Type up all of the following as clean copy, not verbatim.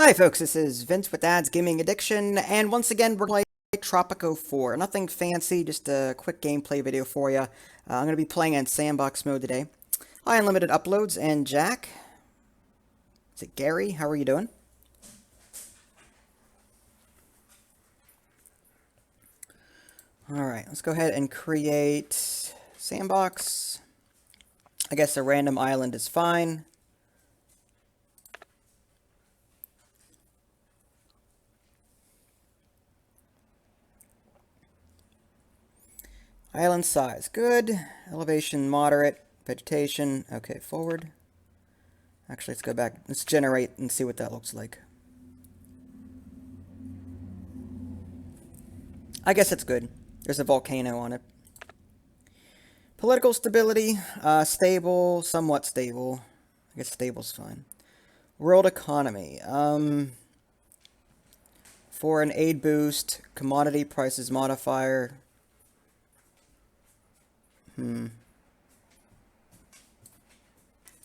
Hi folks, this is Vince with Dad's Gaming Addiction, and once again we're going to play Tropico 4. Nothing fancy, just a quick gameplay video for you. I'm going to be playing in sandbox mode today. Hi, unlimited uploads, and Jack. Is it Gary? How are you doing? Alright, let's go ahead and create sandbox. I guess a random island is fine. Island size, good. Elevation, moderate. Vegetation, okay, forward. Actually, let's go back. Let's generate and see what that looks like. I guess it's good. There's a volcano on it. Political stability, stable, somewhat stable. I guess stable's fine. World economy, foreign aid boost, commodity prices modifier.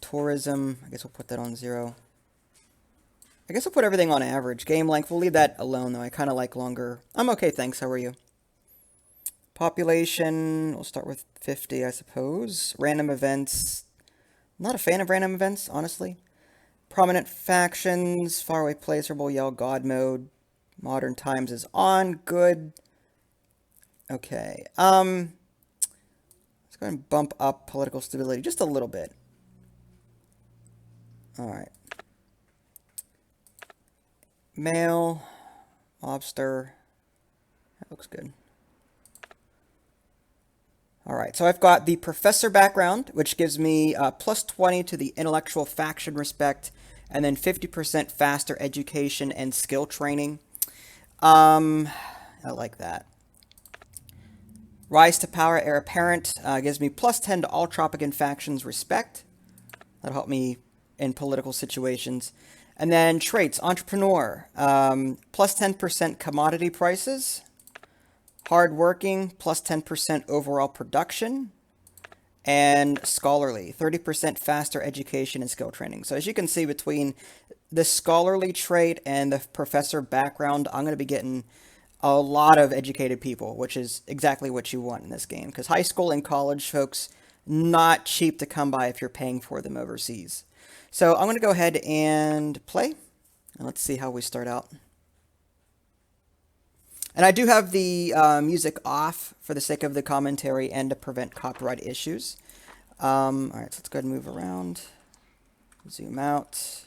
Tourism, I guess we'll put that on 0. I guess we'll put everything on average. Game length, we'll leave that alone though. I kind of like longer. I'm okay, thanks. How are you? Population, we'll start with 50, I suppose. Random events, I'm not a fan of random events, honestly. Prominent factions, faraway place, Rebel Yell, God mode. Modern times is on, good. Okay, let's go ahead and bump up political stability just a little bit. Alright. Male, mobster, that looks good. Alright, so I've got the professor background, which gives me plus 20 to the intellectual faction respect, and then 50% faster education and skill training. I like that. Rise to power, heir apparent, gives me plus 10 to all Tropican factions respect. That'll help me in political situations. And then traits, entrepreneur, plus 10% commodity prices. Hardworking, plus 10% overall production. And scholarly, 30% faster education and skill training. So as you can see, between the scholarly trait and the professor background, I'm going to be getting a lot of educated people, which is exactly what you want in this game. Because high school and college folks, not cheap to come by if you're paying for them overseas. So I'm going to go ahead and play. And let's see how we start out. And I do have the music off for the sake of the commentary and to prevent copyright issues. Alright, so let's go ahead and move around. Zoom out.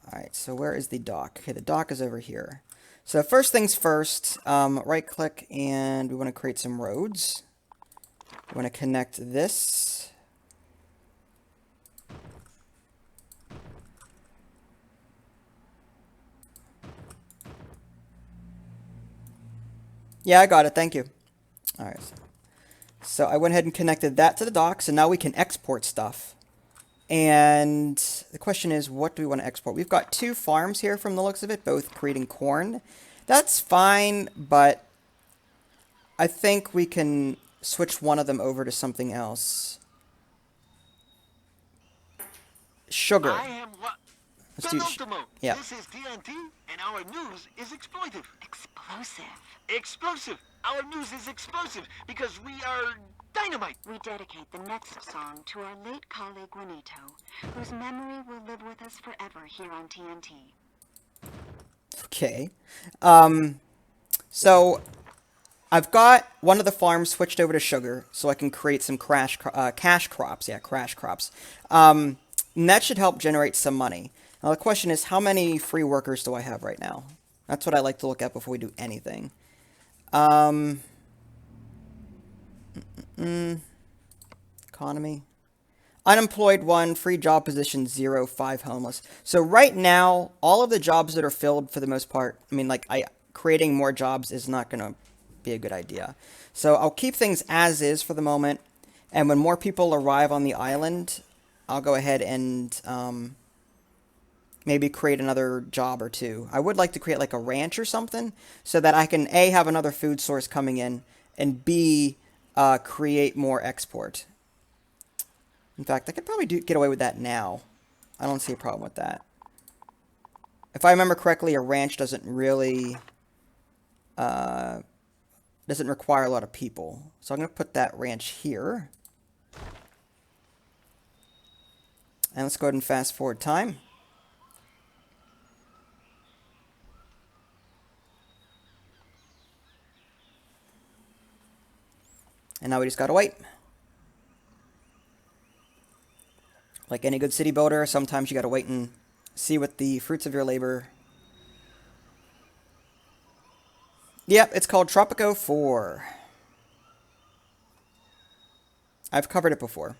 Alright, so where is the dock? Okay, the dock is over here. So first things first, right click and we want to create some roads. We want to connect this. Yeah, I got it. Thank you. All right. So I went ahead and connected that to the dock. So now we can export stuff. And the question is, what do we want to export? We've got 2 farms here from the looks of it, both creating corn. That's fine, but I think we can switch one of them over to something else. Sugar. Let's do yeah. This is TNT, and our news is exploitive. Explosive. Explosive. Our news is explosive because we are dynamite. We dedicate the next song to our late colleague Juanito, whose memory will live with us forever here on TNT. Okay. So I've got one of the farms switched over to sugar, so I can create some cash crops. Yeah, crash crops. And that should help generate some money. Now the question is, how many free workers do I have right now? That's what I like to look at before we do anything. Economy. Unemployed 1, free job position 0, 5 homeless. So right now, all of the jobs that are filled for the most part, I mean, like, creating more jobs is not going to be a good idea. So I'll keep things as is for the moment. And when more people arrive on the island, I'll go ahead and maybe create another job or 2. I would like to create like a ranch or something so that I can A, have another food source coming in, and B, create more export. In fact, I could probably get away with that now. I don't see a problem with that. if I remember correctly, a ranch doesn't really doesn't require a lot of people. So I'm going to put that ranch here. And let's go ahead and fast forward time. And now we just gotta wait. Like any good city builder, sometimes you gotta wait and see what the fruits of your labor. Yep, it's called Tropico 4. I've covered it before.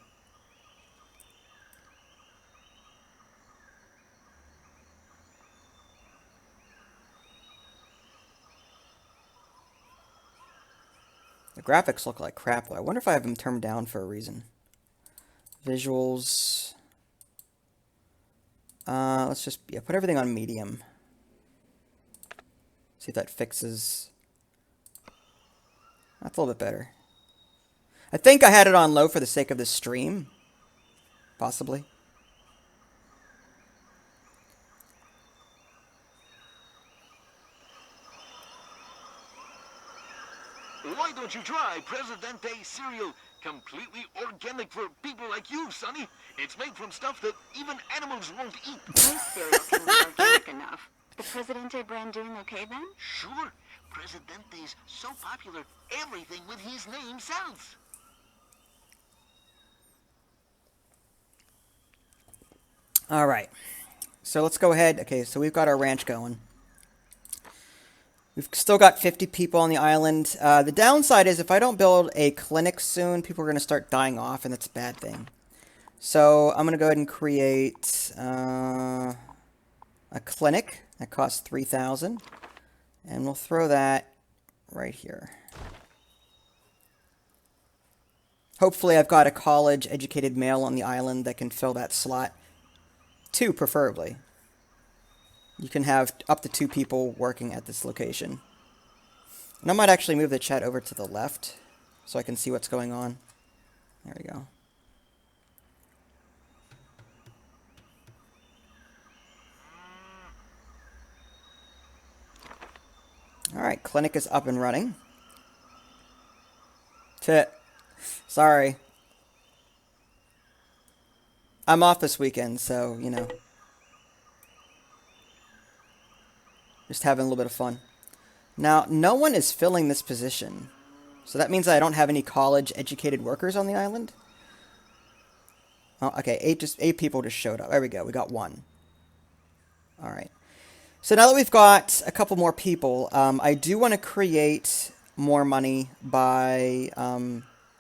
The graphics look like crap, though. I wonder if I have them turned down for a reason. Visuals. Let's just put everything on medium. See if that fixes. That's a little bit better. I think I had it on low for the sake of this stream. Possibly. Why don't you try Presidente cereal? Completely organic for people like you, Sonny. It's made from stuff that even animals won't eat. This cereal can be organic enough. The Presidente brand doing okay then? Sure. Presidente's so popular, everything with his name sells. All right. So let's go ahead. Okay, so we've got our ranch going. We've still got 50 people on the island. The downside is if I don't build a clinic soon, people are going to start dying off, and that's a bad thing. So I'm going to go ahead and create a clinic that costs 3,000. And we'll throw that right here. Hopefully I've got a college-educated male on the island that can fill that slot. 2, preferably. You can have up to 2 people working at this location. And I might actually move the chat over to the left so I can see what's going on. There we go. Alright, clinic is up and running. Sorry. I'm off this weekend, so, you know. Just having a little bit of fun. Now, no one is filling this position. So that means I don't have any college-educated workers on the island. Oh, okay, 8 people just showed up. There we go, we got 1. Alright. So now that we've got a couple more people, I do want to create more money by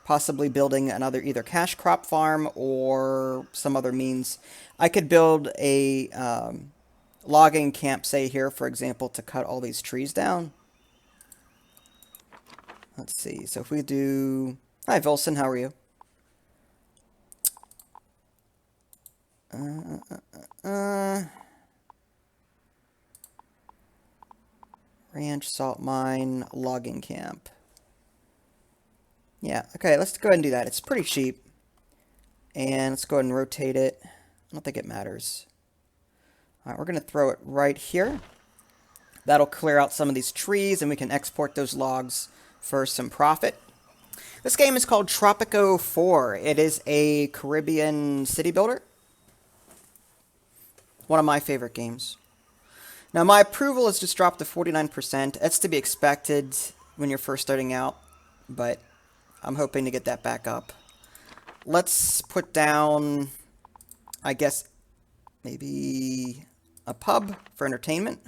possibly building another either cash crop farm or some other means. I could build a logging camp, say here, for example, to cut all these trees down. Let's see. So if we do... Hi, Volson. How are you? Ranch, salt mine, logging camp. Yeah, okay, let's go ahead and do that. It's pretty cheap. And let's go ahead and rotate it. I don't think it matters. Alright, we're going to throw it right here. That'll clear out some of these trees, and we can export those logs for some profit. This game is called Tropico 4. It is a Caribbean city builder. One of my favorite games. Now, my approval has just dropped to 49%. That's to be expected when you're first starting out, but I'm hoping to get that back up. Let's put down, I guess, maybe a pub for entertainment.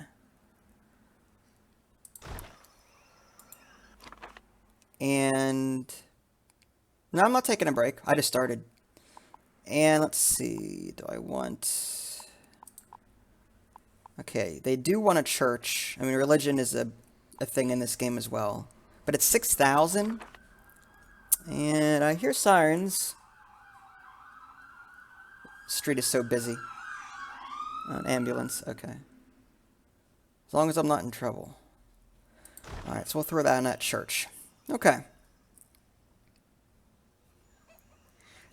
And no, I'm not taking a break. I just started. And let's see, do I want... Okay, they do want a church. I mean, religion is a thing in this game as well. But it's 6,000. And I hear sirens. Street is so busy. An ambulance, okay. As long as I'm not in trouble. Alright, so we'll throw that in that church. Okay.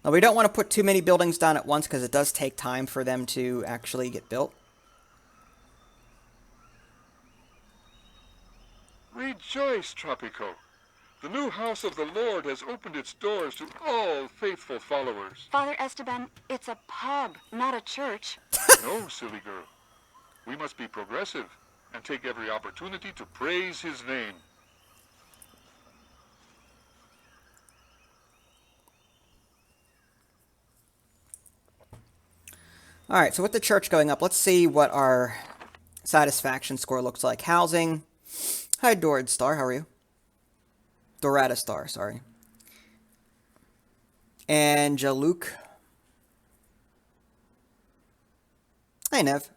Now, we don't want to put too many buildings down at once because it does take time for them to actually get built. Rejoice, Tropico. The new house of the Lord has opened its doors to all faithful followers. Father Esteban, it's a pub, not a church. No, silly girl. We must be progressive and take every opportunity to praise his name. All right, so with the church going up, let's see what our satisfaction score looks like. Housing. Hi, Dorid Star. How are you? Dorada Star, sorry. Angeluke. Hey, Nev.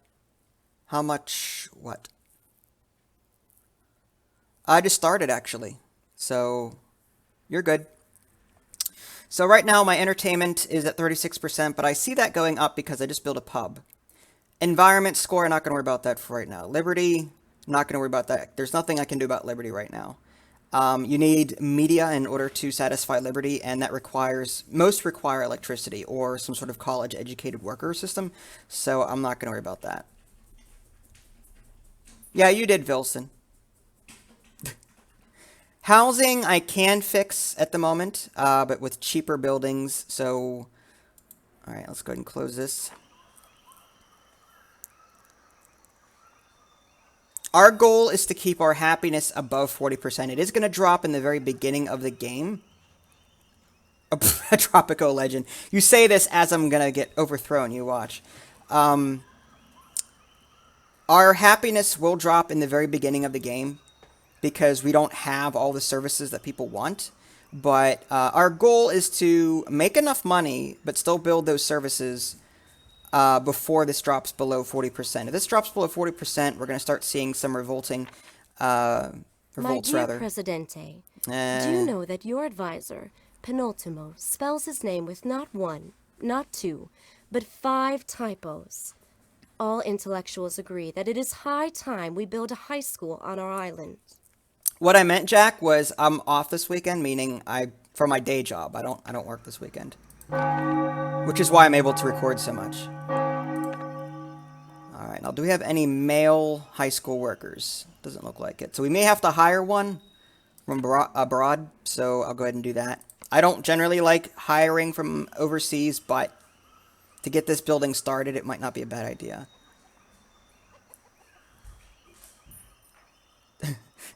How much? What? I just started, actually. So, you're good. So right now my entertainment is at 36%, but I see that going up because I just built a pub. Environment score, I'm not going to worry about that for right now. Liberty, I'm not going to worry about that. There's nothing I can do about Liberty right now. You need media in order to satisfy Liberty, and that most require electricity or some sort of college-educated worker system, so I'm not going to worry about that. Yeah, you did, Vilson. Housing I can fix at the moment, but with cheaper buildings, so... Alright, let's go ahead and close this. Our goal is to keep our happiness above 40%. It is going to drop in the very beginning of the game. A Tropico legend. You say this as I'm going to get overthrown, you watch. Our happiness will drop in the very beginning of the game, because we don't have all the services that people want. But our goal is to make enough money, but still build those services before this drops below 40%. If this drops below 40%, we're going to start seeing some revolts, My dear Presidente, do you know that your advisor, Penultimo, spells his name with not one, not two, but 5 typos? All intellectuals agree that it is high time we build a high school on our island. What I meant, Jack, was I'm off this weekend, meaning for my day job. I don't work this weekend, which is why I'm able to record so much. All right, now do we have any male high school workers? Doesn't look like it. So we may have to hire one from abroad. So I'll go ahead and do that. I don't generally like hiring from overseas, but to get this building started, it might not be a bad idea.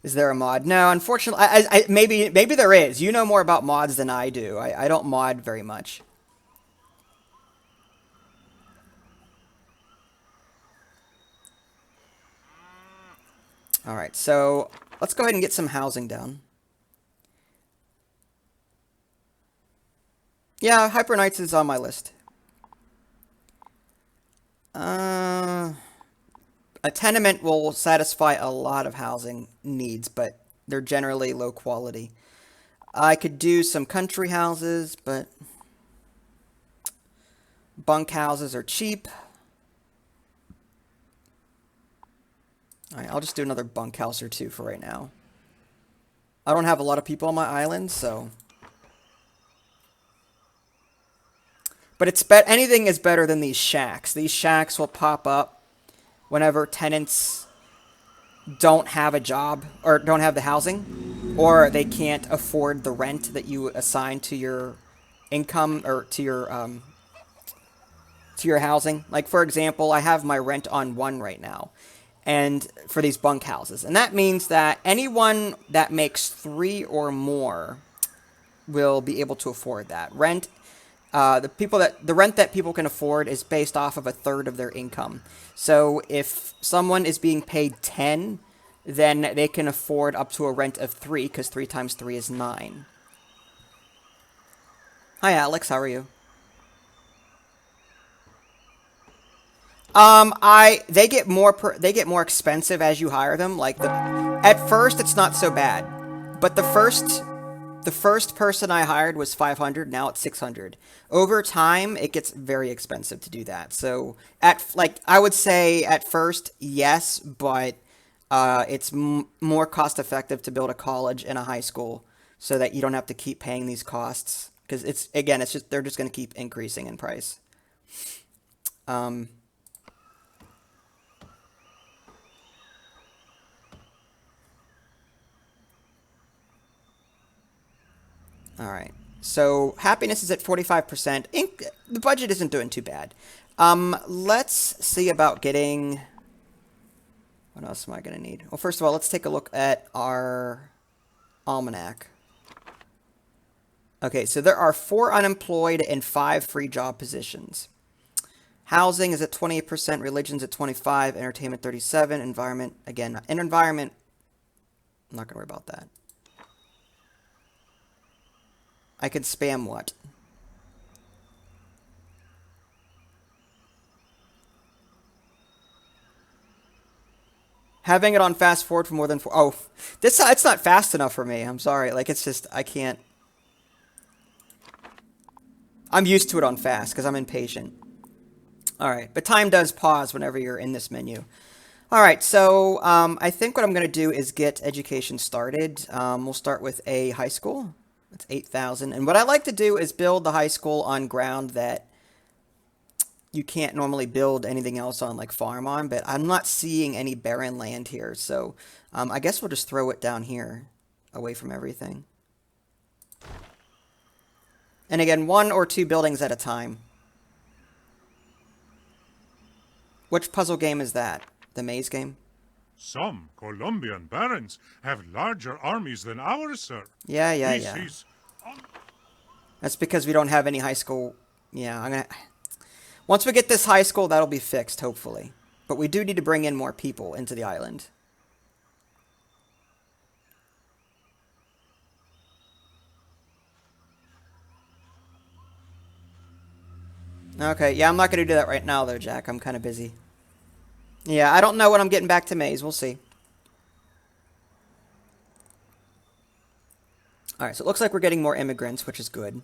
Is there a mod? No, unfortunately, maybe there is. You know more about mods than I do. I don't mod very much. All right, so let's go ahead and get some housing down. Yeah, Hyper Knights is on my list. A tenement will satisfy a lot of housing needs, but they're generally low quality. I could do some country houses, but bunk houses are cheap. Alright, I'll just do another bunk house or two for right now. I don't have a lot of people on my island, so... But anything is better than these shacks. These shacks will pop up whenever tenants don't have a job or don't have the housing, or they can't afford the rent that you assign to your income or to your housing. Like, for example, I have my rent on 1 right now, and for these bunk houses, and that means that anyone that makes 3 or more will be able to afford that rent. The rent that people can afford is based off of 1/3 of their income. So if someone is being paid 10, then they can afford up to a rent of 3, because 3 times 3 is 9. Hi, Alex. How are you? They get more expensive as you hire them. Like at first it's not so bad, but the first person I hired was 500. Now it's 600. Over time, it gets very expensive to do that. So I would say at first, yes, but it's more cost effective to build a college and a high school so that you don't have to keep paying these costs, because they're just going to keep increasing in price. Alright. So, happiness is at 45%. The budget isn't doing too bad. Let's see about getting... What else am I going to need? Well, first of all, let's take a look at our almanac. Okay, so there are 4 unemployed and 5 free job positions. Housing is at 28%, religion's at 25%, entertainment 37%, environment, again, in environment, I'm not going to worry about that. I could spam what? Having it on fast forward for more than 4... Oh, it's not fast enough for me. I'm sorry. Like, it's just, I can't... I'm used to it on fast, because I'm impatient. Alright, but time does pause whenever you're in this menu. Alright, so, I think what I'm going to do is get education started. We'll start with a high school. That's 8,000. And what I like to do is build the high school on ground that you can't normally build anything else on, like farm on, but I'm not seeing any barren land here, so I guess we'll just throw it down here, away from everything. And again, 1 or 2 buildings at a time. Which puzzle game is that? The maze game? Some Colombian barons have larger armies than ours, sir. Yeah. That's because we don't have any high school. Yeah, once we get this high school, that'll be fixed, hopefully. But we do need to bring in more people into the island. Okay, yeah, I'm not going to do that right now, though, Jack. I'm kind of busy. Yeah, I don't know when I'm getting back to Maze. We'll see. Alright, so it looks like we're getting more immigrants, which is good.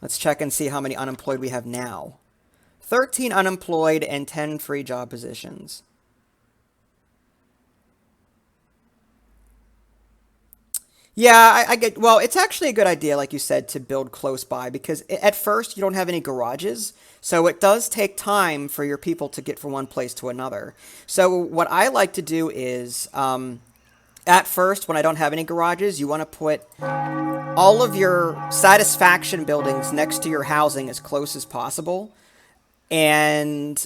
Let's check and see how many unemployed we have now. 13 unemployed and 10 free job positions. Yeah, I get... Well, it's actually a good idea, like you said, to build close by, because at first you don't have any garages, so it does take time for your people to get from one place to another. So what I like to do is, at first, when I don't have any garages, you want to put all of your satisfaction buildings next to your housing as close as possible. And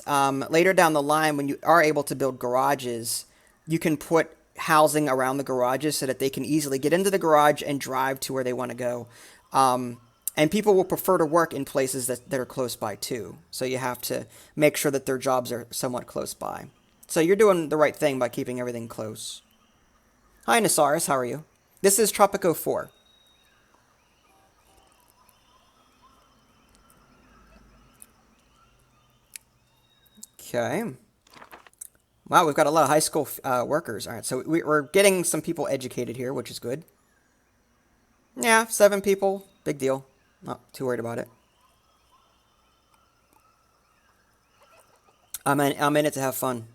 later down the line, when you are able to build garages, you can put housing around the garages so that they can easily get into the garage and drive to where they want to go. And people will prefer to work in places that are close by too. So you have to make sure that their jobs are somewhat close by. So you're doing the right thing by keeping everything close. Hi, Nasaris. How are you? This is Tropico 4. Okay. Wow, we've got a lot of high school workers. All right, so we're getting some people educated here, which is good. Yeah, 7 people. Big deal. Not too worried about it. I'm in it to have fun.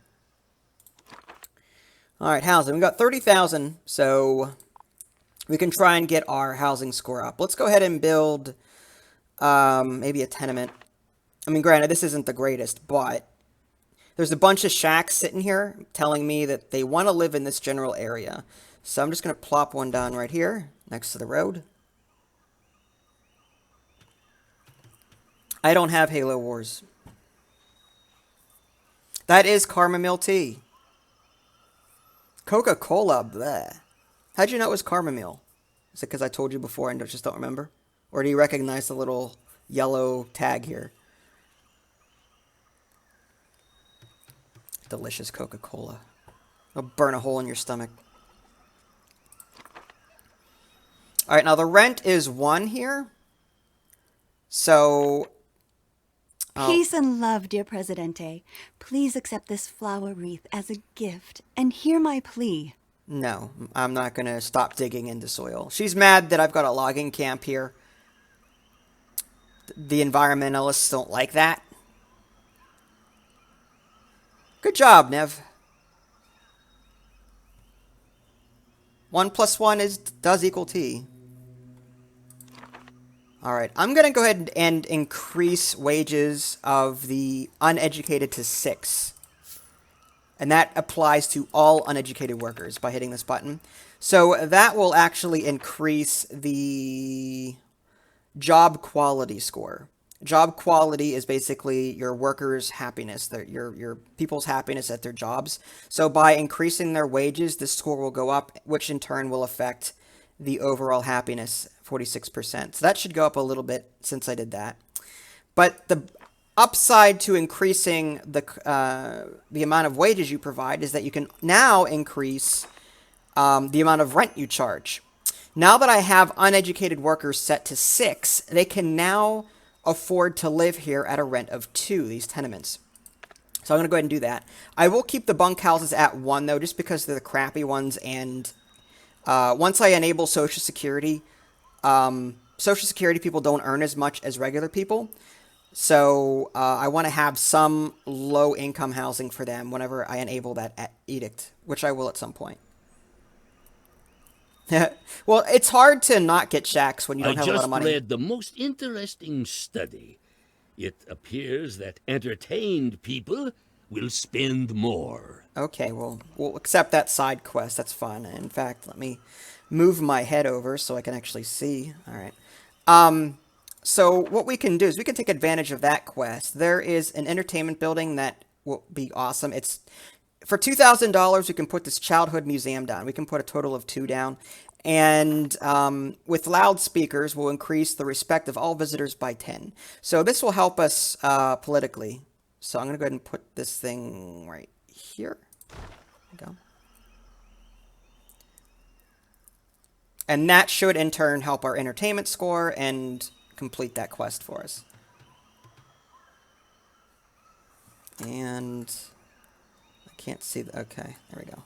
All right, housing. We got 30,000, so we can try and get our housing score up. Let's go ahead and build maybe a tenement. I mean, granted, this isn't the greatest, but there's a bunch of shacks sitting here telling me that they want to live in this general area. So I'm just going to plop one down right here next to the road. I don't have Halo Wars. That is chamomile tea. Coca-Cola, bleh. How'd you know it was chamomile? Is it because I told you before and just don't remember? Or do you recognize the little yellow tag here? Delicious Coca-Cola. It'll burn a hole in your stomach. Alright, now the rent is 1 here. So... Peace and love, dear Presidente. Please accept this flower wreath as a gift and hear my plea. No, I'm not going to stop digging into soil. She's mad that I've got a logging camp here. The environmentalists don't like that. Good job, Nev. 1 + 1 does equal T. Alright, I'm going to go ahead and increase wages of the uneducated to 6. And that applies to all uneducated workers by hitting this button. So that will actually increase the job quality score. Job quality is basically your workers' happiness, your people's happiness at their jobs. So by increasing their wages, the score will go up, which in turn will affect the overall happiness, 46%. So that should go up a little bit since I did that. But the upside to increasing the amount of wages you provide is that you can now increase the amount of rent you charge. Now that I have uneducated workers set to 6, they can now afford to live here at a rent of 2, these tenements. So I'm going to go ahead and do that. I will keep the bunkhouses at 1, though, just because they're the crappy ones. And once I enable Social Security people don't earn as much as regular people. So I want to have some low-income housing for them whenever I enable that edict, which I will at some point. Well, it's hard to not get shacks when you don't have a lot of money. I just read the most interesting study. It appears that entertained people will spend more. Okay, well, we'll accept that side quest. That's fun. In fact, let me move my head over so I can actually see. All right. So what we can do is we can take advantage of that quest. There is an entertainment building that will be awesome. It's for $2,000, we can put this childhood museum down. We can put a total of 2 down. And with loudspeakers, we'll increase the respect of all visitors by 10. So this will help us politically. So I'm going to go ahead and put this thing right here. There we go. And that should, in turn, help our entertainment score and complete that quest for us. And I can't see the... Okay, there we go.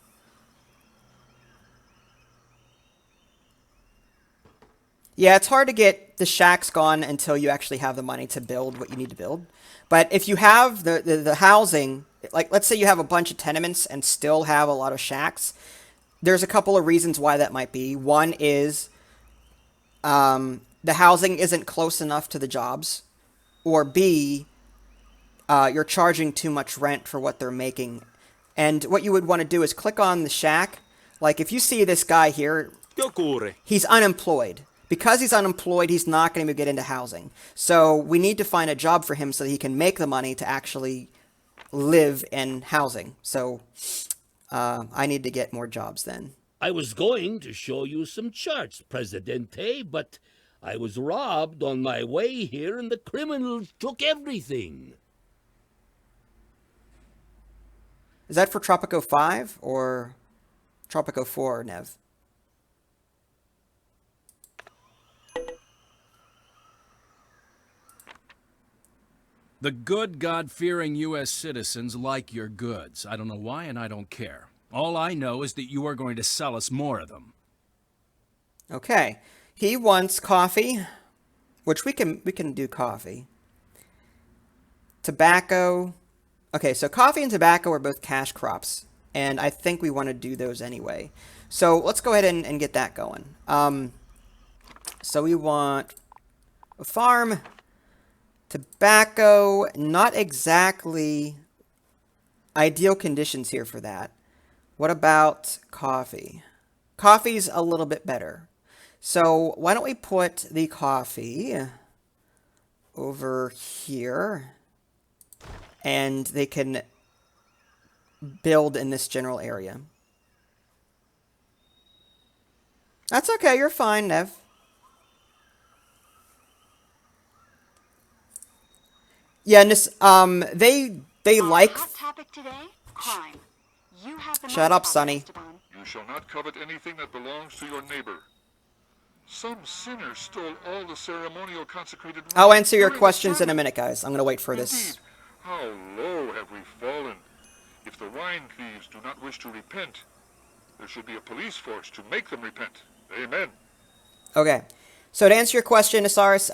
Yeah, it's hard to get the shacks gone until you actually have the money to build what you need to build. But if you have the housing, like let's say you have a bunch of tenements and still have a lot of shacks, there's a couple of reasons why that might be. One is the housing isn't close enough to the jobs, or B, you're charging too much rent for what they're making. And what you would want to do is click on the shack. Like if you see this guy here, he's unemployed. Because he's unemployed, he's not going to get into housing. So we need to find a job for him so that he can make the money to actually live in housing. So I need to get more jobs then. I was going to show you some charts, Presidente, but I was robbed on my way here and the criminals took everything. Is that for Tropico 5 or Tropico 4, Nev? The good, God-fearing U.S. citizens like your goods. I don't know why, and I don't care. All I know is that you are going to sell us more of them. Okay. He wants coffee, which we can do coffee. Tobacco. Okay, so coffee and tobacco are both cash crops, and I think we want to do those anyway. So let's go ahead and get that going. So we want a farm. Tobacco, not exactly ideal conditions here for that. What about coffee? Coffee's a little bit better. So why don't we put the coffee over here, and they can build in this general area. That's okay, you're fine, Nev. Yeah, and this, they like... Hot topic today? Crime. You have the Shut up, Sonny. You shall not covet anything that belongs to your neighbor. Some sinner stole all the ceremonial consecrated... I'll answer your questions in a minute, guys. I'm going to wait for this. Indeed, how low have we fallen? If the wine thieves do not wish to repent, there should be a police force to make them repent. Amen. Okay. So to answer your question, Asaris,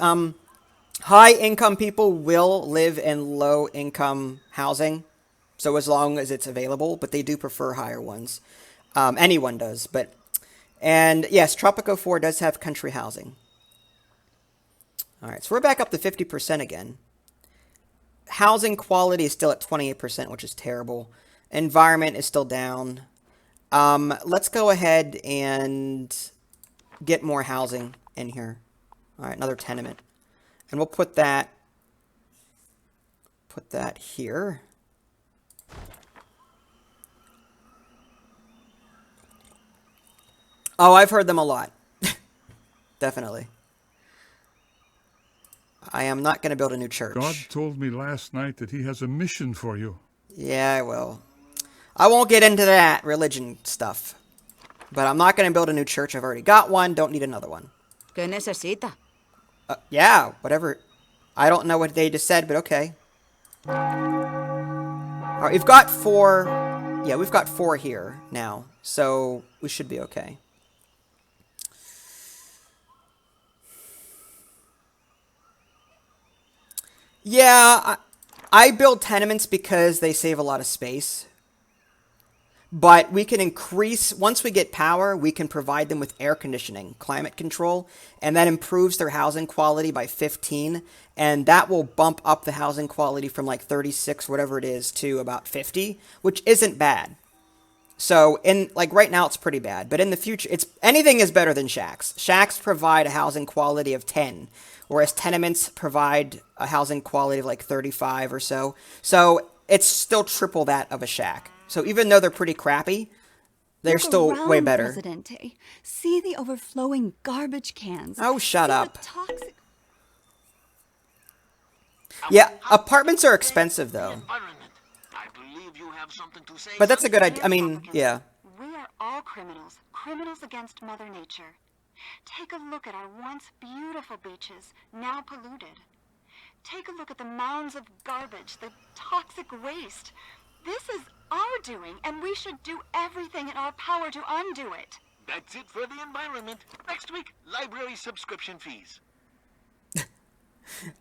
high-income people will live in low-income housing, so as long as it's available, but they do prefer higher ones. Anyone does, but... And yes, Tropico 4 does have country housing. Alright, so we're back up to 50% again. Housing quality is still at 28%, which is terrible. Environment is still down. Let's go ahead and get more housing in here. All right, another tenement. And we'll put that here. Oh, I've heard them a lot. Definitely. I am not going to build a new church. God told me last night that he has a mission for you. Yeah, I will. I won't get into that religion stuff. But I'm not going to build a new church. I've already got one. Don't need another one. ¿Qué necesita? Yeah, whatever. I don't know what they just said, but okay. All right, we've got 4. Yeah, we've got 4 here now. So we should be okay. Yeah, I build tenements because they save a lot of space. But we can increase, once we get power, we can provide them with air conditioning, climate control, and that improves their housing quality by 15. And that will bump up the housing quality from like 36, whatever it is, to about 50, which isn't bad. So like right now it's pretty bad, but in the future, anything is better than shacks. Shacks provide a housing quality of 10, whereas tenements provide a housing quality of like 35 or so. So it's still triple that of a shack. So even though they're pretty crappy, they're still way better. Presidente. See the overflowing garbage cans. Oh, shut up. Toxic... Yeah, apartments are expensive though. I believe you have something to say. But that's a good idea. I mean, yeah. We are all criminals. Criminals against Mother Nature. Take a look at our once beautiful beaches, now polluted. Take a look at the mounds of garbage, the toxic waste. This is our doing, and we should do everything in our power to undo it. That's it for the environment. Next week, library subscription fees.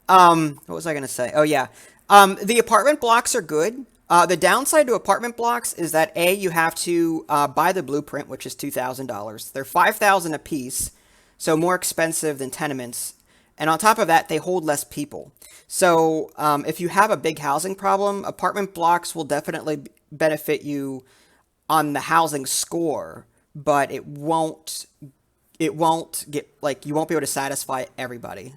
What was I going to say? Oh, yeah. The apartment blocks are good. The downside to apartment blocks is that, A, you have to buy the blueprint, which is $2,000. They're $5,000 a piece, so more expensive than tenements. And on top of that, they hold less people. So if you have a big housing problem, apartment blocks will definitely benefit you on the housing score, but it won't get, like, you won't be able to satisfy everybody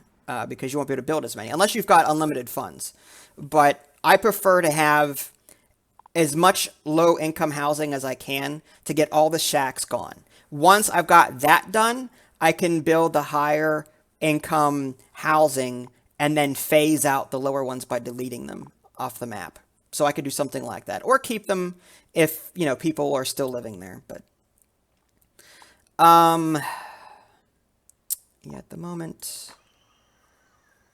because you won't be able to build as many, unless you've got unlimited funds. But I prefer to have as much low-income housing as I can to get all the shacks gone. Once I've got that done, I can build the higher income housing and then phase out the lower ones by deleting them off the map. So I could do something like that, or keep them if, you know, people are still living there. But yeah, at the moment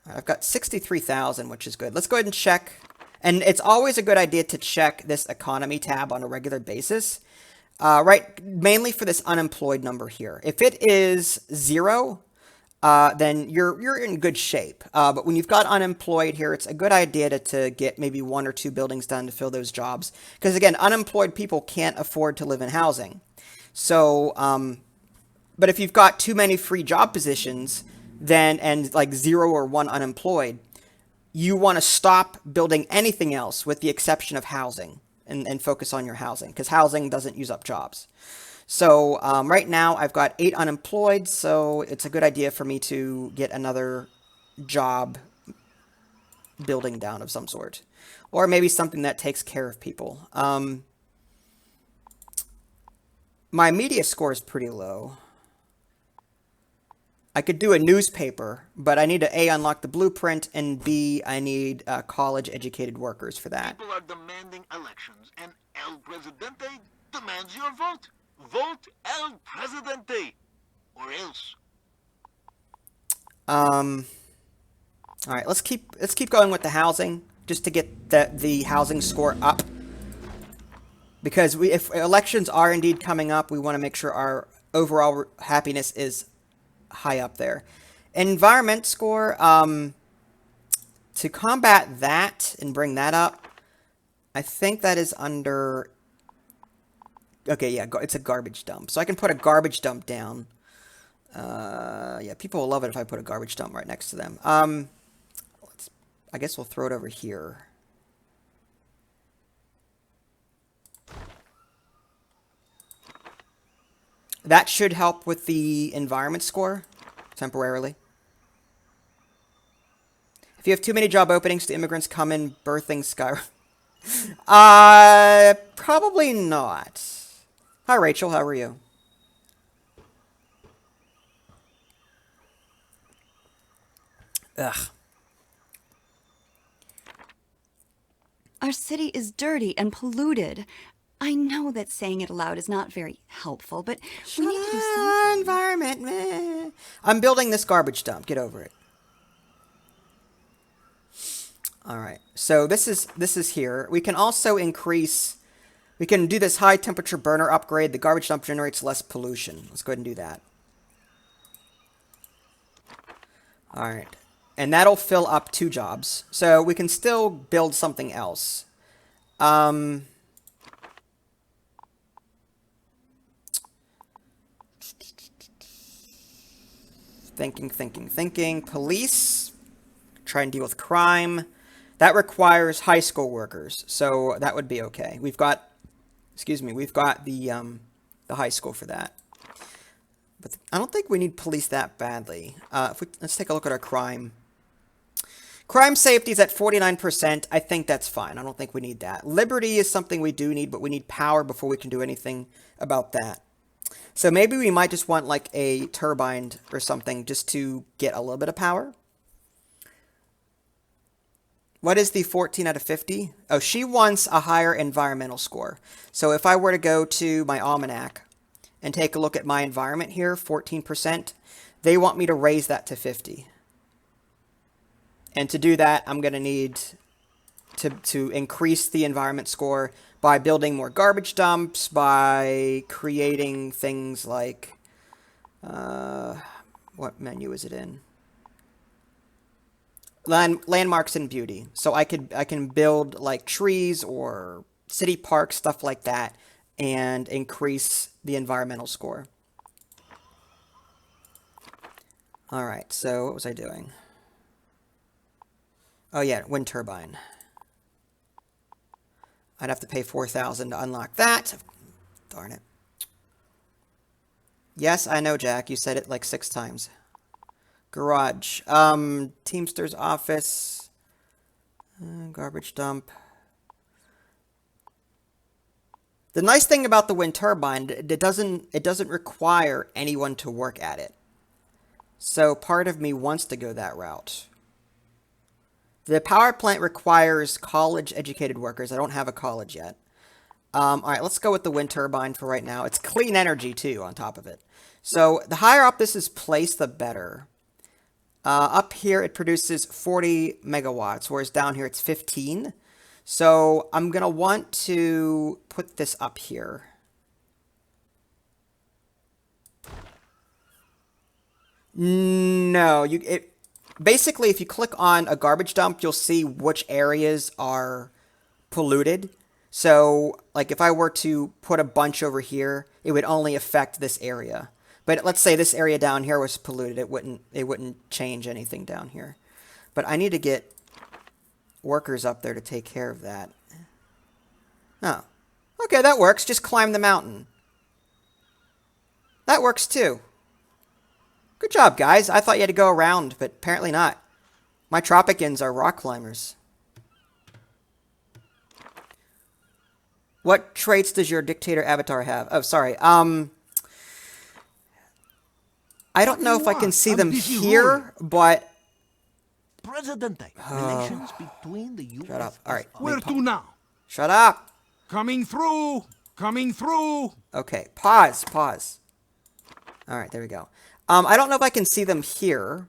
I've got 63,000, which is good. Let's go ahead and check. And it's always a good idea to check this economy tab on a regular basis, right? Mainly for this unemployed number here. If it is 0, then you're in good shape. But when you've got unemployed here, it's a good idea to get maybe 1 or 2 buildings done to fill those jobs. Because again, unemployed people can't afford to live in housing. So, but if you've got too many free job positions, then, and like 0 or 1 unemployed, you want to stop building anything else with the exception of housing and focus on your housing, because housing doesn't use up jobs. So right now I've got 8 unemployed, so it's a good idea for me to get another job building down of some sort. Or maybe something that takes care of people. My media score is pretty low. I could do a newspaper, but I need to A, unlock the blueprint, and B, I need college-educated workers for that. People are demanding elections, and El Presidente demands your vote. Vote El Presidente, or else. All right, let's keep going with the housing, just to get the housing score up. Because if elections are indeed coming up, we want to make sure our overall happiness is high up there. Environment score, to combat that and bring that up, I think that is under, okay, yeah, it's a garbage dump. So I can put a garbage dump down. Yeah, people will love it if I put a garbage dump right next to them. I guess we'll throw it over here. That should help with the environment score, temporarily. If you have too many job openings, do immigrants come in birthing Skyrim? Probably not. Hi, Rachel. How are you? Ugh. Our city is dirty and polluted. I know that saying it aloud is not very helpful, but we need to do something. Environment, meh. I'm building this garbage dump. Get over it. All right. So this is here. We can also increase. We can do this high temperature burner upgrade. The garbage dump generates less pollution. Let's go ahead and do that. All right. And that'll fill up 2 jobs. So we can still build something else. Thinking. Police. Try and deal with crime. That requires high school workers. So that would be okay. We've got, we've got the high school for that. But I don't think we need police that badly. Let's take a look at our crime. Crime safety is at 49%. I think that's fine. I don't think we need that. Liberty is something we do need, but we need power before we can do anything about that. So maybe we might just want like a turbine or something just to get a little bit of power. What is the 14 out of 50? Oh, she wants a higher environmental score. So if I were to go to my almanac and take a look at my environment here, 14%, they want me to raise that to 50. And to do that, I'm going to need to increase the environment score by building more garbage dumps, by creating things like, what menu is it in? Landmarks and beauty. So I can build like trees or city parks, stuff like that, and increase the environmental score. All right, so what was I doing? Oh yeah, wind turbine. I'd have to pay 4,000 to unlock that. Darn it. Yes, I know, Jack. You said it like 6 times. Garage. Teamster's office. Garbage dump. The nice thing about the wind turbine, it doesn't require anyone to work at it. So part of me wants to go that route. The power plant requires college-educated workers. I don't have a college yet. All right, let's go with the wind turbine for right now. It's clean energy, too, on top of it. So the higher up this is placed, the better. Up here, it produces 40 megawatts, whereas down here, it's 15. So I'm going to want to put this up here. No, basically, if you click on a garbage dump, you'll see which areas are polluted. So, like, if I were to put a bunch over here, it would only affect this area. But let's say this area down here was polluted. It wouldn't change anything down here. But I need to get workers up there to take care of that. Oh. Okay, that works. Just climb the mountain. That works, too. Good job, guys. I thought you had to go around, but apparently not. My Tropicans are rock climbers. What traits does your dictator avatar have? Oh, sorry. I don't know if I can see them here, but... Presidente, relations between the U.S. Shut up. All right. Where to now? Shut up. Coming through. Coming through. Okay. Pause. All right. There we go. I don't know if I can see them here.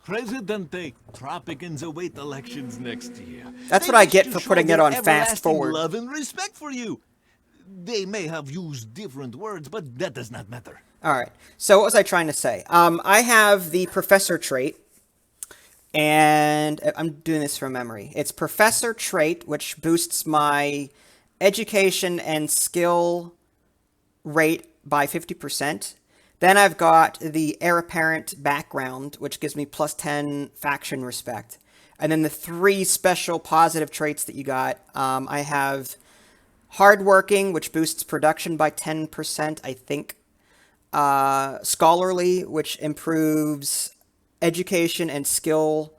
Presidente, Tropicans await elections next year. That's what I get for putting it on fast forward. Love and respect for you. They may have used different words, but that does not matter. All right. So what was I trying to say? I have the professor trait, and I'm doing this from memory. It's professor trait, which boosts my education and skill rate by 50%. Then I've got the heir apparent background, which gives me plus 10 faction respect. And then the 3 special positive traits that you got, I have Hardworking, which boosts production by 10%, I think. Scholarly, which improves education and skill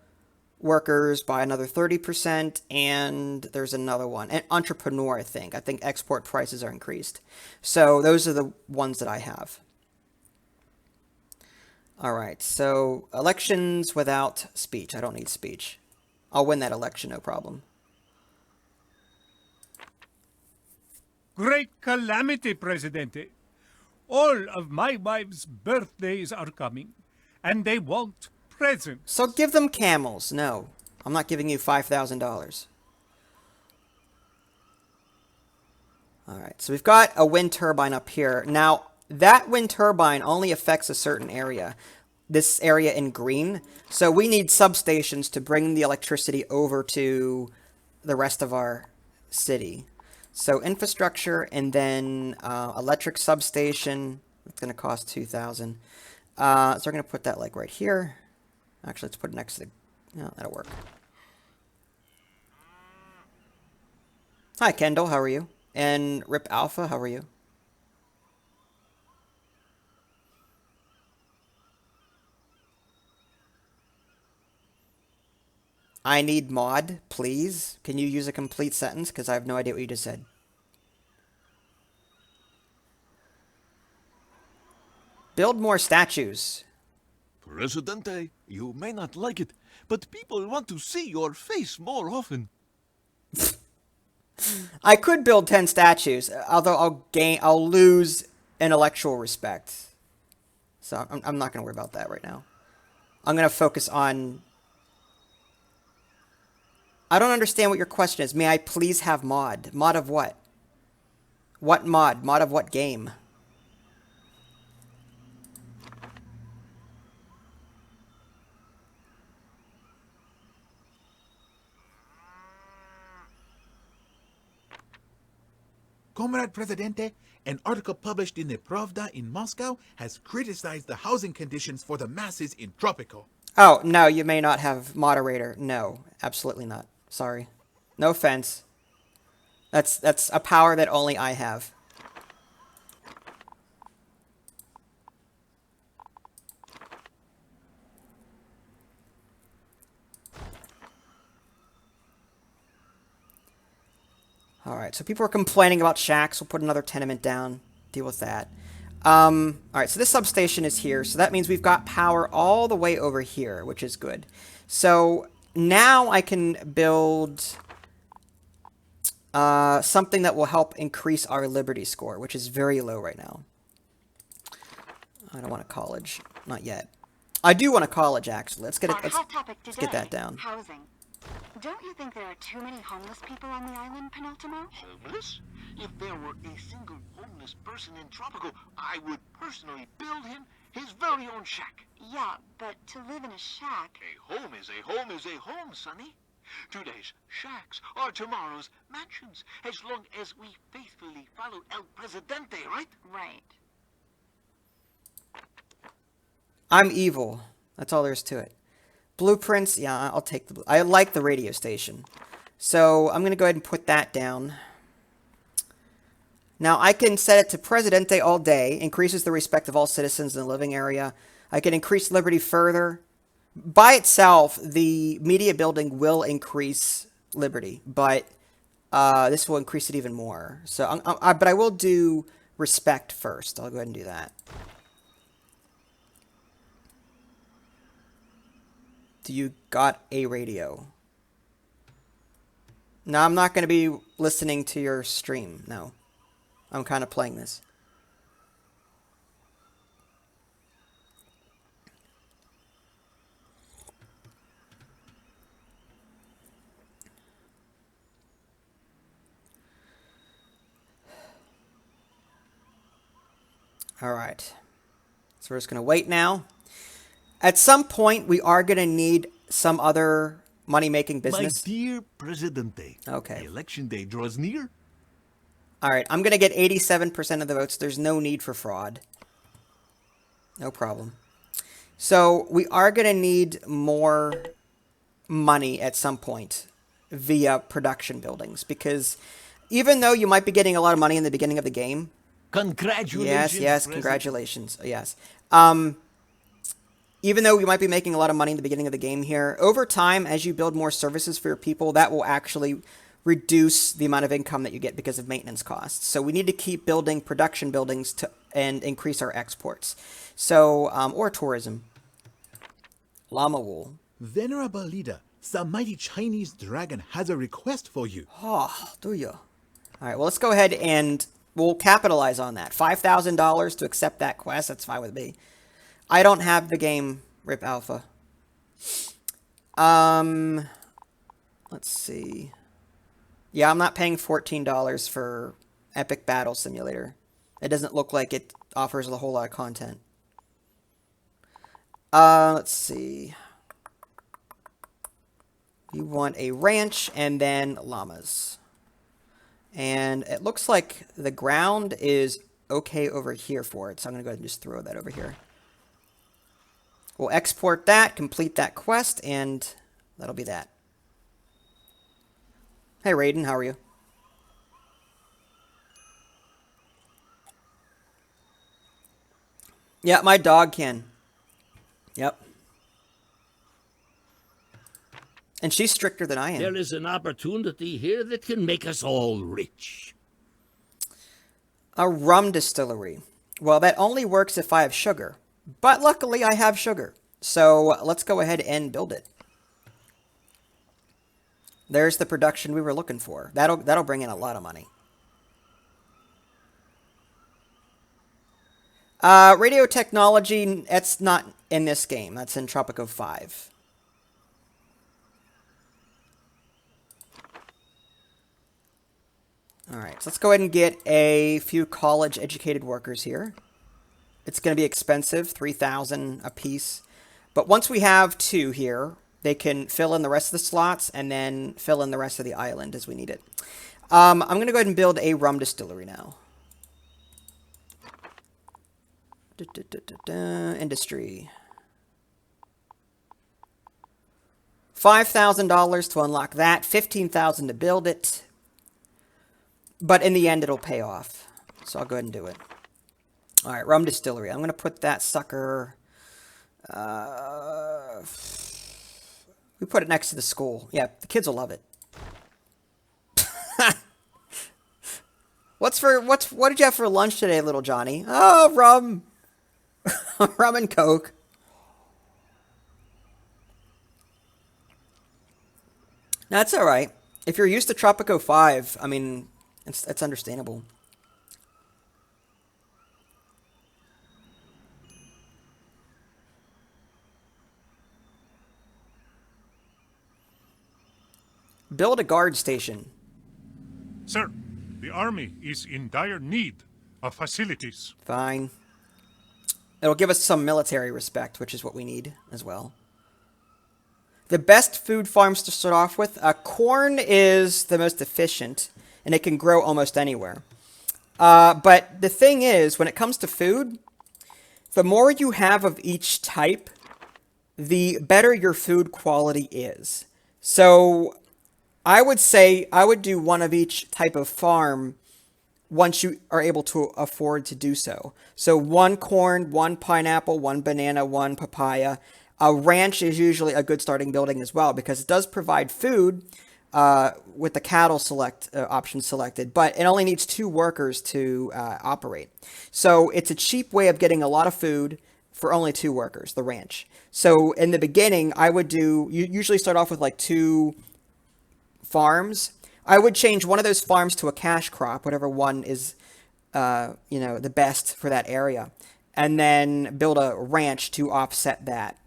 workers by another 30%, and there's another one. And entrepreneur, I think. I think export prices are increased. So those are the ones that I have. All right, so elections without speech. I don't need speech. I'll win that election, no problem. Great calamity, Presidente. All of my wife's birthdays are coming, and they want presents. So give them camels. No, I'm not giving you $5,000. All right, so we've got a wind turbine up here. Now, that wind turbine only affects a certain area. This area in green. So we need substations to bring the electricity over to the rest of our city. So infrastructure, and then electric substation. It's going to cost $2,000. So we're going to put that like right here. Actually, let's put it next to the... Yeah, that'll work. Hi, Kendall. How are you? And Rip Alpha, how are you? I need mod, please. Can you use a complete sentence? Because I have no idea what you just said. Build more statues. Presidente, you may not like it, but people want to see your face more often. I could build 10 statues, although I'll lose intellectual respect. So I'm not going to worry about that right now. I'm going to focus on... I don't understand what your question is. May I please have mod? Mod of what? What mod? Mod of what game? Comrade Presidente, an article published in the Pravda in Moscow has criticized the housing conditions for the masses in Tropico. Oh, no, you may not have moderator. No, absolutely not. Sorry. No offense. That's a power that only I have. Alright, so people are complaining about shacks. We'll put another tenement down. Deal with that. Alright, so this substation is here. So that means we've got power all the way over here, which is good. So now I can build something that will help increase our liberty score, which is very low right now. I don't want a college. Not yet. I do want a college, actually. Let's get it. Let's get that down. Housing. Don't you think there are too many homeless people on the island, Penultimo? Homeless? If there were a single homeless person in Tropico, I would personally build him his very own shack. Yeah, but to live in a shack... A home is a home is a home, Sonny. Today's shacks are tomorrow's mansions, as long as we faithfully follow El Presidente, right? Right. I'm evil. That's all there is to it. Blueprints, yeah, I'll take the... I like the radio station. So I'm going to go ahead and put that down. Now, I can set it to Presidente all day. Increases the respect of all citizens in the living area. I can increase liberty further. By itself, the media building will increase liberty. But this will increase it even more. So, but I will do respect first. I'll go ahead and do that. You got a radio. No, I'm not going to be listening to your stream. No. I'm kind of playing this. All right. So we're just going to wait now. At some point, we are going to need some other money-making business. My dear Presidente, okay. Election day draws near. All right, I'm going to get 87% of the votes. There's no need for fraud. No problem. So we are going to need more money at some point via production buildings, because even though you might be getting a lot of money in the beginning of the game. Congratulations. Yes, congratulations. Yes. Even though you might be making a lot of money in the beginning of the game here, over time, as you build more services for your people, that will actually reduce the amount of income that you get because of maintenance costs. So we need to keep building production buildings and increase our exports. So, or tourism. Llama wool. Venerable leader, some mighty Chinese dragon has a request for you. Oh, do you? All right, well, let's go ahead and we'll capitalize on that. $5,000 to accept that quest. That's fine with me. I don't have the game Rip Alpha. Let's see. Yeah, I'm not paying $14 for Epic Battle Simulator. It doesn't look like it offers a whole lot of content. Let's see. You want a ranch and then llamas. And it looks like the ground is okay over here for it. So I'm going to go ahead and just throw that over here. We'll export that, complete that quest, and that'll be that. Hey, Raiden, how are you? Yeah, my dog can. Yep. And she's stricter than I am. There is an opportunity here that can make us all rich. A rum distillery. Well, that only works if I have sugar. But luckily, I have sugar. So let's go ahead and build it. There's the production we were looking for. That'll bring in a lot of money. Radio technology, that's not in this game. That's in Tropico 5. Alright, so let's go ahead and get a few college-educated workers here. It's going to be expensive, 3,000 a piece. But once we have 2 here, they can fill in the rest of the slots and then fill in the rest of the island as we need it. I'm going to go ahead and build a rum distillery now. Industry. $5,000 to unlock that, $15,000 to build it. But in the end, it'll pay off. So I'll go ahead and do it. All right, rum distillery. I'm going to put that sucker... we put it next to the school. Yeah, the kids will love it. What did you have for lunch today, little Johnny? Oh, rum. Rum and Coke. That's all right. If you're used to Tropico 5, I mean, it's understandable. Build a guard station. Sir, the army is in dire need of facilities. Fine. It'll give us some military respect, which is what we need as well. The best food farms to start off with. Corn is the most efficient, and it can grow almost anywhere. But the thing is, when it comes to food, the more you have of each type, the better your food quality is. So I would say I would do one of each type of farm once you are able to afford to do so. So 1 corn, 1 pineapple, 1 banana, 1 papaya. A ranch is usually a good starting building as well because it does provide food with the cattle option selected, but it only needs 2 workers to operate. So it's a cheap way of getting a lot of food for only 2 workers, the ranch. So in the beginning, you usually start off with like 2 farms. I would change one of those farms to a cash crop, whatever one is, the best for that area, and then build a ranch to offset that.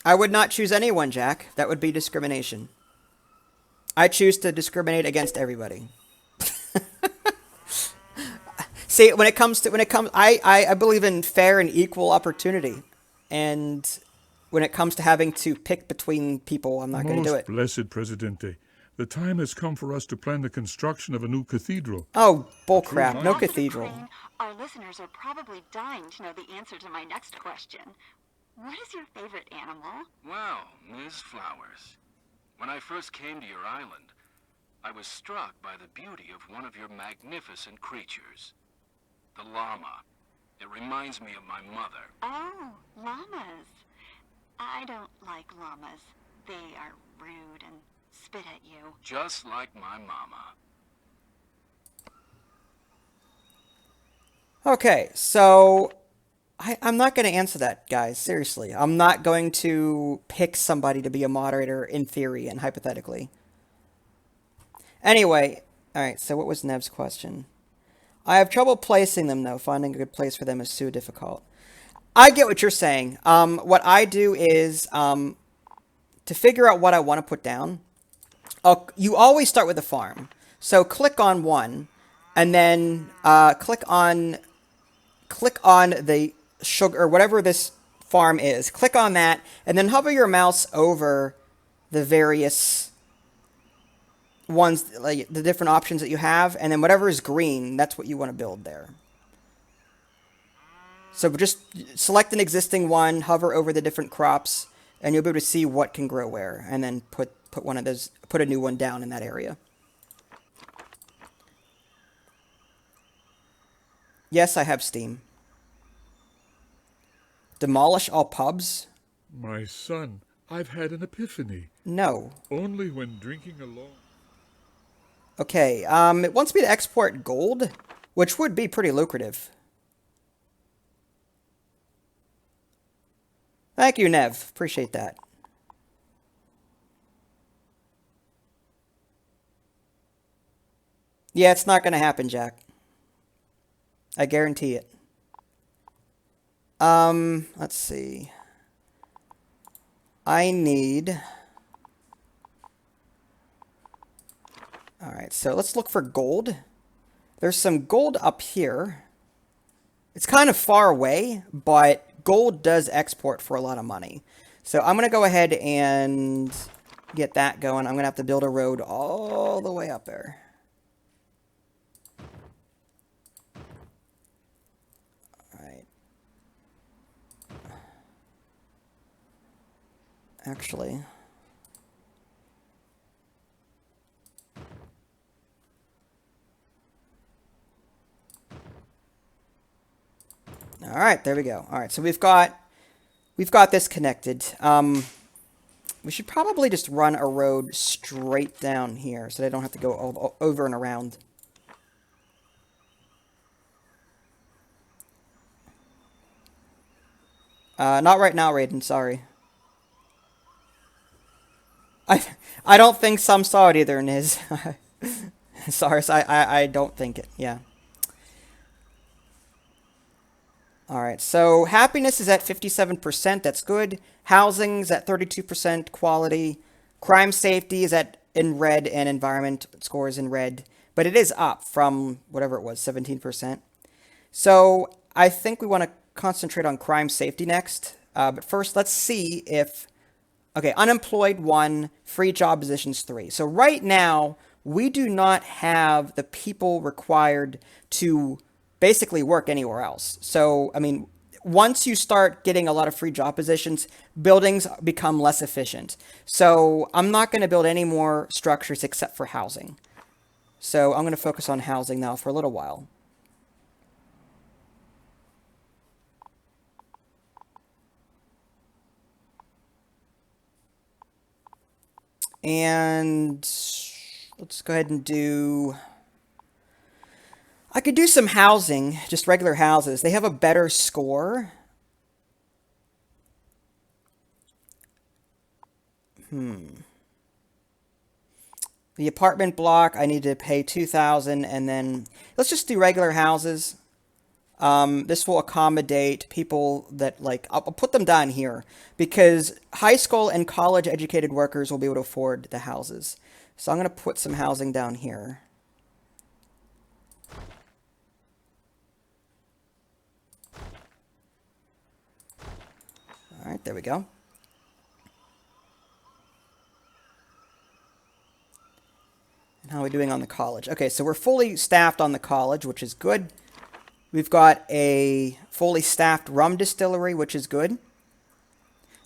I would not choose anyone, Jack. That would be discrimination. I choose to discriminate against everybody. See, I believe in fair and equal opportunity, and when it comes to having to pick between people, I'm not going to do it. Blessed Presidente, the time has come for us to plan the construction of a new cathedral. Oh, bullcrap! No cathedral. Our listeners are probably dying to know the answer to my next question. What is your favorite animal? Well, Ms. Flowers, when I first came to your island, I was struck by the beauty of one of your magnificent creatures. The llama. It reminds me of my mother. Oh, llamas. I don't like llamas. They are rude and spit at you. Just like my mama. Okay, so I'm not going to answer that, guys. Seriously. I'm not going to pick somebody to be a moderator in theory and hypothetically. Anyway, alright, so what was Nev's question? I have trouble placing them, though. Finding a good place for them is too difficult. I get what you're saying. What I do is, to figure out what I want to put down, you always start with a farm. So click on one, and then click on the sugar, or whatever this farm is. Click on that, and then hover your mouse over the various ones, like the different options that you have, and then whatever is green, that's what you want to build there. So just select an existing one, hover over the different crops, and you'll be able to see what can grow where, and then put one of those, put a new one down in that area. Yes, I have Steam. Demolish all pubs? My son, I've had an epiphany. No. Only when drinking alone. Okay, it wants me to export gold, which would be pretty lucrative. Thank you, Nev. Appreciate that. Yeah, it's not going to happen, Jack. I guarantee it. Let's see. I need... Alright, so let's look for gold. There's some gold up here. It's kind of far away, but gold does export for a lot of money. So I'm going to go ahead and get that going. I'm going to have to build a road all the way up there. Alright. Actually... All right, there we go. All right, so we've got this connected. We should probably just run a road straight down here so they don't have to go over and around. Not right now, Raiden, sorry. I don't think some saw it either, Niz. Sorry, I don't think it, yeah. Alright, so happiness is at 57%, that's good. Housing is at 32%, quality. Crime safety is in red, and environment score is in red. But it is up from whatever it was, 17%. So I think we want to concentrate on crime safety next. But first, let's see if... Okay, unemployed 1, free job positions 3. So right now, we do not have the people required to basically work anywhere else. So, I mean, once you start getting a lot of free job positions, buildings become less efficient. So I'm not going to build any more structures except for housing. So I'm going to focus on housing now for a little while. And let's go ahead and do... I could do some housing, just regular houses. They have a better score. The apartment block, I need to pay $2,000, and then let's just do regular houses. This will accommodate people that, like, I'll put them down here because high school and college educated workers will be able to afford the houses. So I'm going to put some housing down here. All right, there we go. And how are we doing on the college? Okay, so we're fully staffed on the college, which is good. We've got a fully staffed rum distillery, which is good.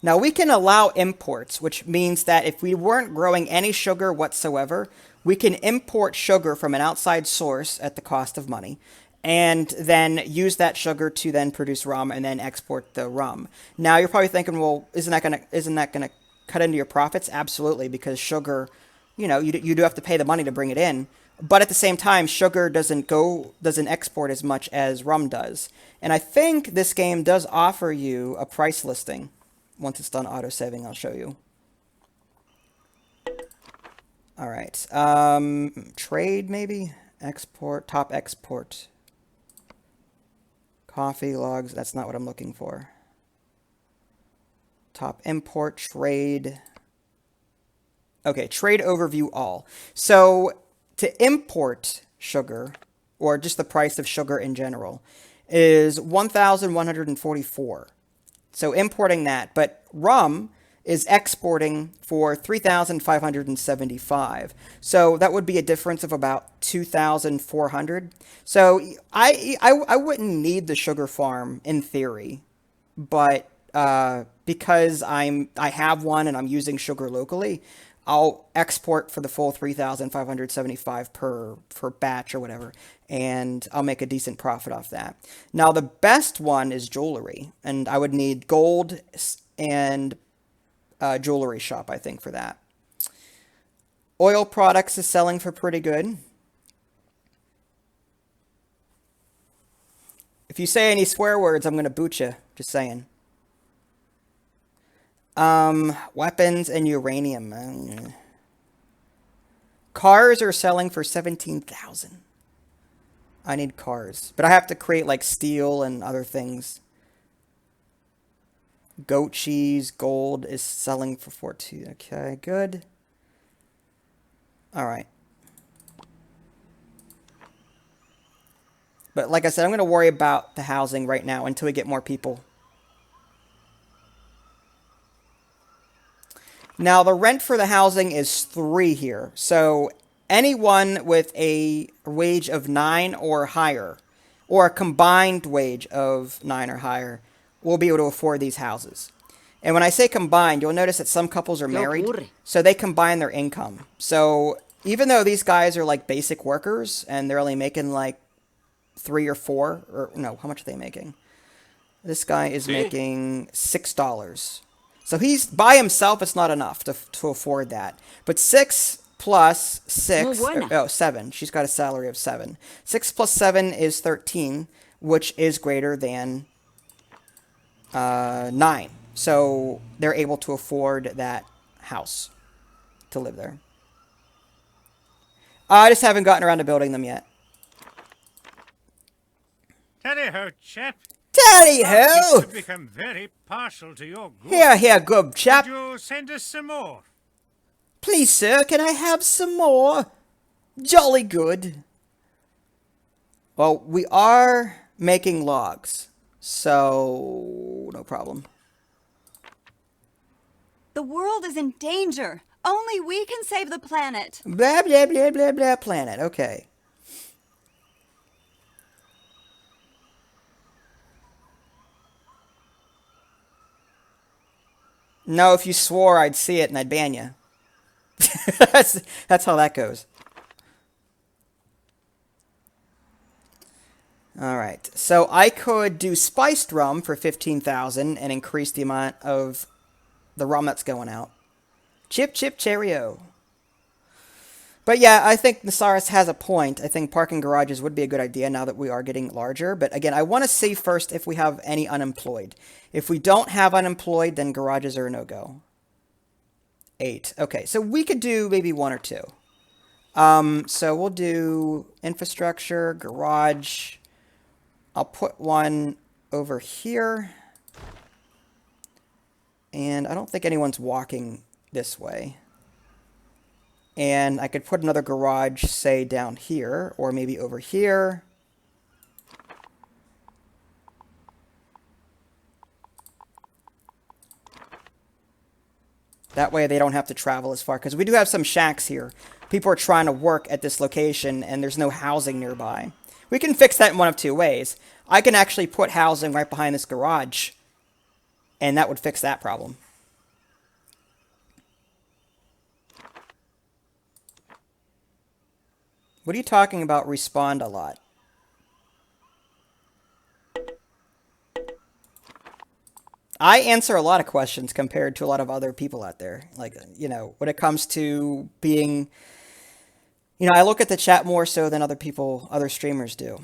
Now we can allow imports, which means that if we weren't growing any sugar whatsoever, we can import sugar from an outside source at the cost of money, and then use that sugar to then produce rum and then export the rum. Now you're probably thinking, well, isn't that gonna cut into your profits? Absolutely, because sugar, you do have to pay the money to bring it in. But at the same time, sugar doesn't export as much as rum does. And I think this game does offer you a price listing. Once it's done auto-saving, I'll show you. All right. Trade, maybe? Export, top export. Coffee logs, that's not what I'm looking for. Top import, trade. Okay, trade overview all. So to import sugar, or just the price of sugar in general, is 1,144. So importing that, but rum is exporting for 3,575. So that would be a difference of about 2,400. So I wouldn't need the sugar farm in theory, but because I have one and I'm using sugar locally, I'll export for the full 3,575 per batch or whatever, and I'll make a decent profit off that. Now the best one is jewelry, and I would need gold and jewelry shop, I think, for that. Oil products is selling for pretty good. If you say any swear words, I'm going to boot you. Just saying. Weapons and uranium. Cars are selling for 17,000. I need cars. But I have to create like steel and other things. Goat cheese, gold is selling for 14. Okay, good. All right. But like I said, I'm going to worry about the housing right now until we get more people. Now, the rent for the housing is 3 here. So anyone with a wage of 9 or higher, or a combined wage of 9 or higher, will be able to afford these houses. And when I say combined, you'll notice that some couples are married, so they combine their income. So even though these guys are like basic workers and they're only making like 3 or 4, or no, how much are they making? This guy is making $6. So he's by himself, it's not enough to afford that. But 6 plus 6, 7. She's got a salary of 7. 6 plus 7 is 13, which is greater than 9. So they're able to afford that house to live there. I just haven't gotten around to building them yet. Tally-ho, chap. Tally-ho! I've become very partial to your goods. Here, good chap. Would you send us some more? Please, sir, can I have some more? Jolly good. Well, we are making logs, so no problem. The world is in danger. Only we can save the planet. Blah, blah, blah, blah, blah, planet. Okay. No, if you swore, I'd see it and I'd ban you. That's how that goes. Alright, so I could do spiced rum for 15,000 and increase the amount of the rum that's going out. Chip, chip, cheerio. But yeah, I think Nasaris has a point. I think parking garages would be a good idea now that we are getting larger. But again, I want to see first if we have any unemployed. If we don't have unemployed, then garages are a no-go. 8. Okay, so we could do maybe 1 or 2. So we'll do infrastructure, garage. I'll put one over here. And I don't think anyone's walking this way. And I could put another garage, say, down here, or maybe over here. That way they don't have to travel as far, because we do have some shacks here. People are trying to work at this location, and there's no housing nearby. We can fix that in one of 2 ways. I can actually put housing right behind this garage, and that would fix that problem. What are you talking about, respond a lot? I answer a lot of questions compared to a lot of other people out there. Like, you know, when it comes to being, you know, I look at the chat more so than other people, other streamers do.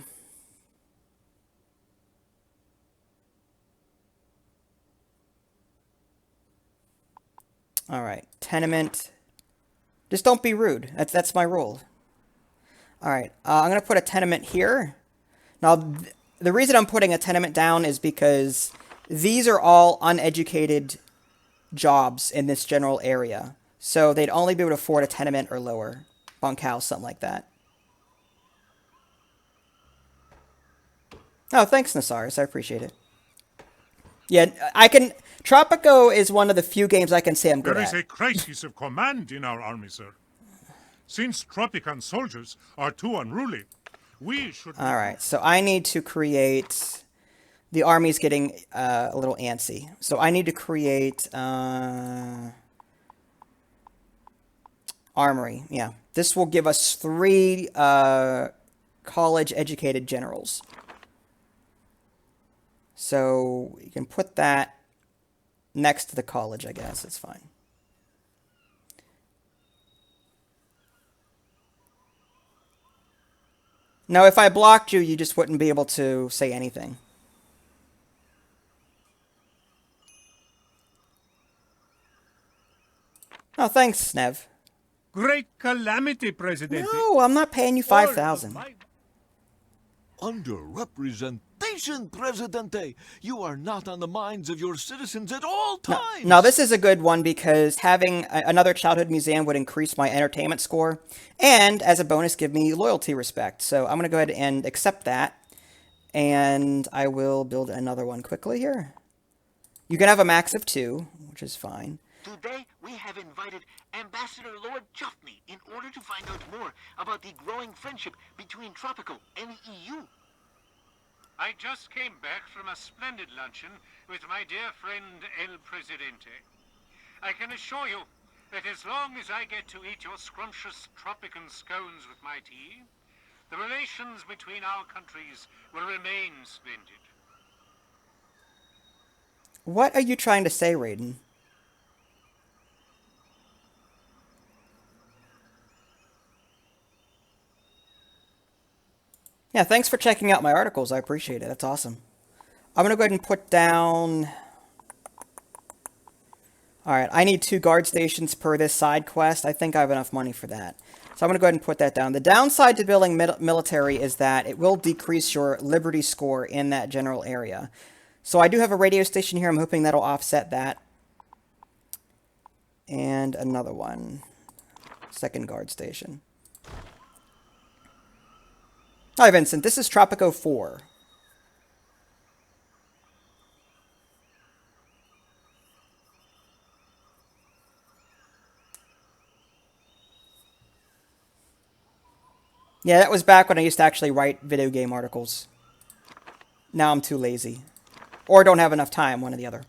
All right, tenement. Just don't be rude. That's my rule. All right, I'm gonna put a tenement here. Now, the reason I'm putting a tenement down is because these are all uneducated jobs in this general area. So they'd only be able to afford a tenement or lower. Bunkhouse, something like that. Oh, thanks, Nasaris. I appreciate it. Yeah, I can... Tropico is one of the few games I can say I'm good at. There is a crisis of command in our army, sir. Since Tropican soldiers are too unruly, we should... Alright, so I need to create... The army's getting a little antsy. So I need to create... Armory, yeah. This will give us 3 college-educated generals. So you can put that next to the college, I guess. It's fine. Now, if I blocked you, you just wouldn't be able to say anything. Oh, thanks, Snev. Great calamity, President. No, I'm not paying you 5,000. Underrepresentation, Presidente. You are not on the minds of your citizens at all times. Now, this is a good one because having another childhood museum would increase my entertainment score and, as a bonus, give me loyalty respect. So I'm going to go ahead and accept that. And I will build another one quickly here. You can have a max of 2, which is fine. Today, we have invited Ambassador Lord Chuffney in order to find out more about the growing friendship between Tropico and the EU. I just came back from a splendid luncheon with my dear friend El Presidente. I can assure you that as long as I get to eat your scrumptious Tropican scones with my tea, the relations between our countries will remain splendid. What are you trying to say, Raiden? Yeah, thanks for checking out my articles. I appreciate it. That's awesome. I'm going to go ahead and put down... Alright, I need 2 guard stations per this side quest. I think I have enough money for that. So I'm going to go ahead and put that down. The downside to building military is that it will decrease your liberty score in that general area. So I do have a radio station here. I'm hoping that'll offset that. And another one. Second guard station. Hi, Vincent. This is Tropico 4. Yeah, that was back when I used to actually write video game articles. Now I'm too lazy. Or don't have enough time, one or the other.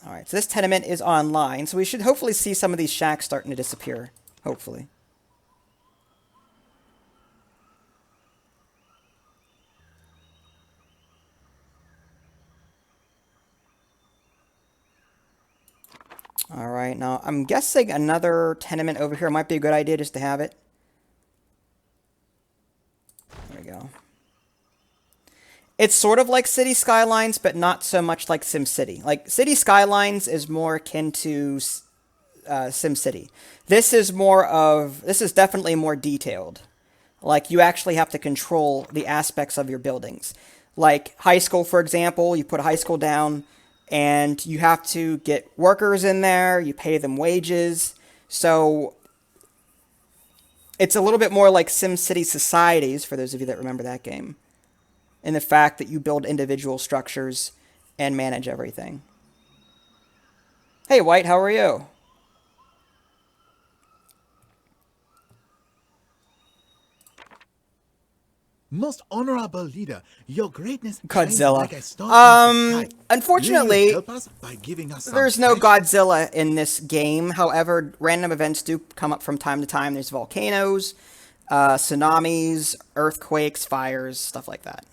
Alright, so this tenement is online, so we should hopefully see some of these shacks starting to disappear. Hopefully. Alright, now I'm guessing another tenement over here might be a good idea just to have it. There we go. It's sort of like City Skylines, but not so much like SimCity. Like, City Skylines is more akin to SimCity. This is definitely more detailed. Like, you actually have to control the aspects of your buildings. Like, high school, for example, you put a high school down, and you have to get workers in there, you pay them wages. So, it's a little bit more like SimCity Societies, for those of you that remember that game. In the fact that you build individual structures and manage everything. Hey, White, how are you? Most honorable leader, your greatness shines Godzilla. like a star in the sky. Unfortunately, Will you help us by giving us some there's no fresh- Godzilla in this game. However, random events do come up from time to time. There's volcanoes, tsunamis, earthquakes, fires, stuff like that.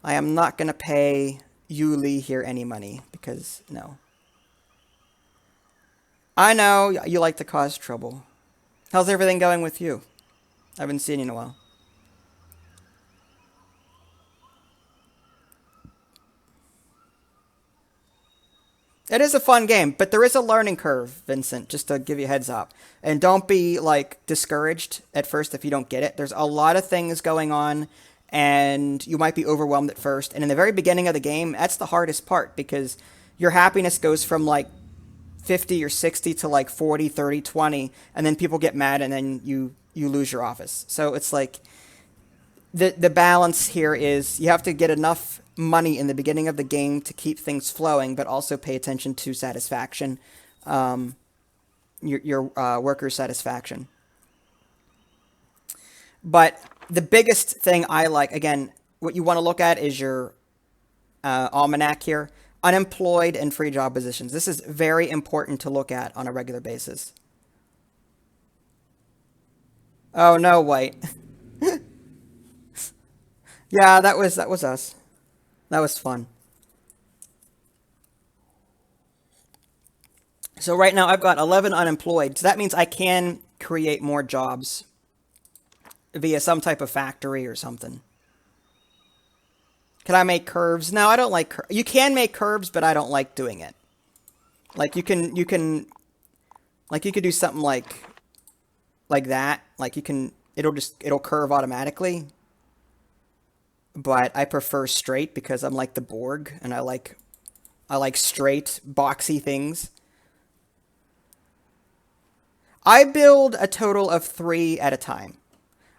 I am not going to pay Yuli here any money because, no. I know you like to cause trouble. How's everything going with you? I haven't seen you in a while. It is a fun game, but there is a learning curve, Vincent, just to give you a heads up. And don't be, like, discouraged at first if you don't get it. There's a lot of things going on, and you might be overwhelmed at first. And in the very beginning of the game, that's the hardest part, because your happiness goes from, like, 50 or 60 to, like, 40, 30, 20, and then people get mad, and then you lose your office. So it's like, the balance here is you have to get enough money in the beginning of the game to keep things flowing, but also pay attention to satisfaction, your workers' satisfaction. But the biggest thing I like, again, what you want to look at is your almanac here. Unemployed and free job positions. This is very important to look at on a regular basis. Oh no, White. Yeah, that was us. That was fun. So right now I've got 11 unemployed. So that means I can create more jobs via some type of factory or something. Can I make curves? No, I don't like curves. You can make curves, but I don't like doing it. Like you could do something like that. Like it'll curve automatically. But I prefer straight because I'm like the Borg and I like straight, boxy things. I build a total of 3 at a time.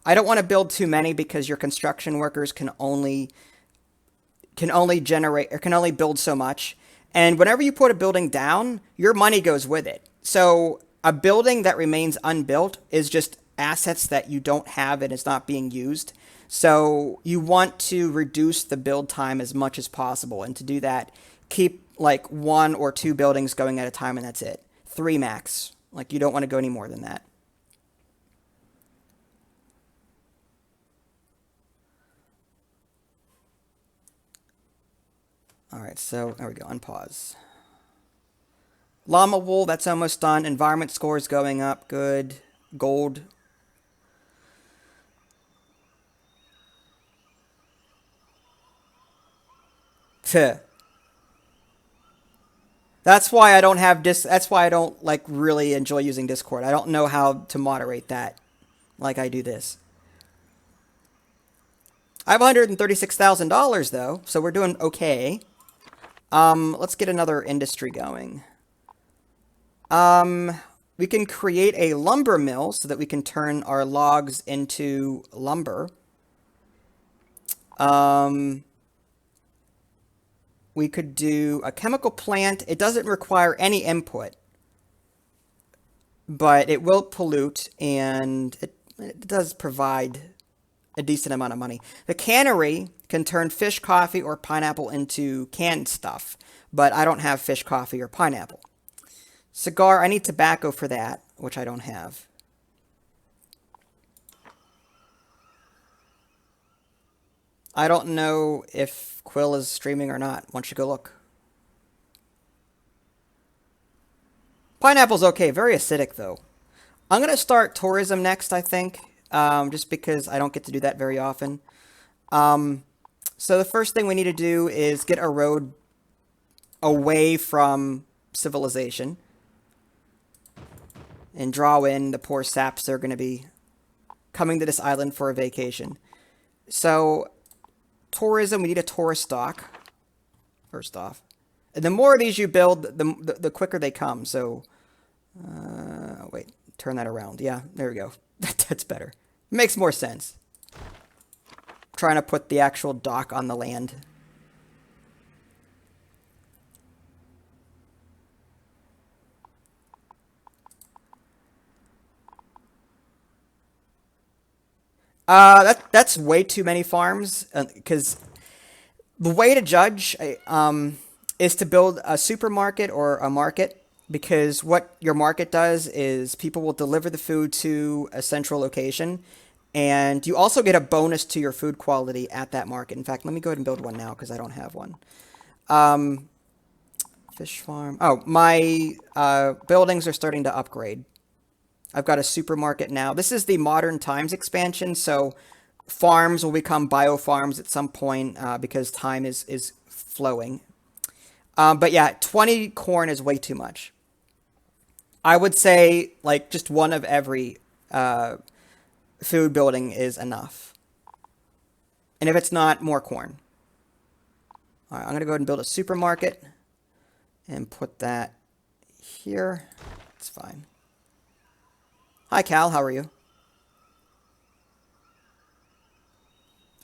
I don't want to build too many because your construction workers can only build so much. And whenever you put a building down, your money goes with it. So a building that remains unbuilt is just assets that you don't have and it's not being used. So you want to reduce the build time as much as possible. And to do that, keep like 1 or 2 buildings going at a time and that's it. 3 max. Like you don't want to go any more than that. All right, so there we go, unpause. Llama wool, that's almost done. Environment score is going up, good. Gold. That's why I don't have that's why I don't like really enjoy using Discord. I don't know how to moderate that like I do this. I have $136,000 though, so we're doing okay. Let's get another industry going. We can create a lumber mill so that we can turn our logs into lumber. We could do a chemical plant. It doesn't require any input, but it will pollute, and it does provide a decent amount of money. The cannery can turn fish, coffee, or pineapple into canned stuff, but I don't have fish, coffee, or pineapple. Cigar, I need tobacco for that, which I don't have. I don't know if Quill is streaming or not. Why don't you go look? Pineapple's okay. Very acidic, though. I'm going to start tourism next, I think, just because I don't get to do that very often. So the first thing we need to do is get a road away from civilization and draw in the poor saps that are going to be coming to this island for a vacation. So tourism, we need a tourist dock, first off. And the more of these you build, the quicker they come. So, wait, turn that around. Yeah, there we go. That's better. Makes more sense. Trying to put the actual dock on the land. That's way too many farms, because the way to judge is to build a supermarket or a market, because what your market does is people will deliver the food to a central location, and you also get a bonus to your food quality at that market. In fact, let me go ahead and build one now because I don't have one. Fish farm. Oh, my buildings are starting to upgrade. I've got a supermarket now. This is the Modern Times expansion, so farms will become biofarms at some point because time is flowing. But yeah, 20 corn is way too much. I would say like just one of every food building is enough. And if it's not, more corn. All right, I'm going to go ahead and build a supermarket and put that here. It's fine. Hi, Cal. How are you?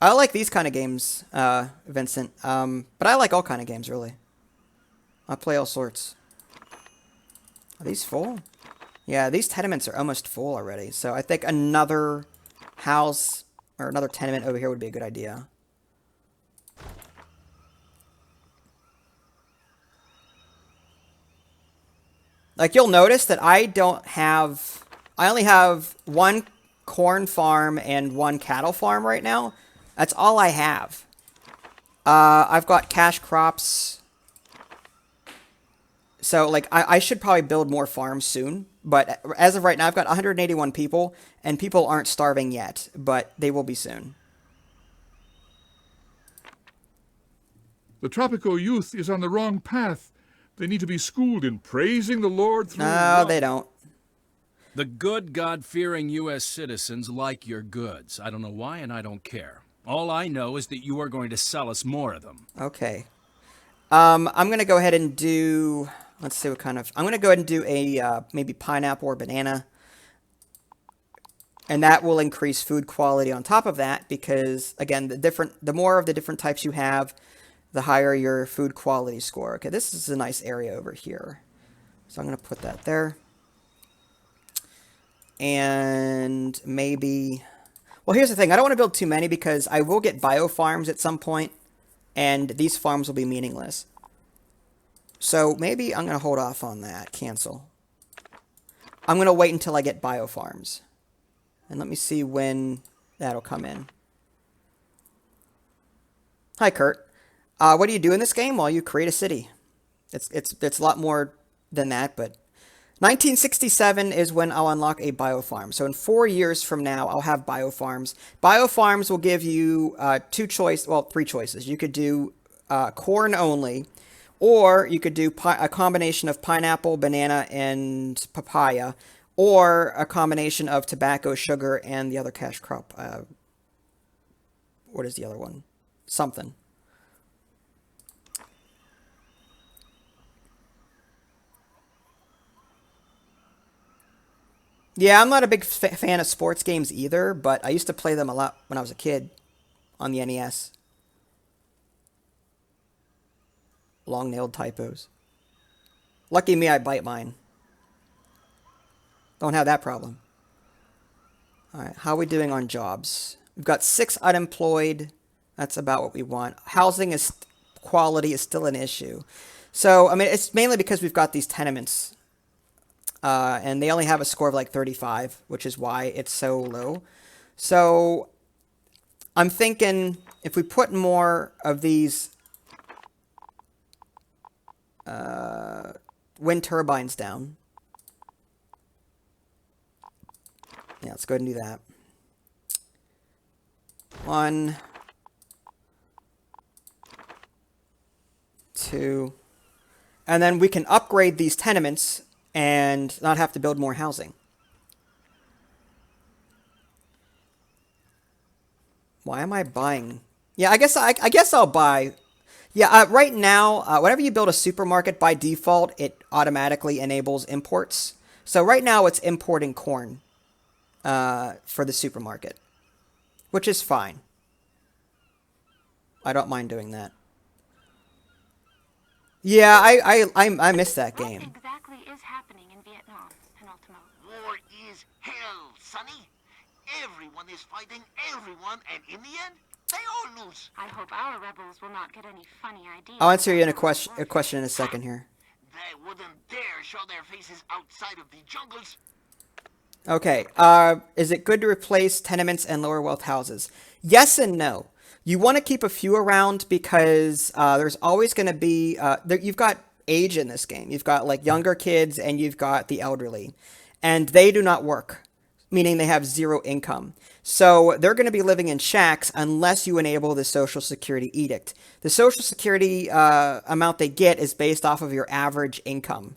I like these kind of games, Vincent. But I like all kind of games, really. I play all sorts. Are these full? Yeah, these tenements are almost full already. So I think another house or another tenement over here would be a good idea. Like, you'll notice that I only have one corn farm and one cattle farm right now. That's all I have. I've got cash crops. So, like, I should probably build more farms soon. But as of right now, I've got 181 people, and people aren't starving yet, but they will be soon. The Tropico youth is on the wrong path. They need to be schooled in praising the Lord through... No, they don't. The good, God-fearing U.S. citizens like your goods. I don't know why, and I don't care. All I know is that you are going to sell us more of them. Okay. I'm going to go ahead and do... Let's see what kind of... I'm going to go ahead and do a maybe pineapple or banana. And that will increase food quality on top of that because, again, the more of the different types you have, the higher your food quality score. Okay, this is a nice area over here. So I'm going to put that there. And maybe... Well, here's the thing. I don't want to build too many because I will get biofarms at some point, and these farms will be meaningless. So maybe I'm going to hold off on that. Cancel. I'm going to wait until I get biofarms. And let me see when that'll come in. Hi, Kurt. What do you do in this game? Well, you create a city. It's a lot more than that, but 1967 is when I'll unlock a biofarm. So in 4 years from now, I'll have biofarms. Biofarms will give you three choices. You could do corn only, or you could do a combination of pineapple, banana, and papaya, or a combination of tobacco, sugar, and the other cash crop. What is the other one? Something. Yeah, I'm not a big fan of sports games either, but I used to play them a lot when I was a kid on the NES. Long-nailed typos. Lucky me, I bite mine. Don't have that problem. Alright, how are we doing on jobs? We've got 6 unemployed. That's about what we want. Housing quality is still an issue. So, I mean, it's mainly because we've got these tenements. And they only have a score of like 35, which is why it's so low. So, I'm thinking if we put more of these wind turbines down. Yeah, let's go ahead and do that. 1, 2, and then we can upgrade these tenements and not have to build more housing. Why am I buying? Yeah, I guess I'll buy. Yeah, right now, whenever you build a supermarket, by default, it automatically enables imports. So right now, it's importing corn for the supermarket, which is fine. I don't mind doing that. Yeah, I miss that game. What exactly is happening in Vietnam, Penultimo? War is hell, Sonny. Everyone is fighting everyone, and in the end, they all lose. I hope our rebels will not get any funny ideas. I'll answer you in a question in a second here. They wouldn't dare show their faces outside of the jungles. Okay, is it good to replace tenements and lower wealth houses? Yes and no. You want to keep a few around because there's always going to be, you've got age in this game. You've got like younger kids and you've got the elderly. And they do not work, meaning they have zero income. So they're going to be living in shacks unless you enable the Social Security edict. The Social Security amount they get is based off of your average income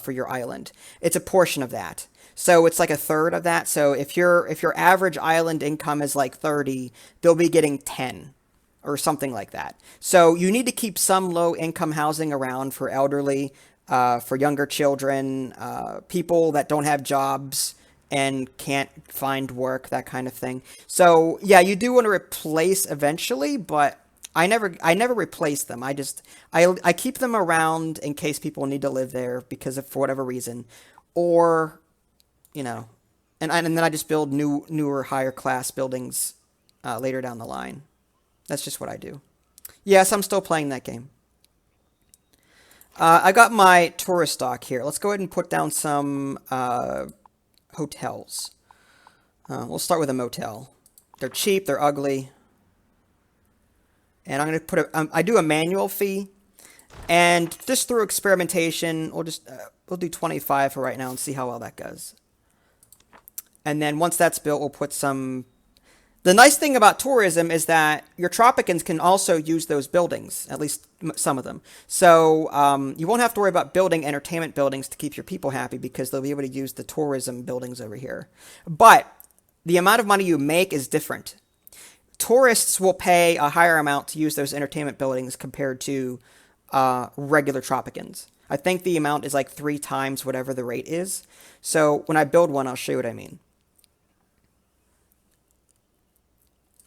for your island. It's a portion of that. So it's like a third of that. So if your average island income is like 30, they'll be getting 10 or something like that. So you need to keep some low income housing around for elderly, for younger children, people that don't have jobs and can't find work, that kind of thing. So yeah, you do want to replace eventually, but I never replace them. I keep them around in case people need to live there because of, for whatever reason, or you know, and then I just build newer, higher class buildings later down the line. That's just what I do. Yes, I'm still playing that game. I got my tourist stock here. Let's go ahead and put down some hotels. We'll start with a motel. They're cheap. They're ugly. And I'm going to put I do a manual fee. And just through experimentation, we'll do 25 for right now and see how well that goes. And then once that's built, we'll put some... The nice thing about tourism is that your Tropicans can also use those buildings, at least some of them. So you won't have to worry about building entertainment buildings to keep your people happy because they'll be able to use the tourism buildings over here. But the amount of money you make is different. Tourists will pay a higher amount to use those entertainment buildings compared to regular Tropicans. I think the amount is like 3 times whatever the rate is. So when I build one, I'll show you what I mean.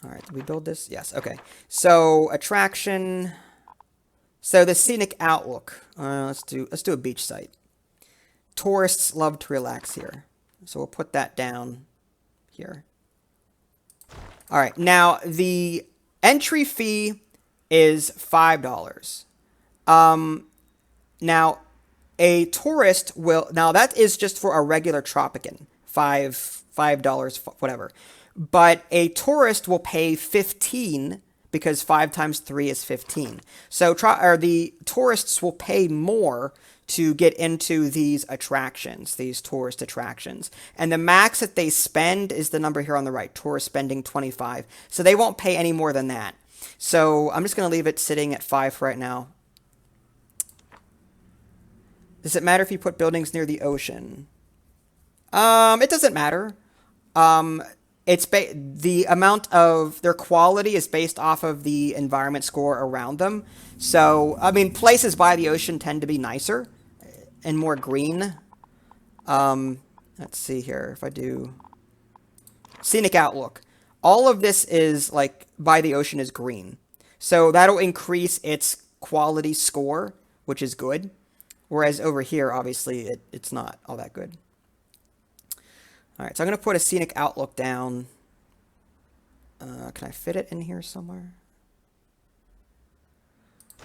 All right, did we build this? Yes, okay. So, attraction. So, the scenic outlook. Let's do a beach site. Tourists love to relax here. So, we'll put that down here. All right, now, the entry fee is $5. Now, a tourist will... Now, that is just for a regular Tropican. $5, whatever. But a tourist will pay 15 because 5 times 3 is 15. So the tourists will pay more to get into these attractions, these tourist attractions. And the max that they spend is the number here on the right, tourist spending 25. So they won't pay any more than that. So I'm just going to leave it sitting at 5 for right now. Does it matter if you put buildings near the ocean? It doesn't matter. The amount of their quality is based off of the environment score around them. So, I mean, places by the ocean tend to be nicer and more green. Let's see here. If I do scenic outlook, all of this is like by the ocean is green. So that'll increase its quality score, which is good. Whereas over here, obviously, it's not all that good. All right, so I'm going to put a scenic outlook down. Can I fit it in here somewhere?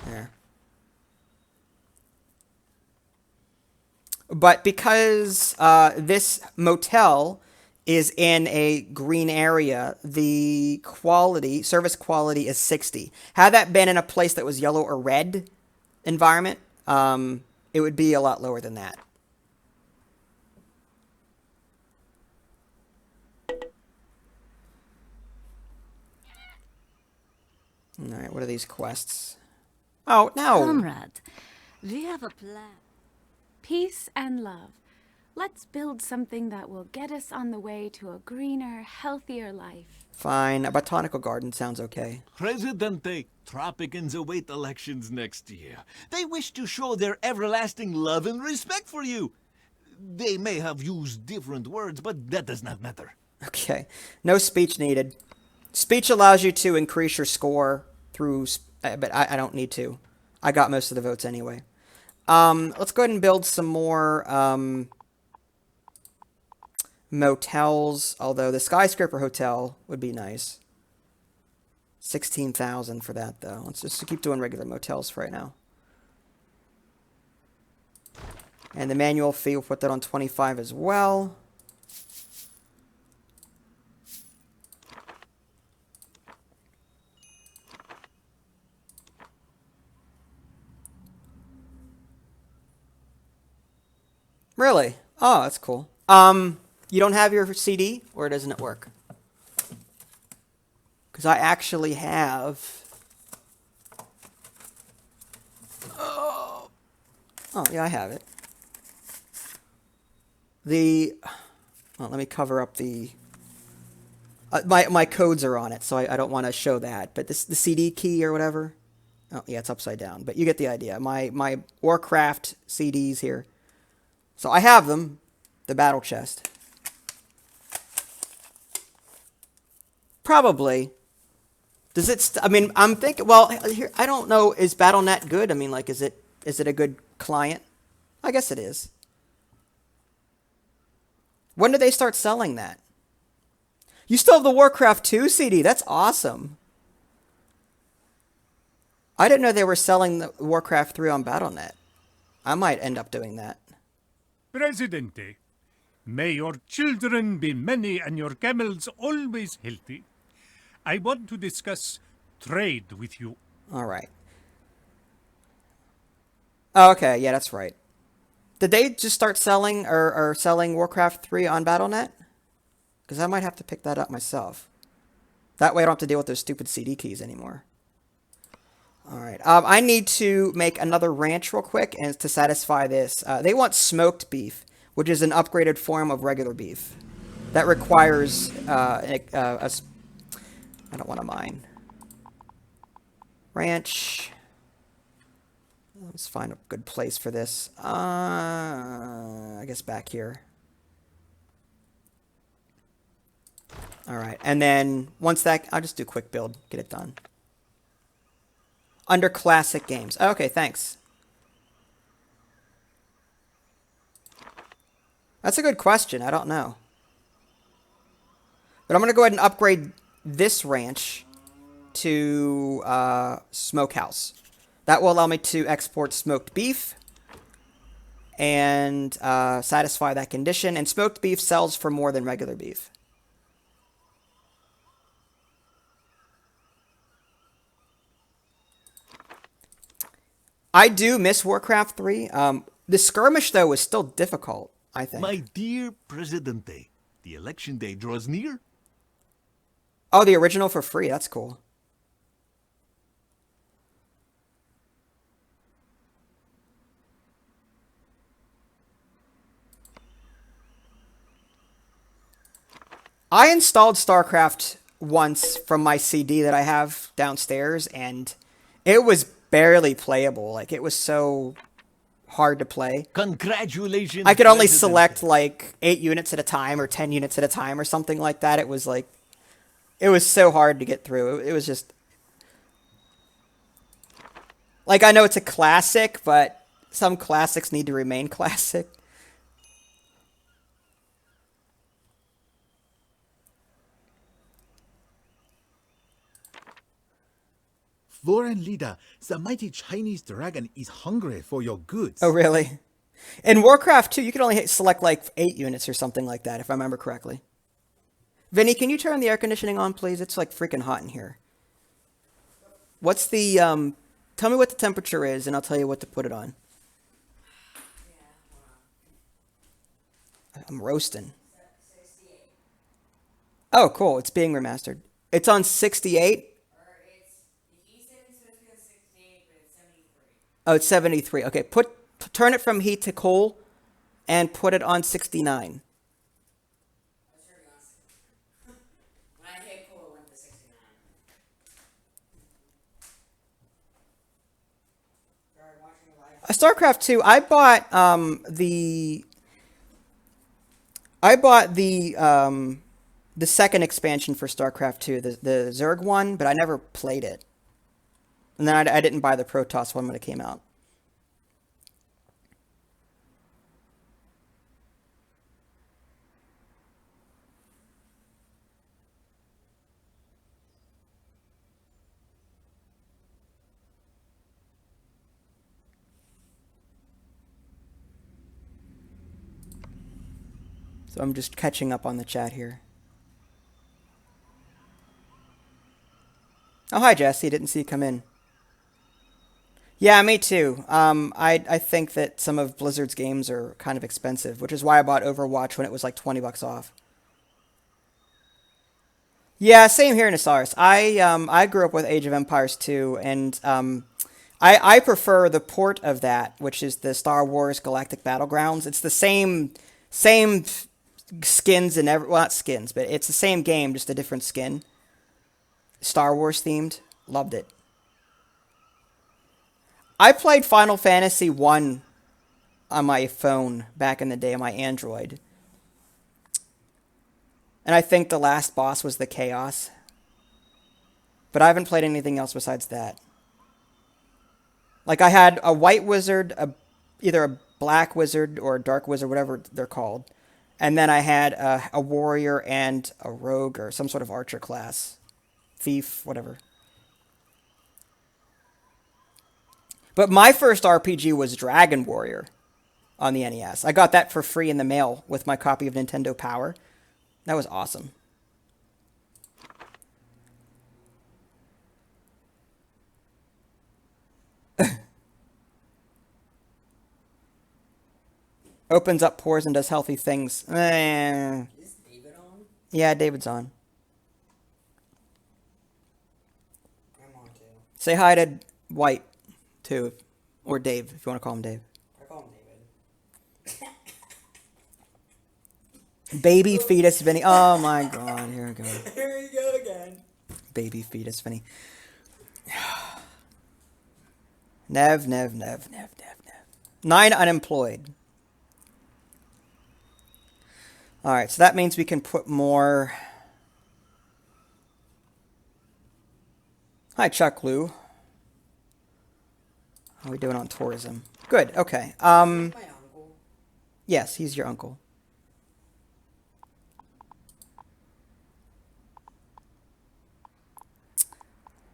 There. But because this motel is in a green area, the service quality is 60. Had that been in a place that was yellow or red environment, it would be a lot lower than that. All right, what are these quests? Oh, no. Comrade, we have a plan. Peace and love. Let's build something that will get us on the way to a greener, healthier life. Fine, a botanical garden sounds okay. Presidente, Tropicans await elections next year. They wish to show their everlasting love and respect for you. They may have used different words, but that does not matter. Okay, no speech needed. Speech allows you to increase your score through, but I don't need to. I got most of the votes anyway. Let's go ahead and build some more motels, although the skyscraper hotel would be nice. 16,000 for that though. Let's just keep doing regular motels for right now. And the manual fee, we'll put that on 25 as well. Really? Oh, that's cool. You don't have your CD, or doesn't it work? Because I actually have... Oh, yeah, I have it. Well, let me cover up the... my codes are on it, so I don't want to show that. But the CD key or whatever... Oh, yeah, it's upside down. But you get the idea. My Warcraft CDs here. So I have them. The battle chest. Probably. Does it... I mean, I'm thinking... Well, here, I don't know. Is Battle.net good? I mean, like, is it a good client? I guess it is. When did they start selling that? You still have the Warcraft 2 CD. That's awesome. I didn't know they were selling the Warcraft 3 on Battle.net. I might end up doing that. Presidente, may your children be many and your camels always healthy. I want to discuss trade with you. All right. Oh, okay, yeah, that's right. Did they just start selling or selling Warcraft 3 on Battle.net? Because I might have to pick that up myself. That way I don't have to deal with those stupid CD keys anymore. All right. I need to make another ranch real quick and to satisfy this. They want smoked beef, which is an upgraded form of regular beef. That requires I don't want to mine. Ranch. Let's find a good place for this. I guess back here. All right. And then once that, I'll just do quick build, get it done. Under classic games. Okay, thanks. That's a good question. I don't know. But I'm going to go ahead and upgrade this ranch to smokehouse. That will allow me to export smoked beef and satisfy that condition. And smoked beef sells for more than regular beef. I do miss Warcraft 3. The skirmish, though, is still difficult, I think. My dear Presidente, the election day draws near. Oh, the original for free. That's cool. I installed StarCraft once from my CD that I have downstairs, and it was barely playable. Like, it was so hard to play. Congratulations. I could only select like 8 units at a time or 10 units at a time or something like that. It was like, it was so hard to get through. It was just like, I know it's a classic, but some classics need to remain classic. Flora and Lida, the mighty Chinese dragon is hungry for your goods. Oh, really? In Warcraft 2, you could only select like 8 units or something like that, if I remember correctly. Vinny, can you turn the air conditioning on, please? It's like freaking hot in here. What's the, tell me what the temperature is, and I'll tell you what to put it on. I'm roasting. Oh, cool. It's being remastered. It's on 68? Oh, it's 73. Okay, turn it from heat to cool and put it on 69. When I hit cool, it went to 69. StarCraft 2, I bought the second expansion for StarCraft 2, the Zerg one, but I never played it. And then I didn't buy the Protoss one when it came out. So I'm just catching up on the chat here. Oh, hi, Jesse. Didn't see you come in. Yeah, me too. I think that some of Blizzard's games are kind of expensive, which is why I bought Overwatch when it was like $20 off. Yeah, same here, Nasaris. I grew up with Age of Empires 2, and I prefer the port of that, which is the Star Wars Galactic Battlegrounds. It's the same skins and well, not skins, but it's the same game, just a different skin. Star Wars themed. Loved it. I played Final Fantasy 1 on my phone back in the day on my Android. And I think the last boss was the Chaos. But I haven't played anything else besides that. Like I had a white wizard, either a black wizard or a dark wizard, whatever they're called. And then I had a warrior and a rogue or some sort of archer class. Thief, whatever. But my first RPG was Dragon Warrior on the NES. I got that for free in the mail with my copy of Nintendo Power. That was awesome. Opens up pores and does healthy things. Is David on? Yeah, David's on. I'm on too. Say hi to White, too. Or Dave, if you want to call him Dave. I call him David. Baby fetus Vinny. Oh my god, here we go. Here we go again. Baby fetus Vinny. Nev. 9 unemployed. Alright, so that means we can put more... Hi, Chuck Lou. How are we doing on tourism? Good, okay. My uncle. Yes, he's your uncle.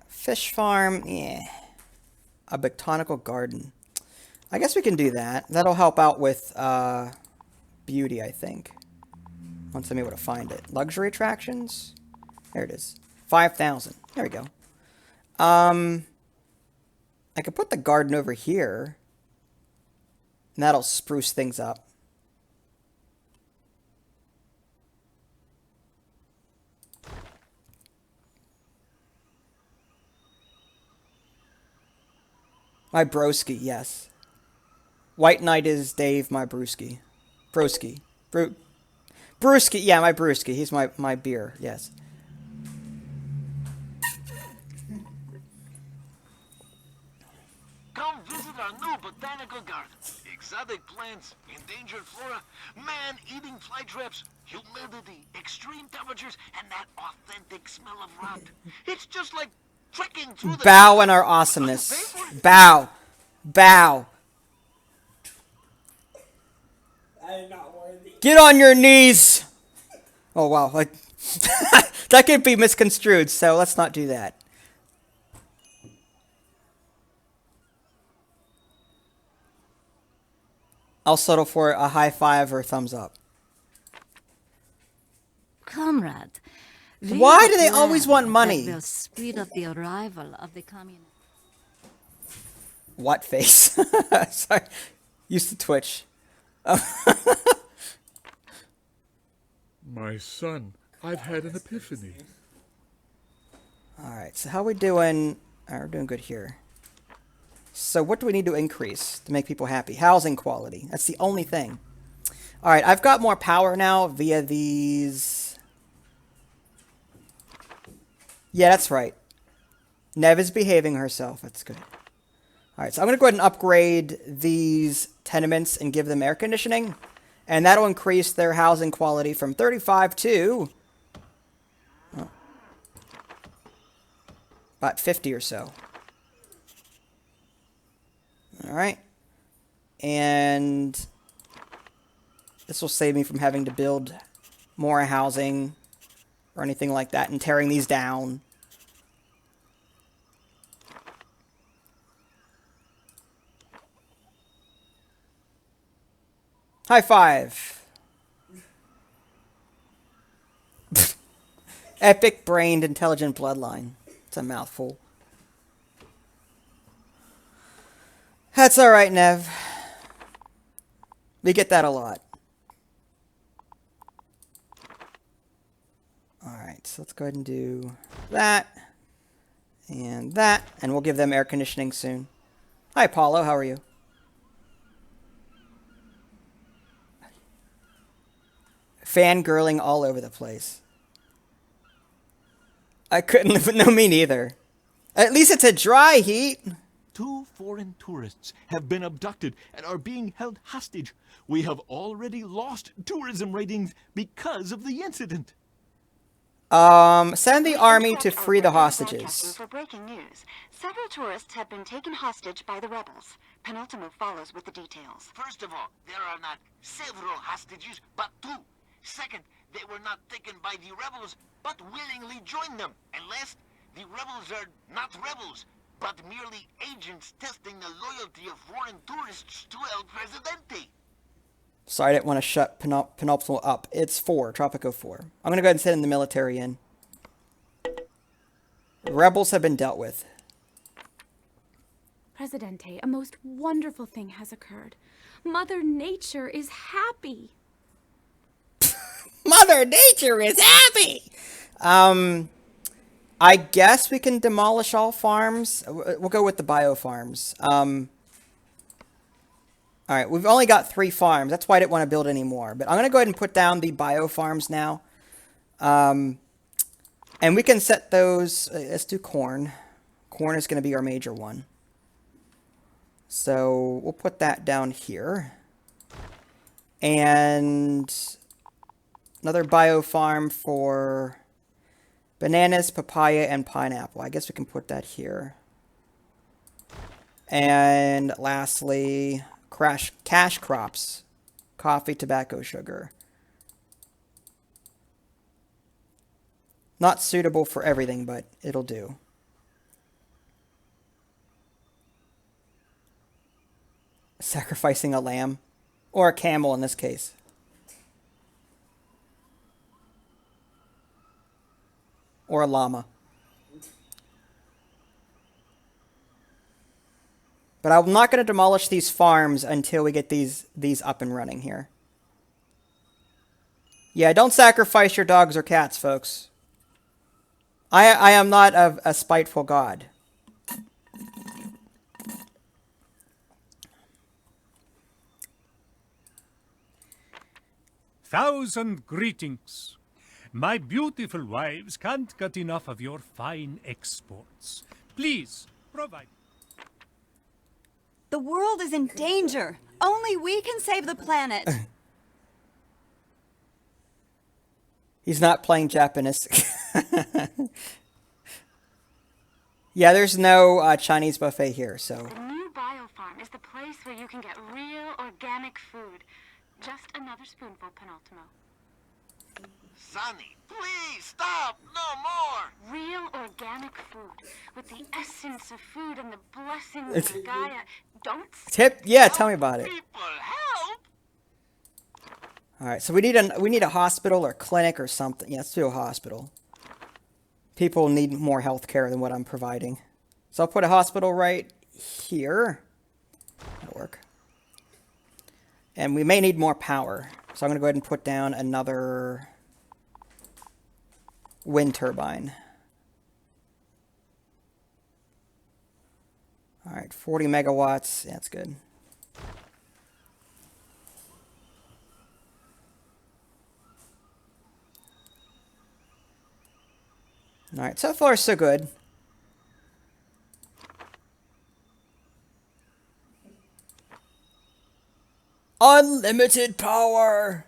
Fish farm, yeah. A botanical garden. I guess we can do that. That'll help out with beauty, I think. Once I'm able to find it. Luxury attractions? There it is. 5,000. There we go. I could put the garden over here. And that'll spruce things up. My broski, yes. White Knight is Dave, my brewski. Broski. Brewski, yeah, my brewski. He's my beer, yes. Come visit our new botanical garden. Exotic plants, endangered flora, man-eating flytraps, humidity, extreme temperatures, and that authentic smell of rot. It's just like trekking through the... Bow in our awesomeness. Bow. Bow. I am not worthy. Get on your knees! Oh, wow. Like, that could be misconstrued, so let's not do that. I'll settle for a high five or thumbs up. Comrade, why do they always want money? Will speed up the arrival of the communist. What face? Sorry. Used to twitch. My son, I've had an epiphany. Alright, so how are we doing? We're doing good here. So what do we need to increase to make people happy? Housing quality. That's the only thing. Alright, I've got more power now via these... Yeah, that's right. Nev is behaving herself. That's good. Alright, so I'm going to go ahead and upgrade these tenements and give them air conditioning. And that'll increase their housing quality from 35 to... oh, about 50 or so. Alright. And this will save me from having to build more housing or anything like that and tearing these down. High five. Epic-brained, intelligent bloodline. It's a mouthful. That's alright, Nev. We get that a lot. Alright, so let's go ahead and do that. And that. And we'll give them air conditioning soon. Hi, Paulo. How are you? Fangirling all over the place. I couldn't live with no, me neither. At least it's a dry heat. 2 foreign tourists have been abducted and are being held hostage. We have already lost tourism ratings because of the incident. Send the army to free the hostages. For breaking news, several tourists have been taken hostage by the rebels. Penultimo follows with the details. First of all, there are not several hostages, but 2. Second, they were not taken by the rebels, but willingly joined them. And last, the rebels are not rebels, but merely agents testing the loyalty of foreign tourists to El Presidente. Sorry, I didn't want to shut Penultimo up. It's 4, Tropico 4. I'm going to go ahead and send the military in. The rebels have been dealt with. Presidente, a most wonderful thing has occurred. Mother Nature is happy. Mother Nature is happy! I guess we can demolish all farms. We'll go with the bio farms. Alright, we've only got 3 farms. That's why I didn't want to build any more. But I'm going to go ahead and put down the bio farms now. And we can set those... let's do corn. Corn is going to be our major one. So we'll put that down here. And another bio farm for bananas, papaya, and pineapple. I guess we can put that here. And lastly... cash crops, coffee, tobacco, sugar. Not suitable for everything, but it'll do. Sacrificing a lamb, or a camel in this case. Or a llama. But I'm not going to demolish these farms until we get these up and running here. Yeah, don't sacrifice your dogs or cats, folks. I am not a spiteful god. Thousand greetings. My beautiful wives can't get enough of your fine exports. Please, provide. The world is in danger. Only we can save the planet. He's not playing Japanese. Yeah, there's no Chinese buffet here, so... The new biofarm is the place where you can get real organic food. Just another spoonful, Penultimo. Sonny, please stop! No more! Real organic food with the essence of food and the blessings of Gaia. Don't yeah, tell me about it. People, help! All right, so we need a hospital or clinic or something. Yeah, let's do a hospital. People need more health care than what I'm providing. So I'll put a hospital right here. That'll work. And we may need more power. So I'm going to go ahead and put down another wind turbine. All right, 40 megawatts. Yeah, that's good. All right, so far so good. Unlimited power.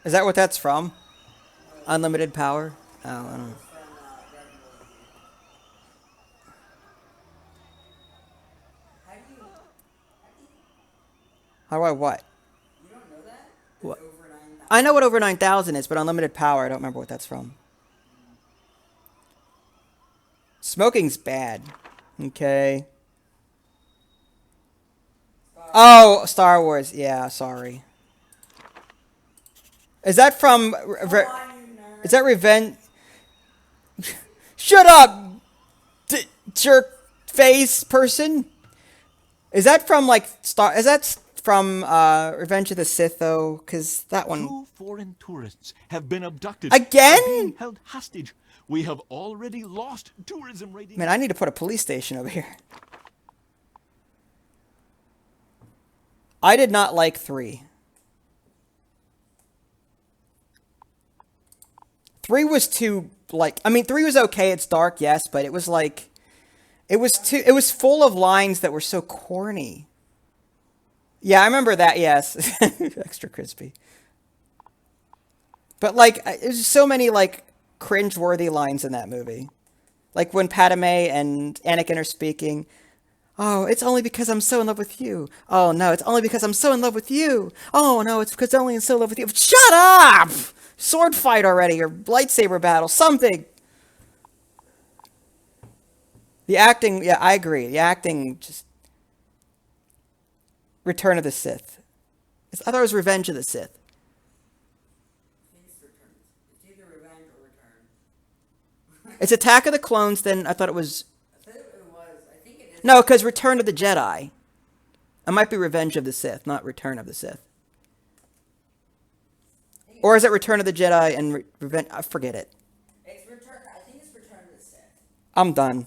Is that what that's from? Unlimited power? Oh, I don't know. How do I what? You don't know that? What? I know what over 9,000 is, but unlimited power, I don't remember what that's from. Smoking's bad. Okay. Oh, Star Wars. Yeah, sorry. Is that from... Is that Revenge... Shut up! Jerk face person? Is that from, like, Is that from, Revenge of the Sith, though? Because that one... 2 foreign tourists have been abducted. Again? Being held hostage. We have already lost tourism ratings. Man, I need to put a police station over here. I did not like 3. 3 was too, like... I mean, 3 was okay, it's dark, yes, but it was like... It was full of lines that were so corny. Yeah, I remember that, yes. Extra crispy. But, like, there's so many, like, cringe-worthy lines in that movie. Like, when Padme and Anakin are speaking... Oh, it's only because I'm so in love with you. Oh, no, it's only because I'm so in love with you. Oh, no, it's because I'm only so in love with you. Shut up! Sword fight already, or lightsaber battle, something. The acting, yeah, I agree. The acting, just... Return of the Sith. I thought it was Revenge of the Sith. It's either Revenge or Return. It's Attack of the Clones, then I thought it was... I think it is. No, because Return of the Jedi. It might be Revenge of the Sith, not Return of the Sith. Or is it Return of the Jedi and Revenge? I forget it. It's Return. I think it's Return of the Sith. I'm done.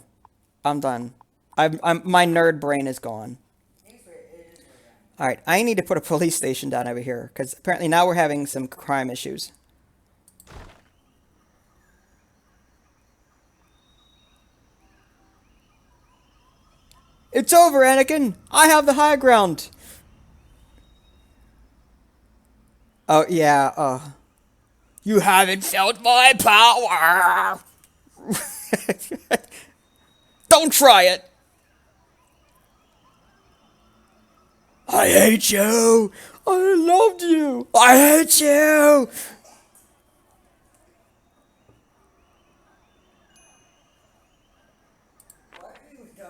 I'm done. My nerd brain is gone. Alright, I need to put a police station down over here, because apparently now we're having some crime issues. It's over, Anakin! I have the high ground! Oh, yeah, You haven't felt my power! Don't try it! I hate you! I loved you! I hate you!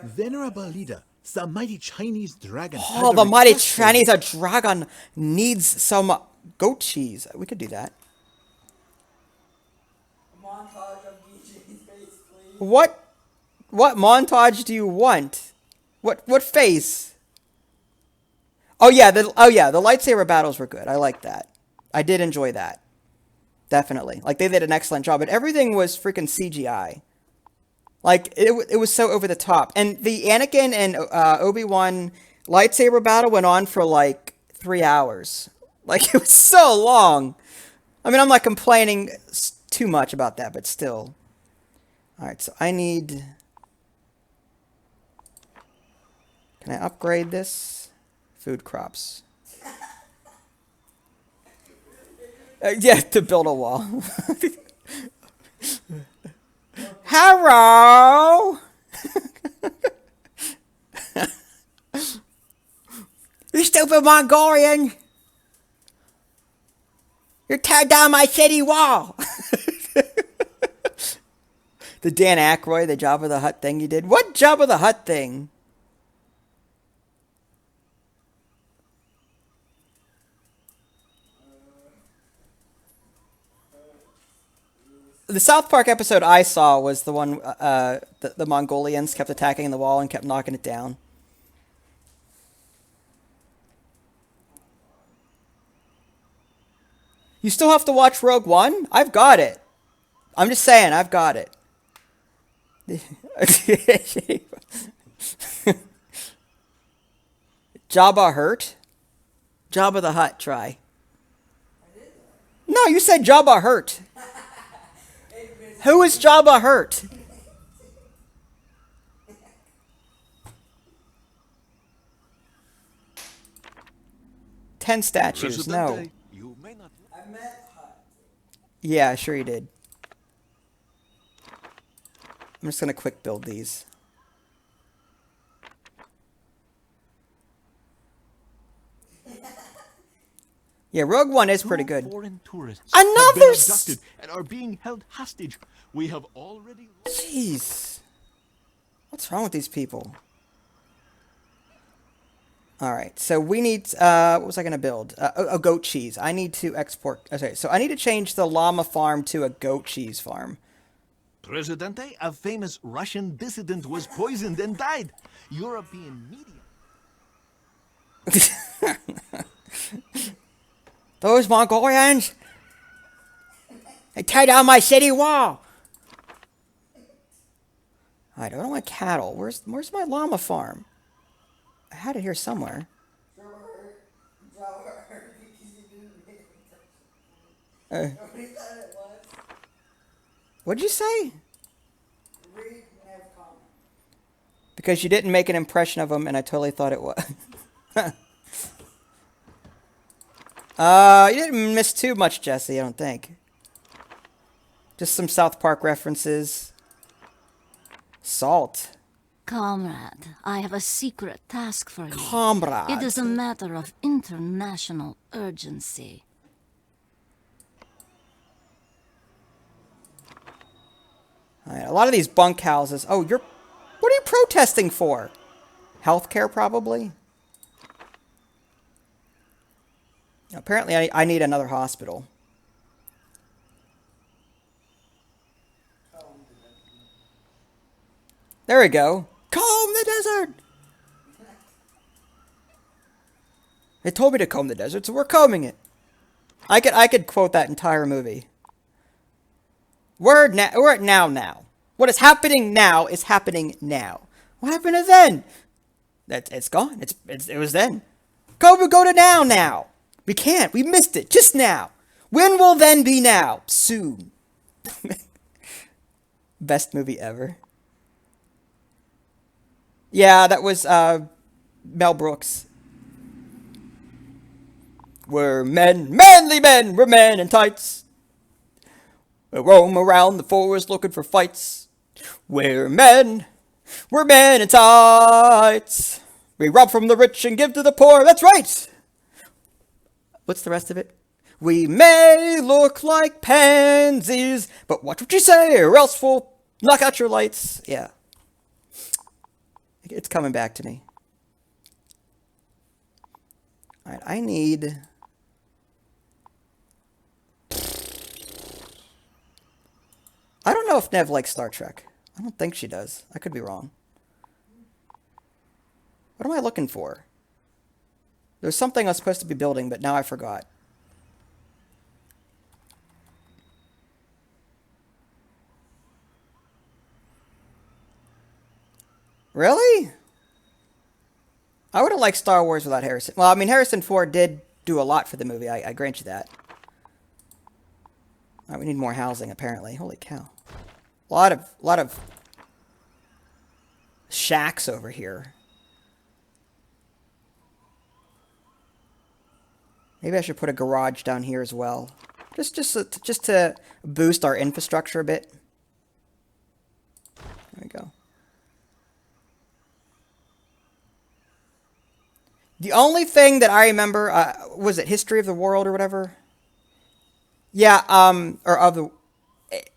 Venerable leader, some mighty Chinese dragon. Oh, the mighty Chinese dragon needs some goat cheese. We could do that. A montage of DJ's face, please. What montage do you want? What face? Oh yeah, the lightsaber battles were good. I like that. I did enjoy that. Definitely. Like, they did an excellent job, but everything was freaking CGI. Like, it was so over the top. And the Anakin and Obi-Wan lightsaber battle went on for, like, 3 hours. Like, it was so long. I mean, I'm not complaining too much about that, but still. Alright, so I need... Can I upgrade this? Food crops. Yeah, to build a wall. Hello! You stupid Mongolian! You're tearing down my city wall! The Dan Aykroyd, the Jabba the Hutt thing you did. What Jabba the Hutt thing? The South Park episode I saw was the one the Mongolians kept attacking the wall and kept knocking it down. You still have to watch Rogue One? I've got it. I'm just saying, I've got it. Jabba hurt? Jabba the Hutt, try. No, you said Jabba hurt. Who is Jabba hurt? Ten statues, no. I met Hutt. Yeah, sure you did. I'm just gonna quick build these. Yeah, Rogue One is pretty good. Foreign tourists Another have been abducted and are being held hostage. We have already... Jeez. What's wrong with these people? All right, so we need, what was I going to build? A goat cheese. I need to export, okay, so I need to change the llama farm to a goat cheese farm. Presidente, a famous Russian dissident was poisoned and died. European media. Those Mongolians, they tear down my city wall. I don't want cattle. Where's my llama farm? I had it here somewhere. What'd you say? Because you didn't make an impression of him, and I totally thought it was. You didn't miss too much, Jesse, I don't think. Just some South Park references. Salt. Comrade, I have a secret task for you. Comrade. It is a matter of international urgency. All right, a lot of these bunkhouses. Oh, what are you protesting for? Healthcare, probably? Apparently, I need another hospital. There we go. Comb the desert! They told me to comb the desert, so we're combing it. I could quote that entire movie. We're at now. What is happening now is happening now. What happened to then? It's gone. It was then. Go to now. We can't. We missed it just now. When will then be now? Soon. Best movie ever. Yeah, that was Mel Brooks. We're men, manly men. We're men in tights. We roam around the forest looking for fights. We're men in tights. We rob from the rich and give to the poor. That's right. What's the rest of it? We may look like pansies, but watch what you say, or else we'll knock out your lights. Yeah. It's coming back to me. All right, I need... I don't know if Nev likes Star Trek. I don't think she does. I could be wrong. What am I looking for? There's something I was supposed to be building, but now I forgot. Really? I would have liked Star Wars without Harrison. Well, I mean, Harrison Ford did do a lot for the movie. I grant you that. All right, we need more housing, apparently. Holy cow. A lot of shacks over here. Maybe I should put a garage down here as well. Just to boost our infrastructure a bit. There we go. The only thing that I remember, was it History of the World or whatever? Yeah, or of the...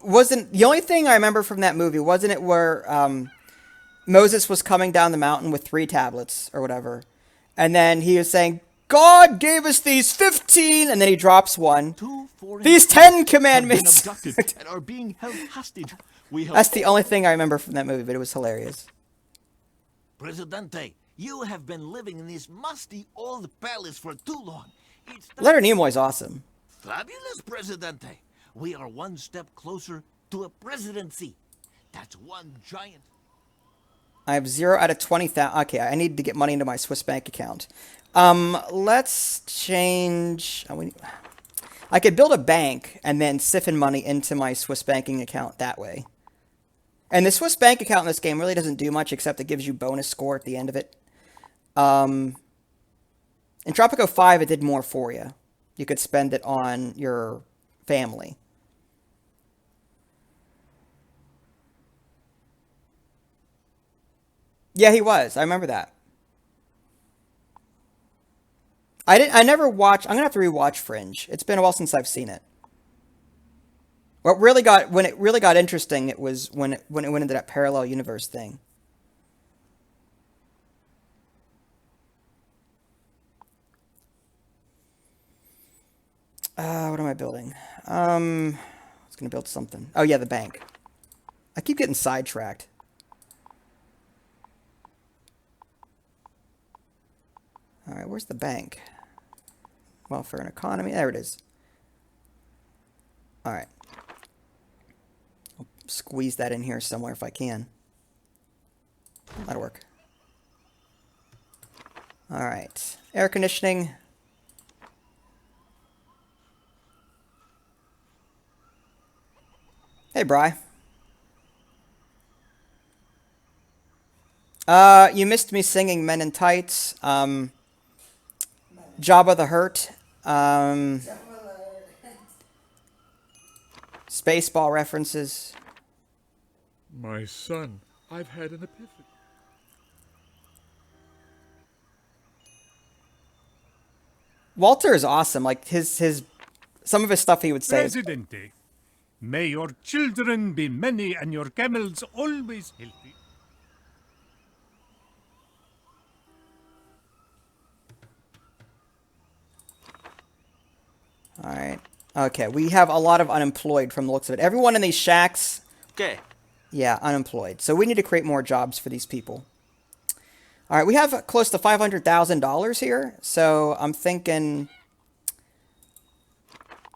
Wasn't... The only thing I remember from that movie, wasn't it where Moses was coming down the mountain with 3 tablets or whatever. And then he was saying, God gave us these 15, and then he drops one. These 10 commandments. And are being held hostage. That's the only thing I remember from that movie, but it was hilarious. Presidente, you have been living in this musty old palace for too long. Leonard Nimoy's awesome. Fabulous, Presidente. We are one step closer to a presidency. That's one giant... I have 0 out of 20,000. Okay, I need to get money into my Swiss bank account. Let's change... I could build a bank and then siphon money into my Swiss banking account that way. And the Swiss bank account in this game really doesn't do much except it gives you bonus score at the end of it. In Tropico 5, it did more for you. You could spend it on your family. Yeah, he was. I remember that. I never watched... I'm going to have to rewatch Fringe. It's been a while since I've seen it. When it really got interesting, it was when it went into that parallel universe thing. What am I building? I was going to build something. Oh, yeah, the bank. I keep getting sidetracked. All right, where's the bank? Welfare and economy. There it is. All right. I'll squeeze that in here somewhere if I can. That'll work. All right. Air conditioning. Hey, Bri. You missed me singing Men in Tights. Jabba the Hutt. Spaceball references. My son, I've had an epiphany. Walter is awesome. Like some of his stuff he would say. Presidente, may your children be many and your camels always healthy. All right. Okay, we have a lot of unemployed from the looks of it. Everyone in these shacks. Okay. Yeah, unemployed. So we need to create more jobs for these people. All right, we have close to $500,000 here. So I'm thinking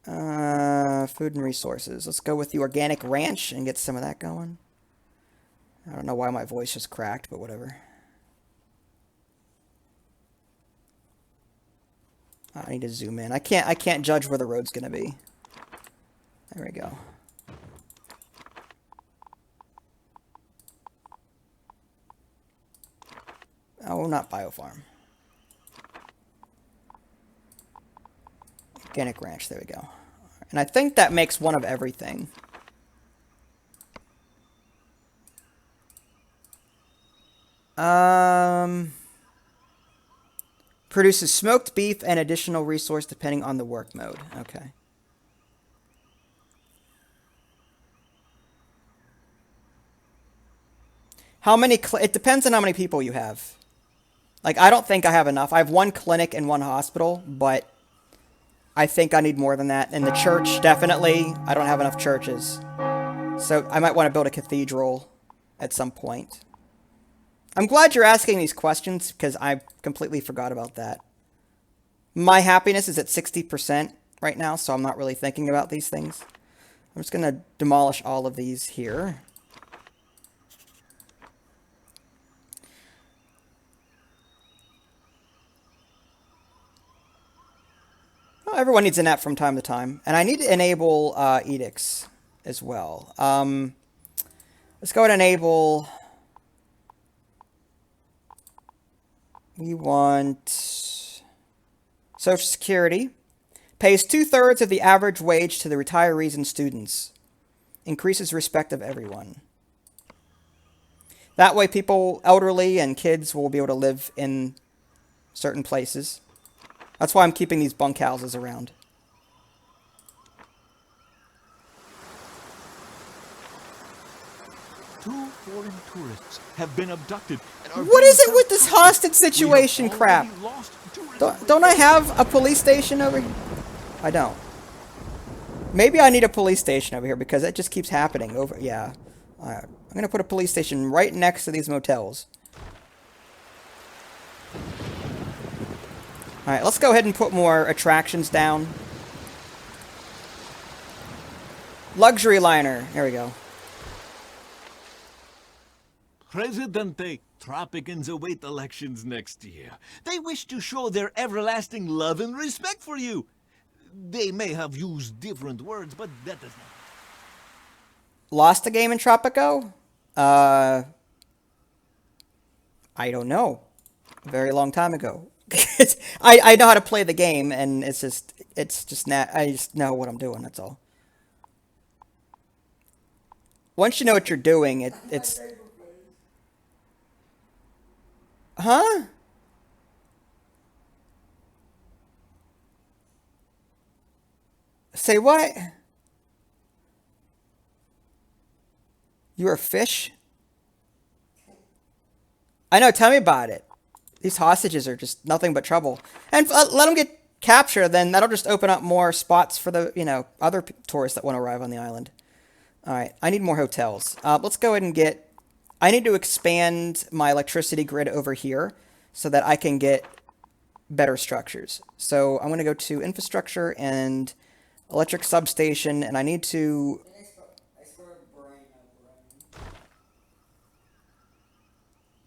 food and resources. Let's go with the organic ranch and get some of that going. I don't know why my voice just cracked, but whatever. I need to zoom in. I can't judge where the road's gonna be. There we go. Oh, not biofarm. Organic ranch, there we go. And I think that makes one of everything. Produces smoked beef and additional resource depending on the work mode. Okay. How many? It depends on how many people you have. Like, I don't think I have enough. I have one clinic and one hospital, but I think I need more than that. And the church, definitely. I don't have enough churches. So I might want to build a cathedral at some point. I'm glad you're asking these questions because I completely forgot about that. My happiness is at 60% right now, so I'm not really thinking about these things. I'm just going to demolish all of these here. Well, everyone needs an app from time to time. And I need to enable edicts as well. Let's go ahead and enable... We want Social Security. Pays 2/3 of the average wage to the retirees and students. Increases respect of everyone. That way people, elderly and kids, will be able to live in certain places. That's why I'm keeping these bunkhouses around. Two foreign tourists have been abducted. What is it with this hostage situation crap? Don't I have a police station over here? I don't. Maybe I need a police station over here because it just keeps happening over. Yeah. Alright. I'm going to put a police station right next to these motels. Alright, let's go ahead and put more attractions down. Luxury liner. There we go. Presidente, Tropicans await elections next year. They wish to show their everlasting love and respect for you. They may have used different words, but that does not... Lost a game in Tropico? I don't know. A very long time ago. I know how to play the game, and I just know what I'm doing, that's all. Once you know what you're doing, it's... Huh? Say what? You're a fish? I know, tell me about it. These hostages are just nothing but trouble. And let them get capture, then that'll just open up more spots for the, other tourists that want to arrive on the island. All right, I need more hotels. Let's go ahead and get... I need to expand my electricity grid over here so that I can get better structures. So I'm going to go to infrastructure and electric substation, and I need to...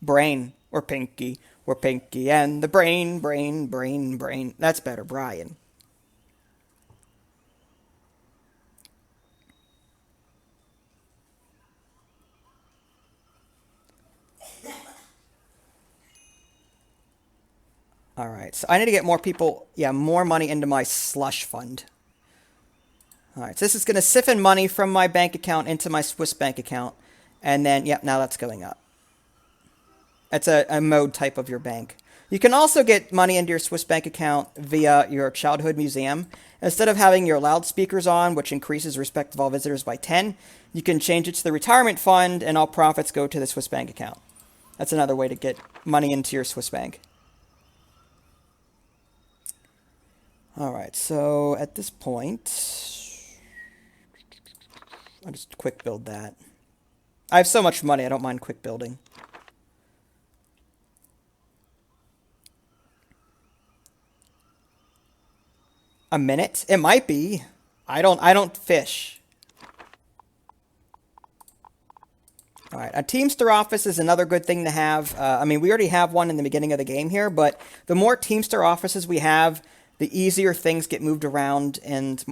Brain, or Pinky, or Pinky, and the brain. That's better, Brian. Alright, so I need to get more people, more money into my slush fund. Alright, so this is going to siphon money from my bank account into my Swiss bank account. And then, now that's going up. That's a mode type of your bank. You can also get money into your Swiss bank account via your childhood museum. Instead of having your loudspeakers on, which increases respect of all visitors by 10, you can change it to the retirement fund and all profits go to the Swiss bank account. That's another way to get money into your Swiss bank. Alright, so at this point, I'll just quick build that. I have so much money, I don't mind quick building. A minute? It might be. I don't fish. Alright, a Teamster office is another good thing to have. I mean, we already have one in the beginning of the game here, but the more Teamster offices we have, the easier things get moved around, and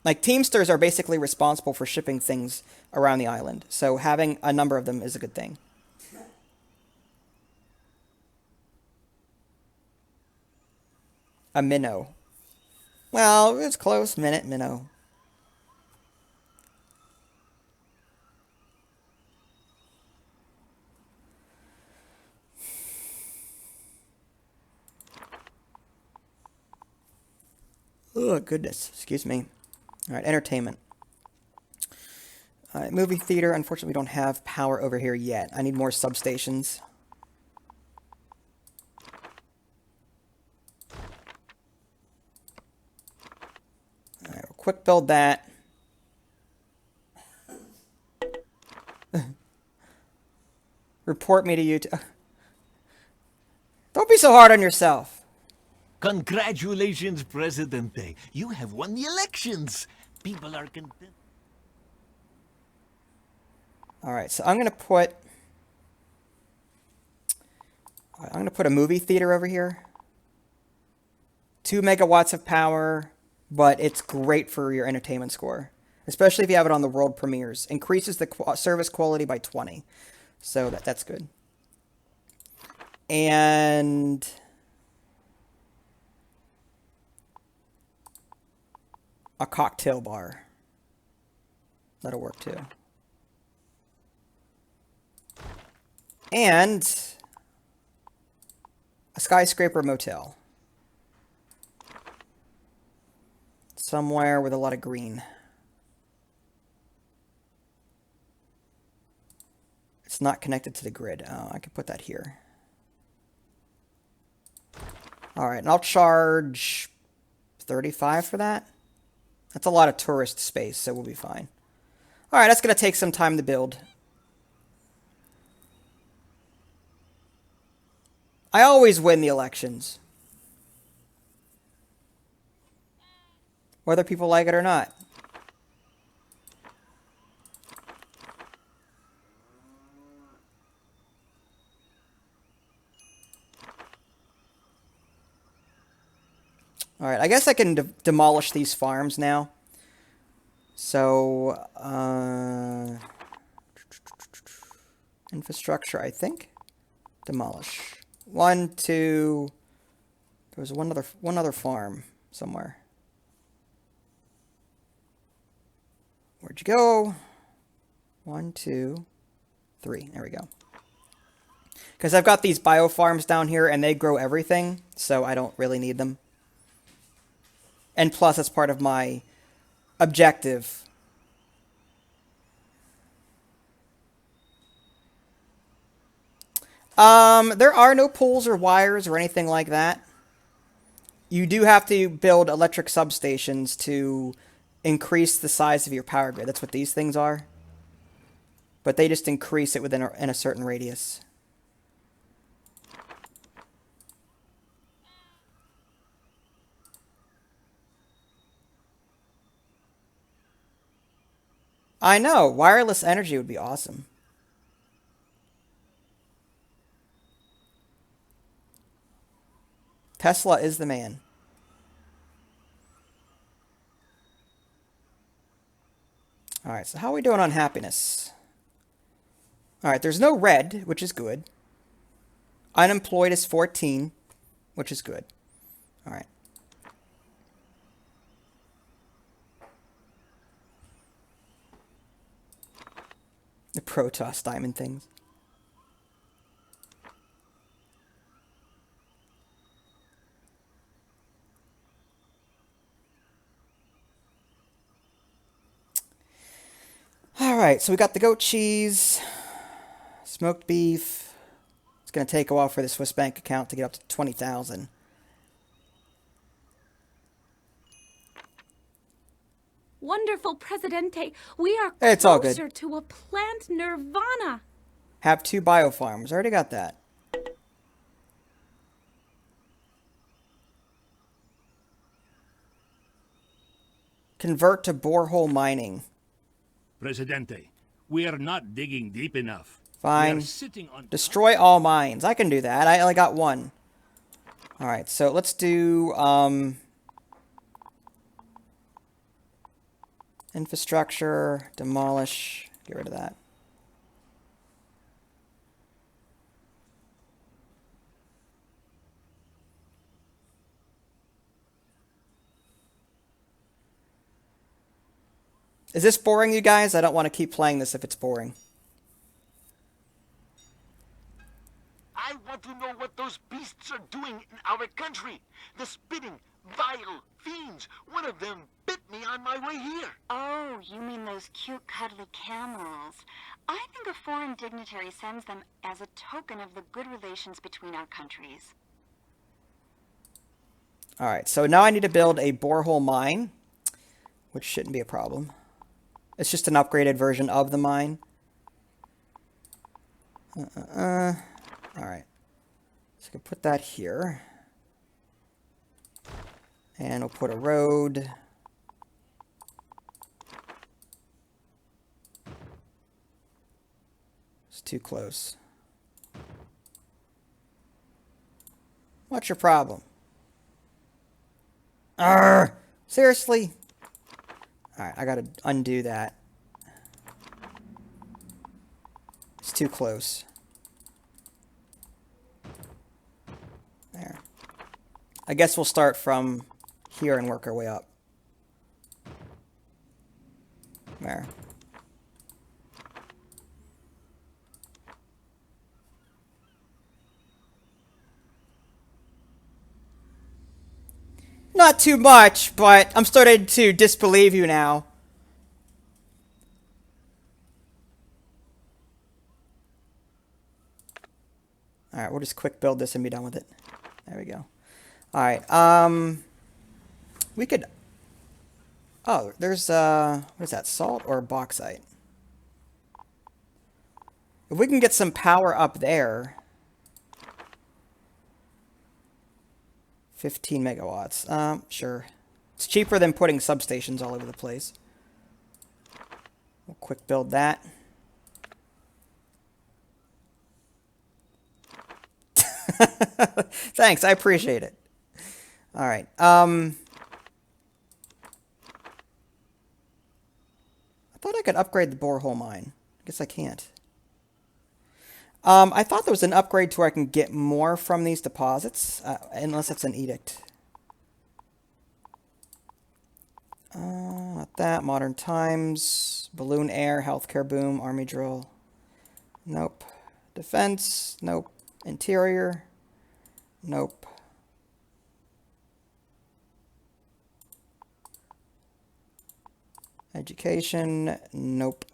like Teamsters are basically responsible for shipping things around the island. So having a number of them is a good thing. A minnow. Well, it's close. Minnow. Oh, goodness. Excuse me. All right, entertainment. All right, movie theater. Unfortunately, we don't have power over here yet. I need more substations. All right, we'll quick build that. Report me to YouTube. Don't be so hard on yourself. Congratulations, Presidente. You have won the elections. People are content. All right, so I'm going to put a movie theater over here. 2 megawatts of power, but it's great for your entertainment score, especially if you have it on the world premieres. Increases the service quality by 20. So that's good. And a cocktail bar. That'll work too. And a skyscraper motel. Somewhere with a lot of green. It's not connected to the grid. Oh, I can put that here. Alright, and I'll charge 35 for that. That's a lot of tourist space, so we'll be fine. Alright, that's going to take some time to build. I always win the elections. Whether people like it or not. Alright, I guess I can demolish these farms now. So, infrastructure, I think. Demolish. 1, 2... There was one other farm somewhere. Where'd you go? 1, 2, 3. There we go. Because I've got these biofarms down here, and they grow everything, so I don't really need them. And plus, that's part of my objective. There are no poles or wires or anything like that. you do have to build electric substations to increase the size of your power grid. That's what these things are. But they just increase it within in a certain radius. I know, wireless energy would be awesome. Tesla is the man. Alright, so how are we doing on happiness? Alright, there's no red, which is good. Unemployed is 14, which is good. Alright. The Protoss diamond things. Alright, so we got the goat cheese, smoked beef. It's going to take a while for the Swiss bank account to get up to 20,000. Wonderful, Presidente. We are It's all good. closer to a plant nirvana. Have 2 biofarms. Already got that. Convert to borehole mining. Presidente, we are not digging deep enough. Fine. We are sitting on Destroy all mines. I can do that. I only got 1. Alright, so let's do infrastructure, demolish, get rid of that. Is this boring, you guys? I don't want to keep playing this if it's boring. I want to know what those beasts are doing in our country. The spitting, vile fiends. One of them bit me on my way here. Oh, you mean those cute, cuddly camels. I think a foreign dignitary sends them as a token of the good relations between our countries. Alright, so now I need to build a borehole mine, which shouldn't be a problem. It's just an upgraded version of the mine. Alright. So I can put that here. And we'll put a road. It's too close. What's your problem? Arrgh! Seriously? Alright, I gotta undo that. It's too close. There. I guess we'll start from here and work our way up. There. Not too much, but I'm starting to disbelieve you now. Alright, we'll just quick build this and be done with it. There we go. Alright, we could... Oh, there's, what is that, salt or bauxite? If we can get some power up there... 15 megawatts. Sure. It's cheaper than putting substations all over the place. We'll quick build that. Thanks, I appreciate it. Alright, I thought I could upgrade the borehole mine. I guess I can't. I thought there was an upgrade to where I can get more from these deposits, unless it's an edict. Not that. Modern times. Balloon air. Healthcare boom. Army drill. Nope. Defense. Nope. Interior. Nope. Education. Nope.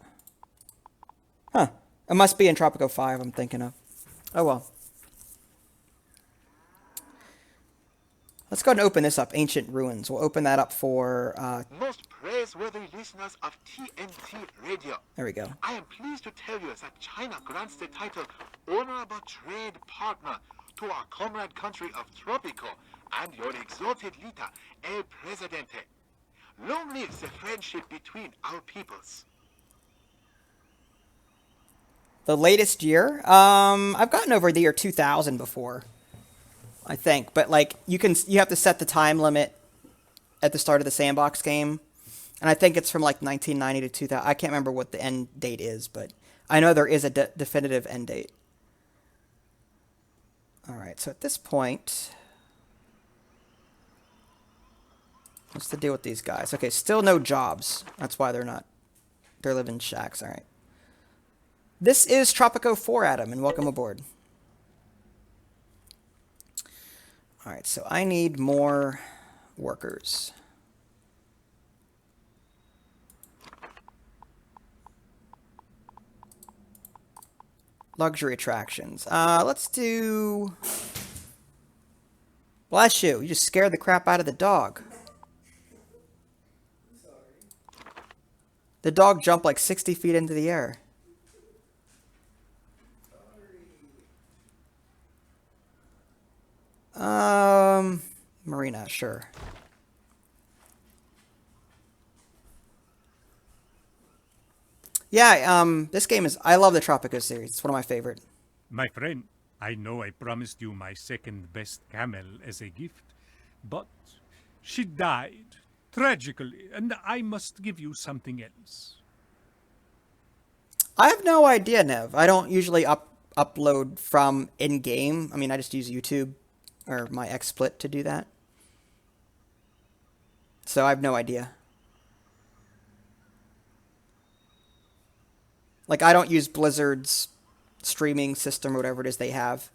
Huh. It must be in Tropico 5 I'm thinking of. Oh well. Let's go ahead and open this up. Ancient Ruins. We'll open that up for... Most praiseworthy listeners of TNT Radio. There we go. I am pleased to tell you that China grants the title Honorable Trade Partner to our comrade country of Tropico and your exalted leader, El Presidente. Long live the friendship between our peoples. The latest year? I've gotten over the year 2000 before, I think. But, like, you have to set the time limit at the start of the sandbox game. And I think it's from, like, 1990 to 2000. I can't remember what the end date is, but I know there is a definitive end date. Alright, so at this point... What's the deal with these guys? Okay, still no jobs. That's why they're living in shacks. Alright. This is Tropico 4, Adam, and welcome aboard. Alright, so I need more workers. Luxury attractions. Let's do... Bless you. You just scared the crap out of the dog. The dog jumped like 60 feet into the air. Marina, sure. Yeah, this game is... I love the Tropico series. It's one of my favorite. My friend, I know I promised you my second best camel as a gift, but she died tragically, and I must give you something else. I have no idea, Nev. I don't usually upload from in-game. I mean, I just use YouTube or my XSplit to do that. So I have no idea. Like, I don't use Blizzard's streaming system or whatever it is they have.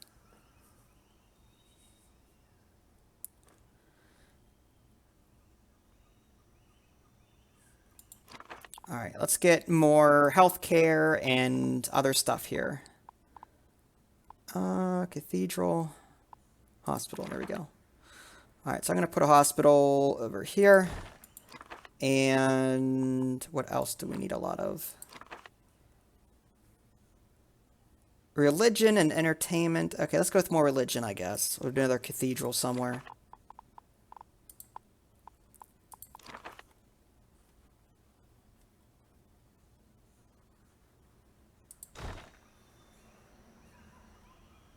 Alright, let's get more healthcare and other stuff here. Cathedral. Hospital, there we go. Alright, so I'm going to put a hospital over here. And what else do we need a lot of? Religion and entertainment. Okay, let's go with more religion, I guess. We'll do another cathedral somewhere.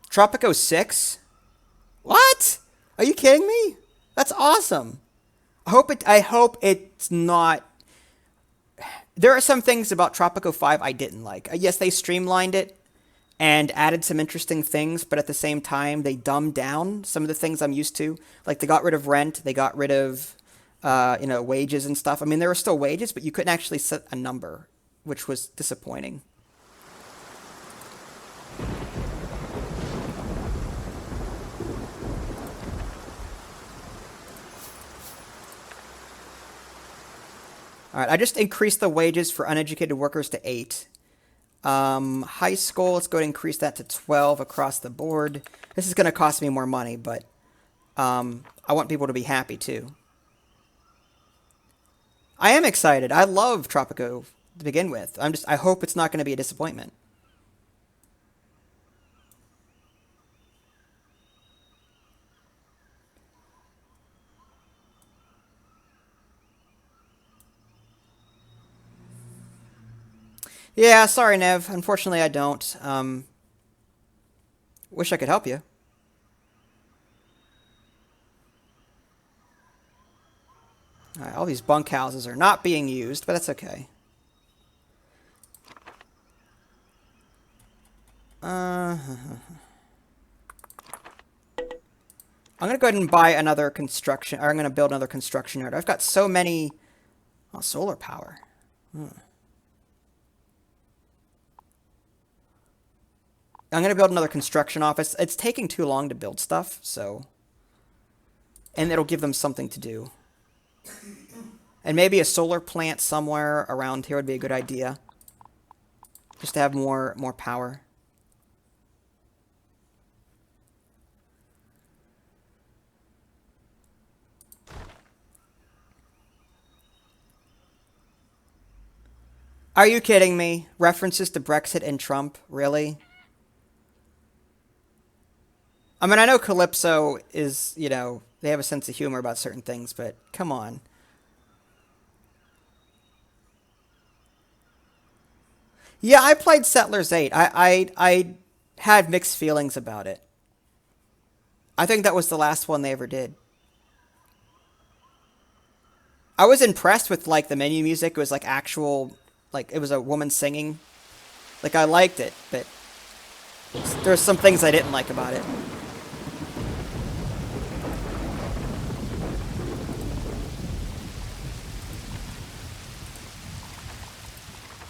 Tropico 6? What? Are you kidding me? That's awesome. I hope it's not... There are some things about Tropico 5 I didn't like. Yes, they streamlined it and added some interesting things, but at the same time, they dumbed down some of the things I'm used to. Like, they got rid of rent, they got rid of, wages and stuff. I mean, there were still wages, but you couldn't actually set a number, which was disappointing. Alright, I just increased the wages for uneducated workers to 8. High school, let's go ahead and increase that to 12 across the board. This is going to cost me more money, but I want people to be happy too. I am excited. I love Tropico to begin with. I hope it's not going to be a disappointment. Yeah, sorry, Nev. Unfortunately, I don't. Wish I could help you. Alright, all these bunkhouses are not being used, but that's okay. I'm going to go ahead and buy another construction, or I'm going to build another construction yard. I've got so many... Oh, solar power. I'm going to build another construction office. It's taking too long to build stuff, so... And it'll give them something to do. And maybe a solar plant somewhere around here would be a good idea. Just to have more power. Are you kidding me? References to Brexit and Trump? Really? I mean, I know Calypso is, you know, they have a sense of humor about certain things, but come on. Yeah, I played Settlers 8. I had mixed feelings about it. I think that was the last one they ever did. I was impressed with, like, the menu music. It was, like, actual, like, it was a woman singing. Like, I liked it, but there's some things I didn't like about it.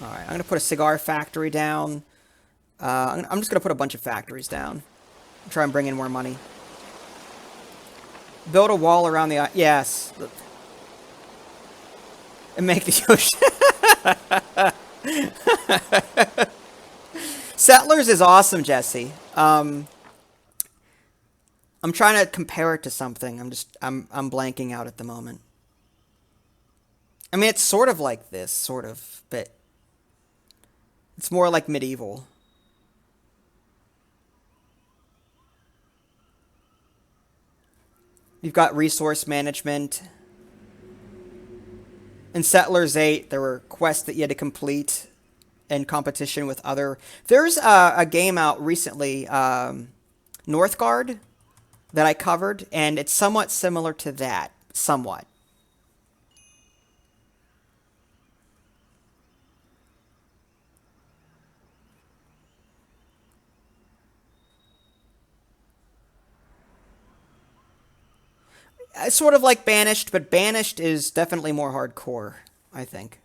Alright, I'm going to put a cigar factory down. I'm just going to put a bunch of factories down. Try and bring in more money. Build a wall around the... Yes. And make the ocean. Settlers is awesome, Jesse. I'm trying to compare it to something. I'm blanking out at the moment. I mean, it's sort of like this, sort of, but it's more like medieval. You've got resource management. In Settlers 8, there were quests that you had to complete in competition with other... There's a game out recently, Northgard, that I covered, and it's somewhat similar to that. Somewhat. It's sort of like Banished, but Banished is definitely more hardcore, I think.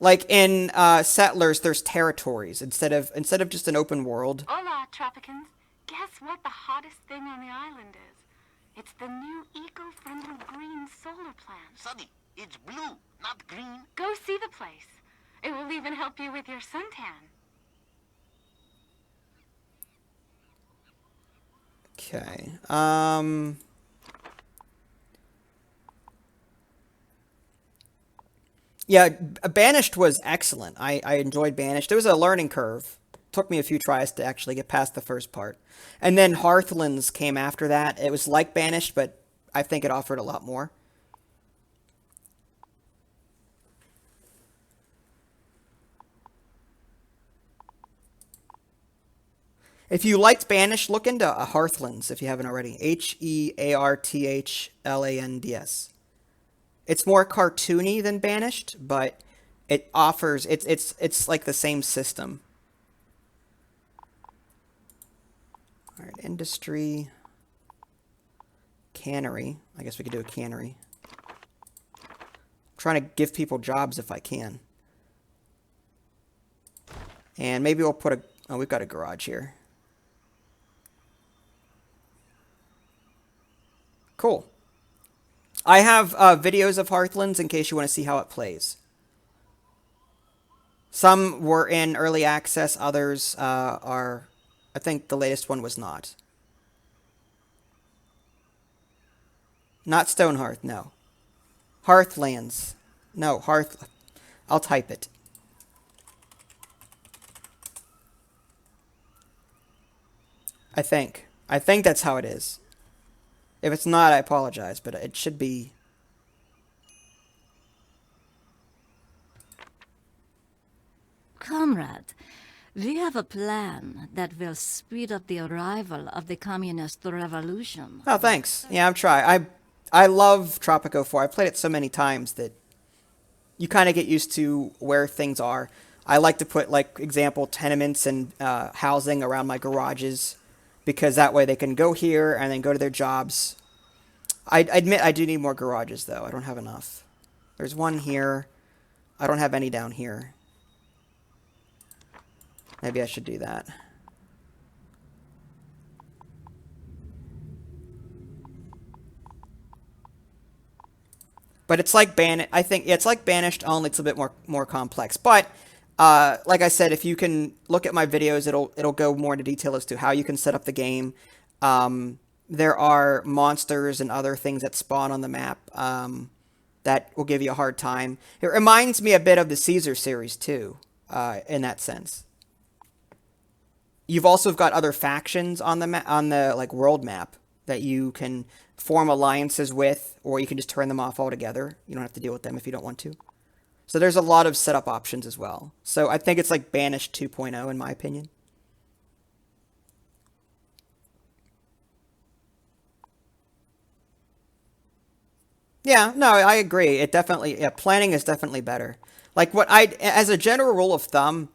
Like in Settlers, there's territories instead of just an open world. Hola, Tropicans. Guess what the hottest thing on the island is? It's the new eco-friendly green solar plant. Sonny, it's blue, not green. Go see the place. It will even help you with your suntan. Okay. Yeah, Banished was excellent. I enjoyed Banished. It was a learning curve. Took me a few tries to actually get past the first part. And then Hearthlands came after that. It was like Banished, but I think it offered a lot more. If you liked Banished, look into Hearthlands if you haven't already. Hearthlands. It's more cartoony than Banished, but it offers it's like the same system. All right, industry, cannery. I guess we could do a cannery. I'm trying to give people jobs if I can. And maybe we'll put a... Oh, we've got a garage here. Cool. I have videos of Hearthlands in case you want to see how it plays. Some were in early access, others are... I think the latest one was not. Not Stonehearth, no. Hearthlands. No, Hearth... I'll type it. I think. I think that's how it is. If it's not, I apologize, but it should be... Comrade, we have a plan that will speed up the arrival of the communist revolution. Oh, thanks. Yeah, I'm trying. I love Tropico 4. I played it so many times that you kind of get used to where things are. I like to put, like, example, tenements and housing around my garages, because that way they can go here and then go to their jobs. I admit I do need more garages, though. I don't have enough. There's one here. I don't have any down here. Maybe I should do that. But it's like I think it's like Banished, only it's a bit more complex. But like I said, if you can look at my videos, it'll go more into detail as to how you can set up the game. There are monsters and other things that spawn on the map. that will give you a hard time. It reminds me a bit of the Caesar series too, in that sense. You've also got other factions on the like world map that you can form alliances with, or you can just turn them off altogether. You don't have to deal with them if you don't want to. So there's a lot of setup options as well. So I think it's like Banished 2.0 in my opinion. Yeah, no, I agree. It definitely, yeah, planning is definitely better. Like as a general rule of thumb,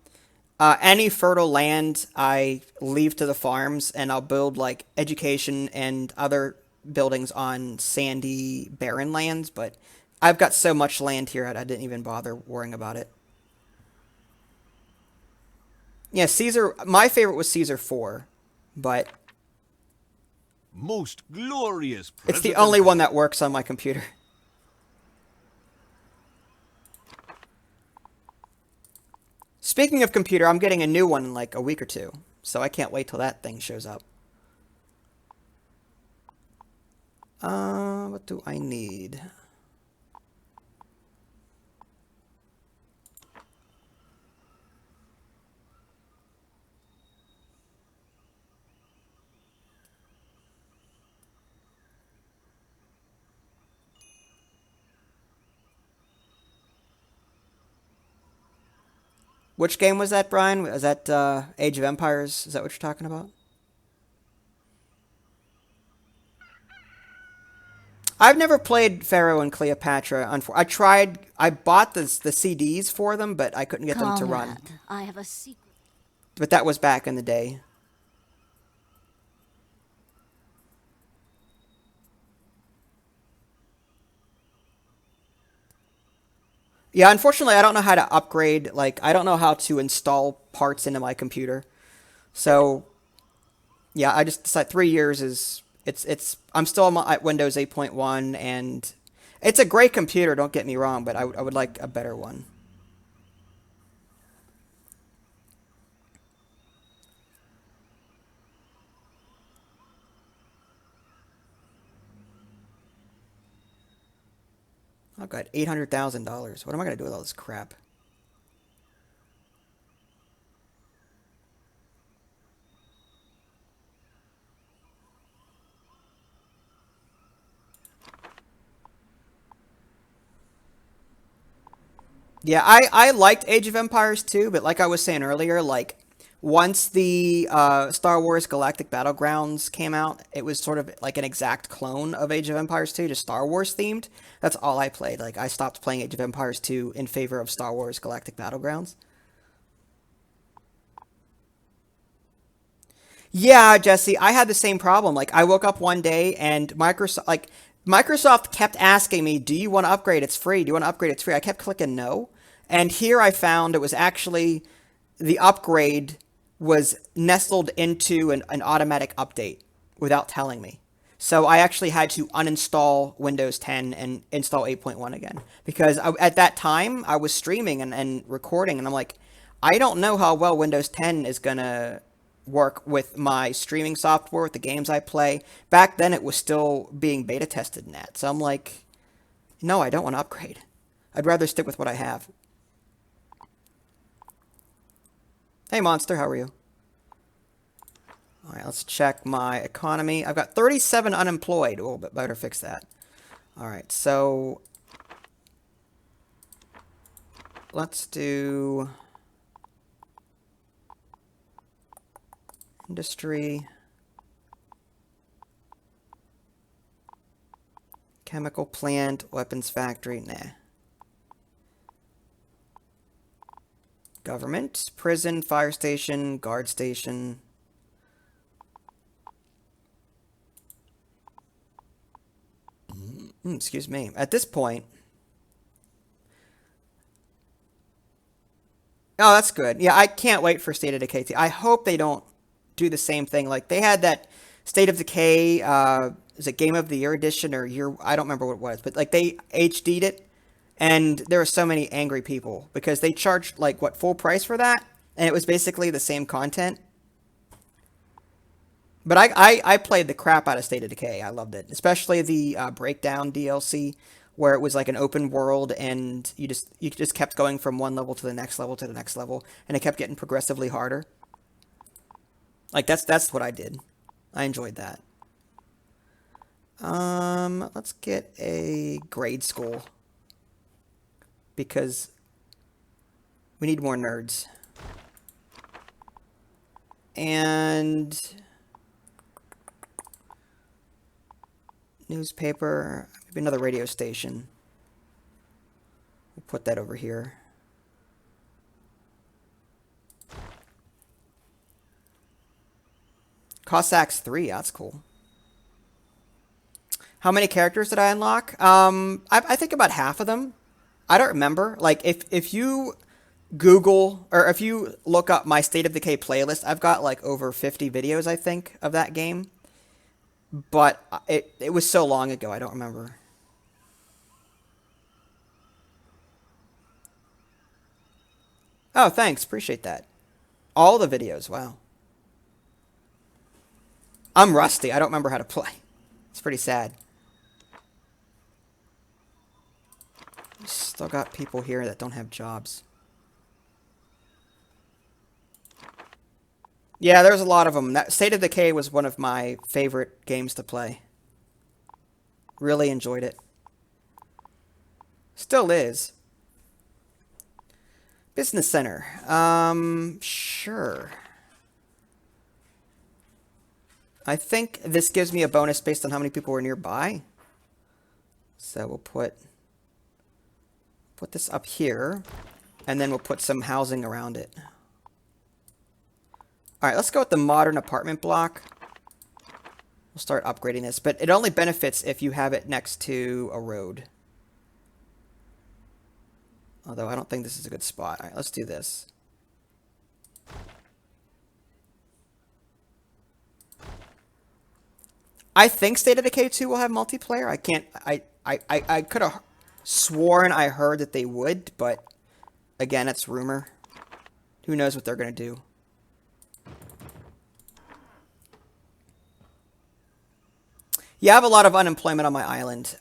any fertile land I leave to the farms, and I'll build like education and other buildings on sandy, barren lands. But I've got so much land here, I didn't even bother worrying about it. Yeah, Caesar. My favorite was Caesar 4, but most glorious. It's the only one that works on my computer. Speaking of computer, I'm getting a new one in like a week or two, so I can't wait till that thing shows up. What do I need? Which game was that, Brian? Was that Age of Empires? Is that what you're talking about? I've never played Pharaoh and Cleopatra. I bought the CDs for them, but I couldn't get them to run. I have a secret. But that was back in the day. Yeah, unfortunately, I don't know how to upgrade. Like, I don't know how to install parts into my computer. So, yeah, I just decided 3 years is I'm still at Windows 8.1, and it's a great computer. Don't get me wrong, but I would like a better one. I've got $800,000. What am I gonna do with all this crap? Yeah, I liked Age of Empires too, but like I was saying earlier, like once the Star Wars Galactic Battlegrounds came out, it was sort of like an exact clone of Age of Empires 2, just Star Wars themed. That's all I played. Like I stopped playing Age of Empires 2 in favor of Star Wars Galactic Battlegrounds. Yeah, Jesse, I had the same problem. Like I woke up one day and Microsoft kept asking me, "Do you want to upgrade? It's free. Do you want to upgrade? It's free." I kept clicking no. And here I found it was actually the upgrade was nestled into an automatic update without telling me. So I actually had to uninstall Windows 10 and install 8.1 again. Because at that time, I was streaming and recording, and I'm like, I don't know how well Windows 10 is going to work with my streaming software, with the games I play. Back then, it was still being beta tested in that. So I'm like, no, I don't want to upgrade. I'd rather stick with what I have. Hey, Monster, how are you? All right, let's check my economy. I've got 37 unemployed. Oh, but better fix that. All right, so let's do industry, chemical plant, weapons factory, nah. Government, prison, fire station, guard station. Excuse me. At this point... Oh, that's good. Yeah, I can't wait for State of Decay. I hope they don't do the same thing. Like, they had that State of Decay, is it Game of the Year edition or year... I don't remember what it was, but, like, they HD'd it. And there were so many angry people because they charged, like, what, full price for that? And it was basically the same content. But I played the crap out of State of Decay. I loved it. Especially the Breakdown DLC where it was like an open world and you just kept going from one level to the next level to the next level, and it kept getting progressively harder. Like that's what I did. I enjoyed that. Let's get a grade school because we need more nerds. And newspaper, maybe another radio station. We'll put that over here. Cossacks 3, that's cool. How many characters did I unlock? I think about half of them. I don't remember. Like, if you Google, or if you look up my State of Decay playlist, I've got like over 50 videos, I think, of that game. But it was so long ago, I don't remember. Oh, thanks. Appreciate that. All the videos, wow. I'm rusty. I don't remember how to play. It's pretty sad. Still got people here that don't have jobs. Yeah, there's a lot of them. That State of Decay was one of my favorite games to play. Really enjoyed it. Still is. Business Center. Sure. I think this gives me a bonus based on how many people were nearby. So we'll put this up here, and then we'll put some housing around it. All right, let's go with the modern apartment block. We'll start upgrading this, but it only benefits if you have it next to a road. Although I don't think this is a good spot. All right, let's do this. I think State of Decay 2 will have multiplayer. I can't. I could have sworn I heard that they would, but again, it's rumor. Who knows what they're gonna do? Yeah, I have a lot of unemployment on my island.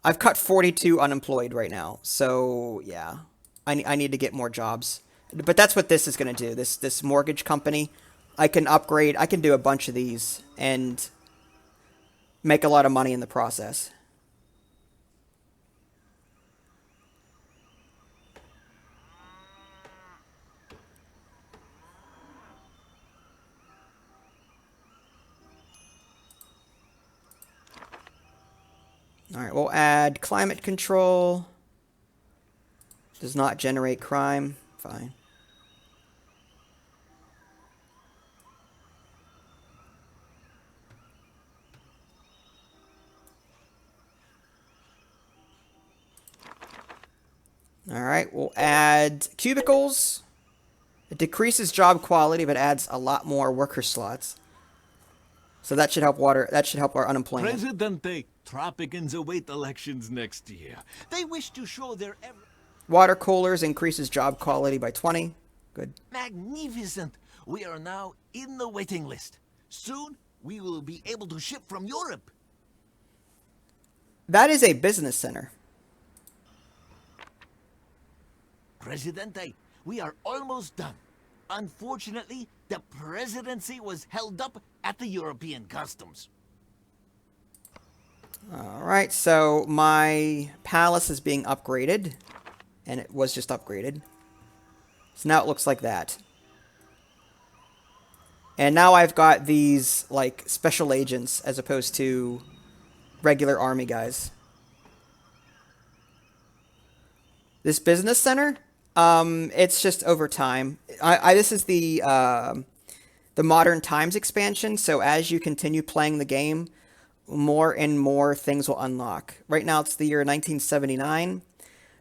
I've cut 42 unemployed right now, so yeah, I need to get more jobs. But that's what this is going to do. This mortgage company, I can upgrade. I can do a bunch of these and make a lot of money in the process. All right, we'll add climate control. Does not generate crime. Fine. All right, we'll add cubicles. It decreases job quality, but adds a lot more worker slots. So that should help our unemployment. Presidente, Tropicans await elections next year. They wish to show their water coolers increases job quality by 20. Good. Magnificent. We are now in the waiting list. Soon we will be able to ship from Europe. That is a business center. Presidente, we are almost done. Unfortunately, the presidency was held up at the European customs. All right, so my palace is being upgraded, and it was just upgraded. So now it looks like that. And now I've got these, like, special agents as opposed to regular army guys. This business center, it's just over time. This is the Modern Times expansion, so as you continue playing the game, more and more things will unlock. Right now it's the year 1979,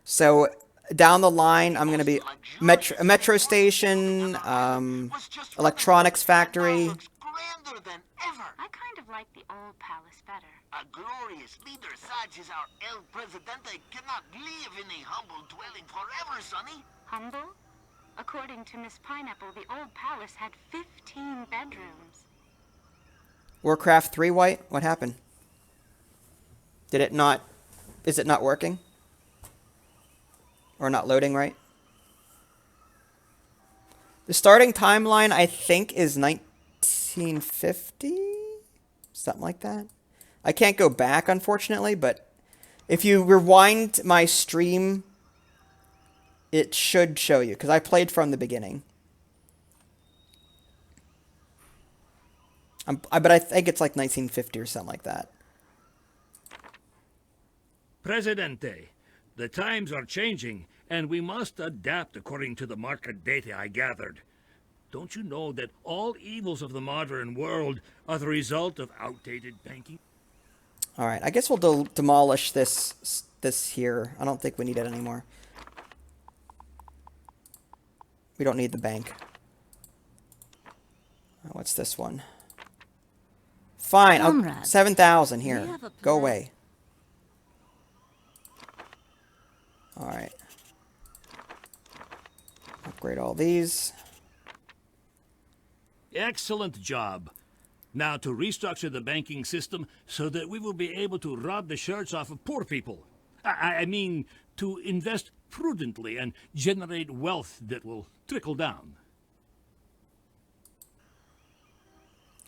so down the line I'm going to be a metro station, electronics factory. I kind of like the old palace better. A glorious leader such as our El Presidente cannot live in a humble dwelling forever, Sonny. Humble? According to Miss Pineapple, the old palace had 15 bedrooms. Warcraft 3 White? What happened? Did it not... Is it not working? Or not loading right? The starting timeline, I think, is 1950? Something like that. I can't go back, unfortunately, but if you rewind my stream, it should show you, because I played from the beginning. But I think it's like 1950 or something like that. Presidente, the times are changing, and we must adapt according to the market data I gathered. Don't you know that all evils of the modern world are the result of outdated banking? All right, I guess we'll demolish this here. I don't think we need it anymore. We don't need the bank. What's this one? Fine, oh, 7,000 here. Go away. All right. Upgrade all these. Excellent job. Now to restructure the banking system so that we will be able to rob the shirts off of poor people. I mean, to invest prudently and generate wealth that will trickle down.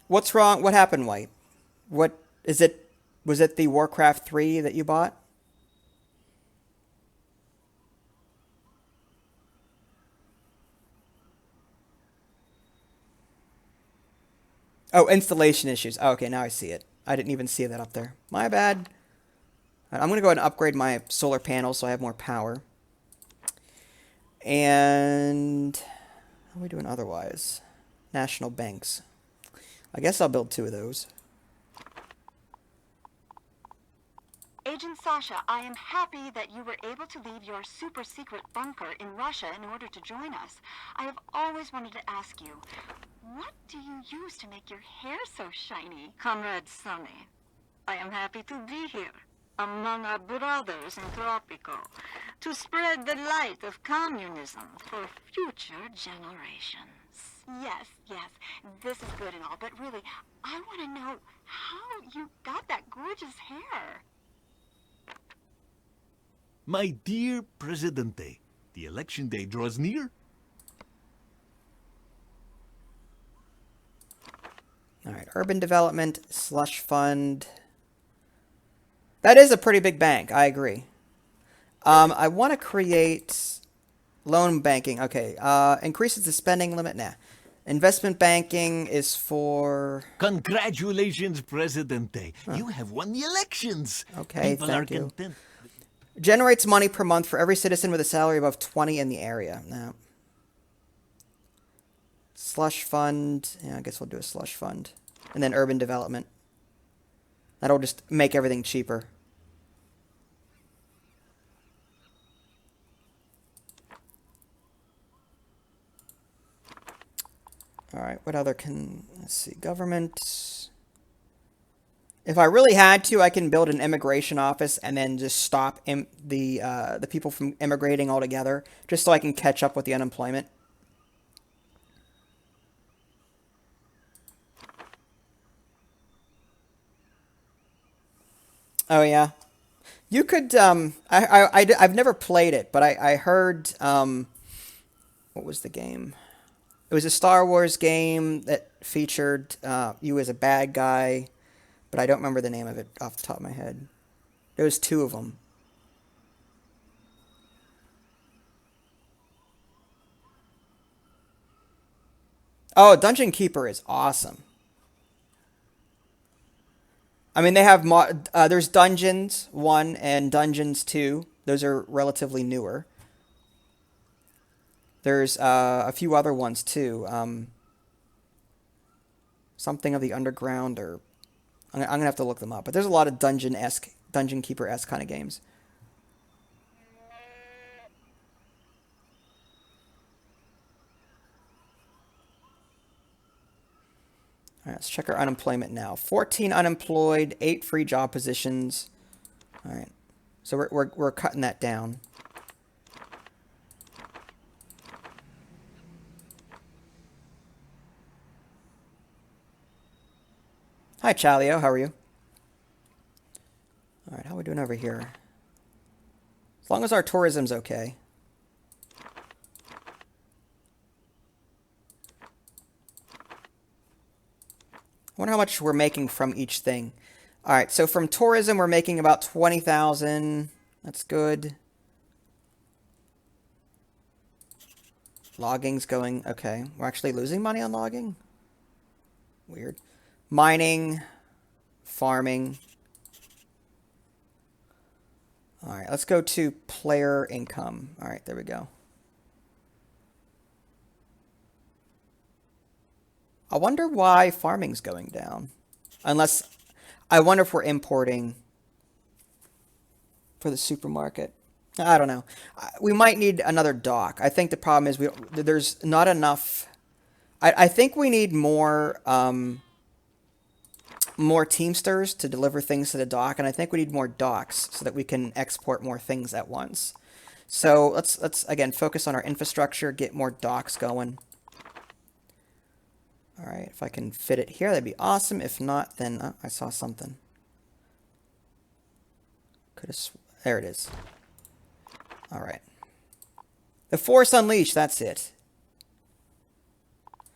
What's wrong? What happened, White? What is it? Was it the Warcraft 3 that you bought? Oh, installation issues. Oh, okay, now I see it. I didn't even see that up there. My bad. I'm going to go ahead and upgrade my solar panels so I have more power. And how are we doing otherwise? National banks. I guess I'll build 2 of those. Agent Sasha, I am happy that you were able to leave your super secret bunker in Russia in order to join us. I have always wanted to ask you, what do you use to make your hair so shiny? Comrade Sonny, I am happy to be here, among our brothers in Tropico, to spread the light of communism for future generations. Yes, yes, this is good and all, but really, I want to know how you got that gorgeous hair. My dear Presidente, the election day draws near. All right, urban development, slush fund. That is a pretty big bank, I agree. I want to create loan banking. Okay, increases the spending limit. Nah. Investment banking is for... Congratulations, Presidente. Huh. You have won the elections. Okay, People thank are you. Content. Generates money per month for every citizen with a salary above 20 in the area. No. Slush fund. Yeah, I guess we'll do a slush fund. And then urban development. That'll just make everything cheaper. All right, what other can... Let's see, government... If I really had to, I can build an immigration office and then just stop the people from immigrating altogether, just so I can catch up with the unemployment. Oh yeah, you could. I've never played it, but I heard. What was the game? It was a Star Wars game that featured you as a bad guy. But I don't remember the name of it off the top of my head. There was 2 of them. Oh, Dungeon Keeper is awesome. I mean, they have... there's Dungeons 1 and Dungeons 2. Those are relatively newer. There's a few other ones, too. Something of the Underground or... I'm going to have to look them up. But there's a lot of Dungeon Keeper-esque kind of games. All right, let's check our unemployment now. 14 unemployed, 8 free job positions. All right, so we're cutting that down. Hi, Chalio. How are you? Alright, how are we doing over here? As long as our tourism's okay. I wonder how much we're making from each thing. Alright, so from tourism we're making about 20,000. That's good. Logging's going... Okay, we're actually losing money on logging? Weird. Mining. Farming. Alright, let's go to player income. Alright, there we go. I wonder why farming's going down. Unless... I wonder if we're importing for the supermarket. I don't know. We might need another dock. I think the problem is there's not enough... I think we need more... more Teamsters to deliver things to the dock, and I think we need more docks so that we can export more things at once. So let's again focus on our infrastructure, get more docks going. All right, if I can fit it here, that'd be awesome. If not, then I saw something. There it is. All right. The Force Unleashed, that's it.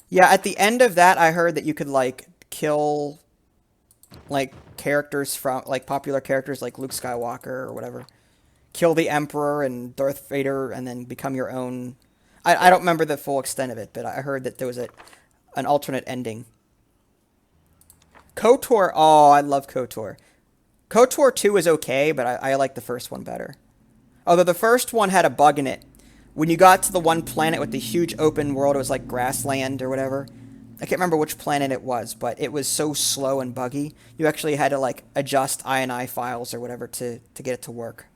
Yeah, at the end of that, I heard that you could like kill like characters from like popular characters like Luke Skywalker or whatever. Kill the Emperor and Darth Vader and then become your own. I don't remember the full extent of it, but I heard that there was an alternate ending. KOTOR, oh, I love KOTOR. KOTOR 2 is okay, but I like the first one better. Although the first one had a bug in it. When you got to the one planet with the huge open world, it was like grassland or whatever. I can't remember which planet it was, but it was so slow and buggy. You actually had to like adjust INI files or whatever to get it to work.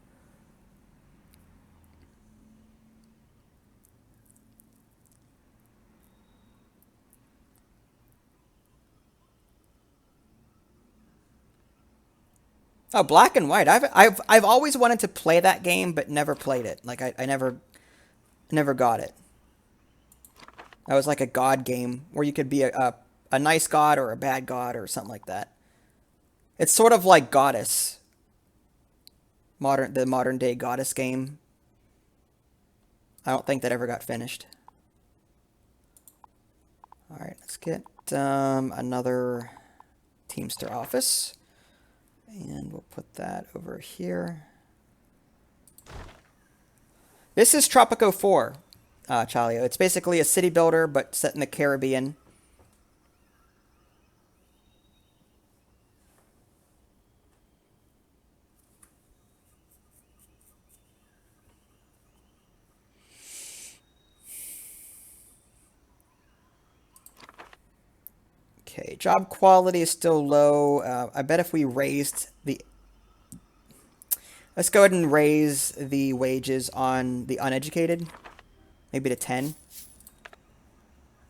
Oh, Black and White. I've always wanted to play that game, but never played it. Like I never got it. That was like a god game where you could be a nice god or a bad god or something like that. It's sort of like Goddess. The modern day Goddess game. I don't think that ever got finished. Alright, let's get another Teamster office. And we'll put that over here. This is Tropico 4, Chalio. It's basically a city builder, but set in the Caribbean. Okay, job quality is still low. I bet if we raised the... Let's go ahead and raise the wages on the uneducated. Maybe to 10.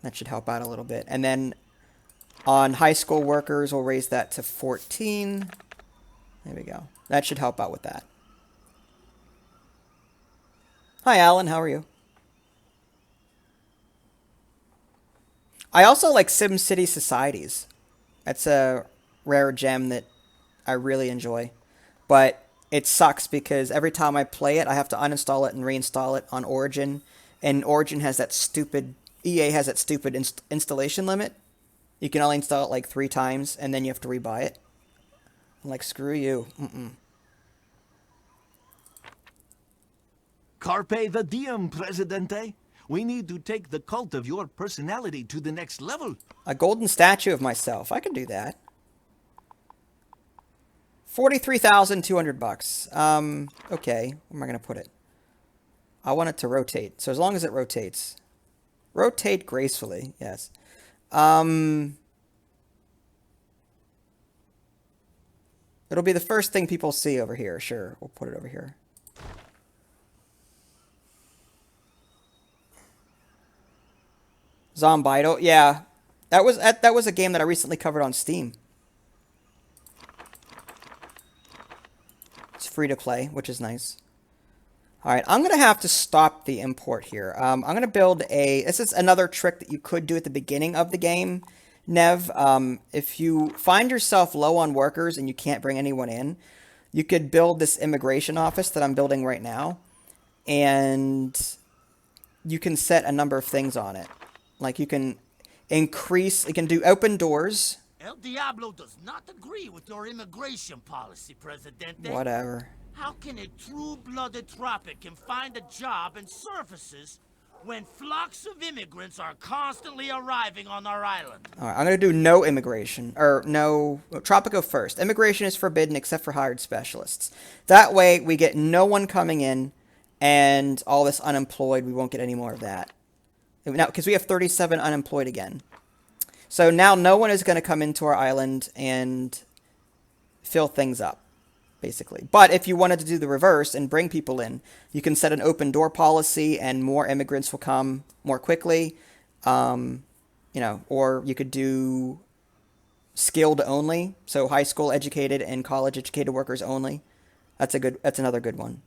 That should help out a little bit. And then on high school workers, we'll raise that to 14. There we go. That should help out with that. Hi, Alan. How are you? I also like SimCity Societies. That's a rare gem that I really enjoy. But it sucks because every time I play it, I have to uninstall it and reinstall it on Origin. And Origin has that stupid... EA has that stupid installation limit. You can only install it like 3 times, and then you have to rebuy it. I'm like, screw you. Carpe the diem, Presidente. We need to take the cult of your personality to the next level. A golden statue of myself. I can do that. 43,200 bucks. Okay. Where am I going to put it? I want it to rotate. So as long as it rotates. Rotate gracefully. Yes. It'll be the first thing people see over here. Sure. We'll put it over here. Zombido, yeah, that was a game that I recently covered on Steam. It's free to play, which is nice. All right, I'm gonna have to stop the import here. I'm gonna build a. This is another trick that you could do at the beginning of the game, Nev. If you find yourself low on workers and you can't bring anyone in, you could build this immigration office that I'm building right now, and you can set a number of things on it. Like you can increase, you can do open doors. El Diablo does not agree with your immigration policy, Presidente. Whatever. How can a true-blooded Tropican find a job and services when flocks of immigrants are constantly arriving on our island? All right, I'm going to do no immigration, or no, Tropico first. Immigration is forbidden except for hired specialists. That way we get no one coming in, and all this unemployed, we won't get any more of that. Now, because we have 37 unemployed again. So now no one is going to come into our island and fill things up, basically. But if you wanted to do the reverse and bring people in, you can set an open door policy and more immigrants will come more quickly. You know, or you could do skilled only, so high school educated and college educated workers only. That's another good one.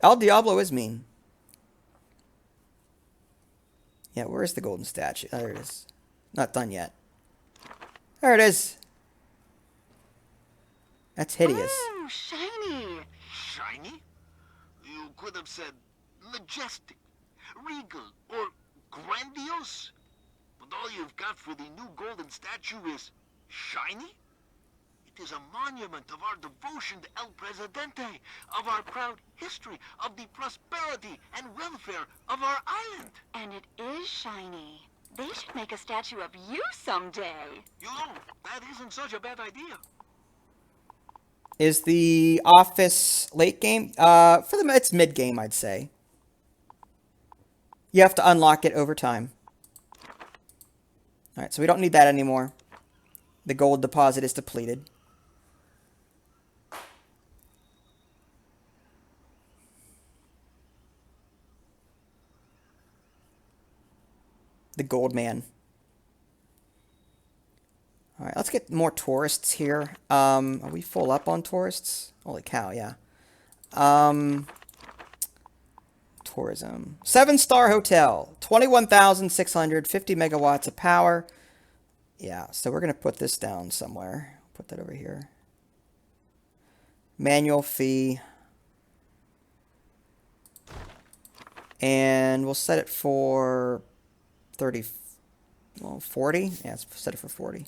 El Diablo is mean. Yeah, where's the golden statue? There it is. Not done yet. There it is. That's hideous. Oh, shiny. Shiny? You could have said majestic, regal, or grandiose. But all you've got for the new golden statue is shiny? It is a monument of our devotion to El Presidente, of our proud history, of the prosperity and welfare of our island. And it is shiny. They should make a statue of you someday. You know, that isn't such a bad idea. Is the office late game? For them, it's mid game, I'd say. You have to unlock it over time. All right, so we don't need that anymore. The gold deposit is depleted. The gold man. All right, let's get more tourists here. Are we full up on tourists? Holy cow, yeah. Tourism. 7-star hotel. 21,650 megawatts of power. Yeah, so we're going to put this down somewhere. Put that over here. Manual fee. And we'll set it for 30, well, 40? Yeah, let's set it for 40.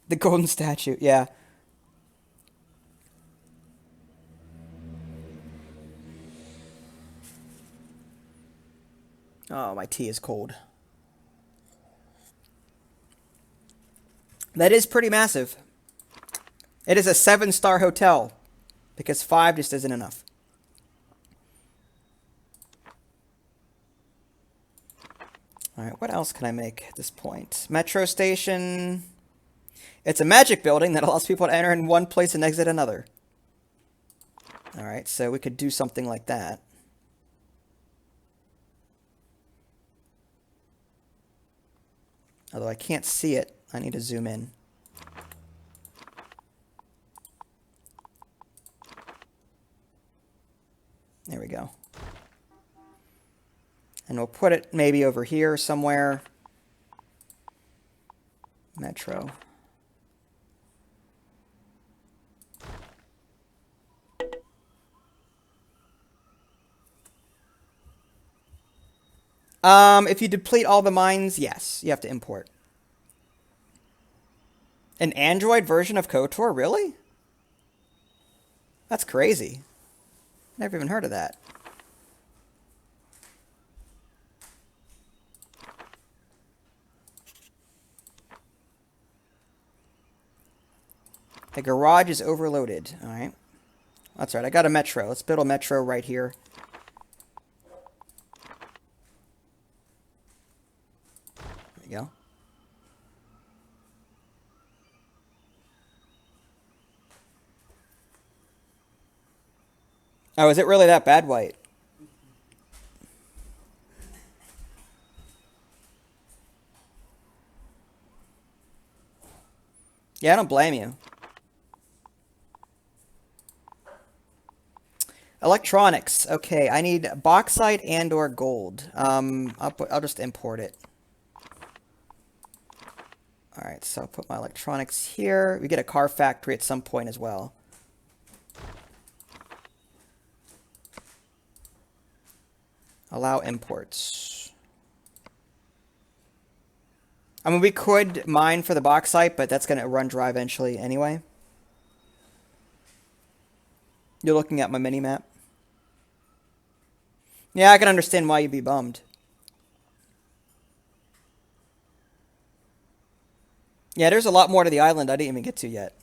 The golden statue, yeah. Oh, my tea is cold. That is pretty massive. It is a 7-star hotel, because 5 just isn't enough. Alright, what else can I make at this point? Metro station. It's a magic building that allows people to enter in one place and exit another. Alright, so we could do something like that. Although I can't see it, I need to zoom in. There we go. And we'll put it maybe over here somewhere. Metro. If you deplete all the mines, yes, you have to import. An Android version of KOTOR, really? That's crazy. Never even heard of that. The garage is overloaded. Alright. That's right, I got a metro. Let's build a metro right here. There we go. Oh, is it really that bad, White? Yeah, I don't blame you. Electronics. Okay, I need bauxite and or gold. I'll just import it. Alright, so I'll put my electronics here. We get a car factory at some point as well. Allow imports. I mean, we could mine for the bauxite, but that's going to run dry eventually anyway. You're looking at my mini-map? Yeah, I can understand why you'd be bummed. Yeah, there's a lot more to the island I didn't even get to yet.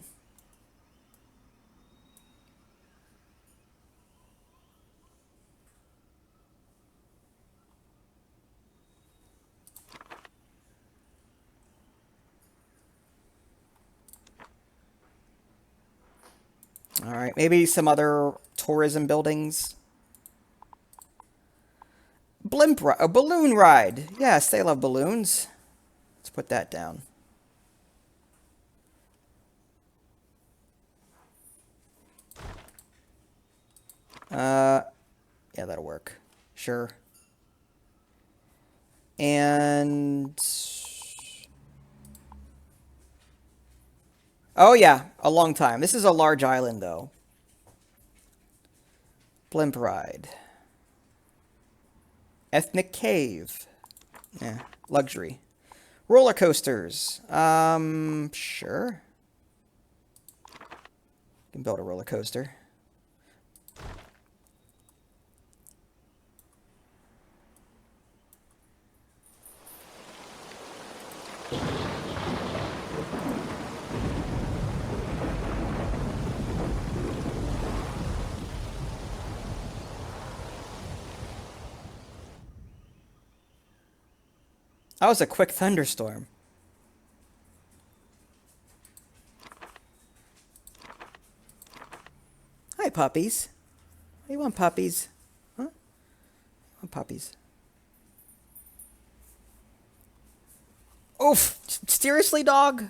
All right, maybe some other tourism buildings. A balloon ride. Yes, they love balloons. Let's put that down. Yeah, that'll work. Sure. And... oh, yeah, a long time. This is a large island, though. Blimp ride. Ethnic cave. Yeah, luxury. Roller coasters. Sure. Can build a roller coaster. That was a quick thunderstorm. Hi, puppies. What do you want, puppies? Huh? I want puppies. Oof! Seriously, dog?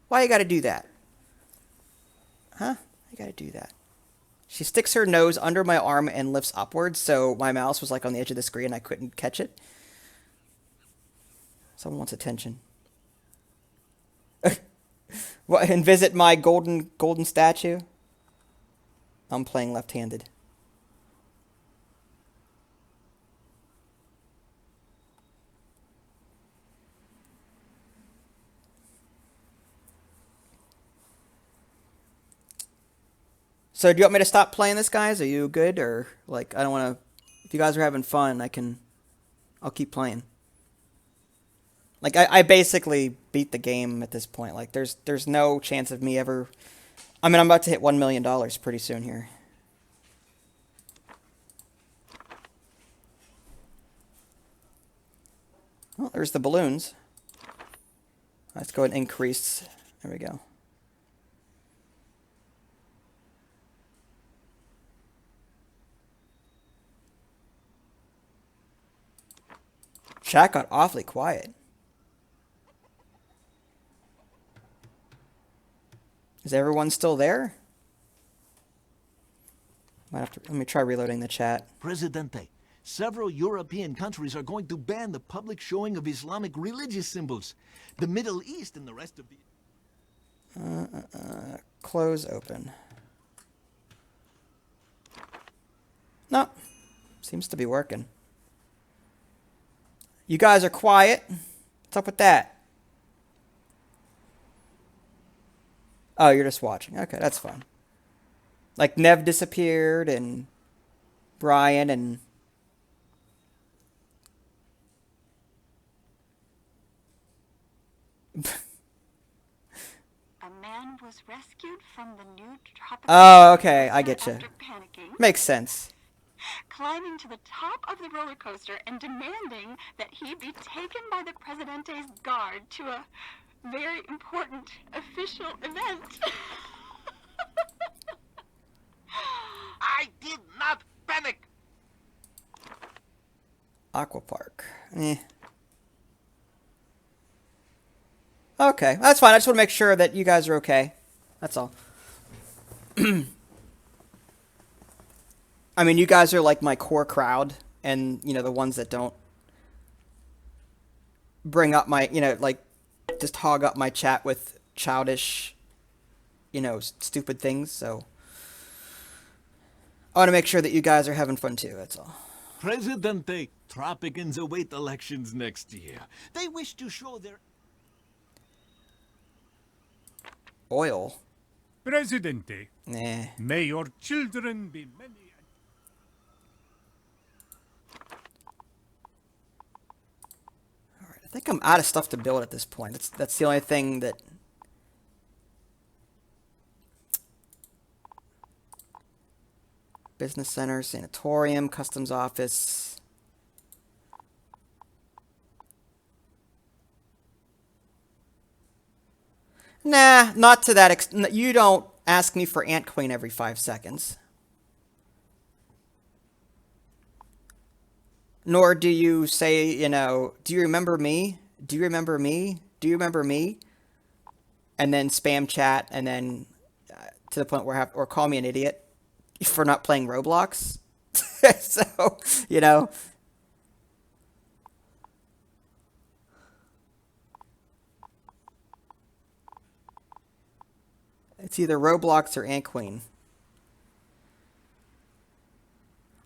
Why you gotta do that? Huh? You gotta do that. She sticks her nose under my arm and lifts upwards, so my mouse was like on the edge of the screen and I couldn't catch it. Someone wants attention. What, and visit my golden statue? I'm playing left-handed. So do you want me to stop playing this, guys? Are you good? Or, like, I don't want to... if you guys are having fun, I'll keep playing. Like, I basically beat the game at this point. Like, there's no chance of me ever... I mean, I'm about to hit $1 million pretty soon here. Well, there's the balloons. Let's go ahead and increase. There we go. Chat got awfully quiet. Is everyone still there? Might have to, let me try reloading the chat. Presidente, several European countries are going to ban the public showing of Islamic religious symbols. The Middle East and the rest of the... Close open. No. Seems to be working. You guys are quiet. What's up with that? Oh, you're just watching. Okay, that's fine. Like, Nev disappeared, and Brian, and... A man was rescued from the new tropical... oh, okay, I get you. Makes sense. Climbing to the top of the roller coaster and demanding that he be taken by the Presidente's guard to a very important official event. I did not panic. Aqua Park. Okay, that's fine. I just want to make sure that you guys are okay. That's all. I mean, you guys are like my core crowd, and, you know, the ones that don't bring up my, you know, like, just hog up my chat with childish, you know, stupid things. So I want to make sure that you guys are having fun too. That's all. Presidente, Tropicans await elections next year. They wish to show their... Oil. Presidente. Nah. May your children be many. I think I'm out of stuff to build at this point. That's the only thing that... Business center, sanatorium, customs office. Nah, not to that extent. You don't ask me for Ant Queen every 5 seconds. Nor do you say, you know, do you remember me? Do you remember me? Do you remember me? And then spam chat, and then to the point where or call me an idiot for not playing Roblox. So, you know. It's either Roblox or Ant Queen.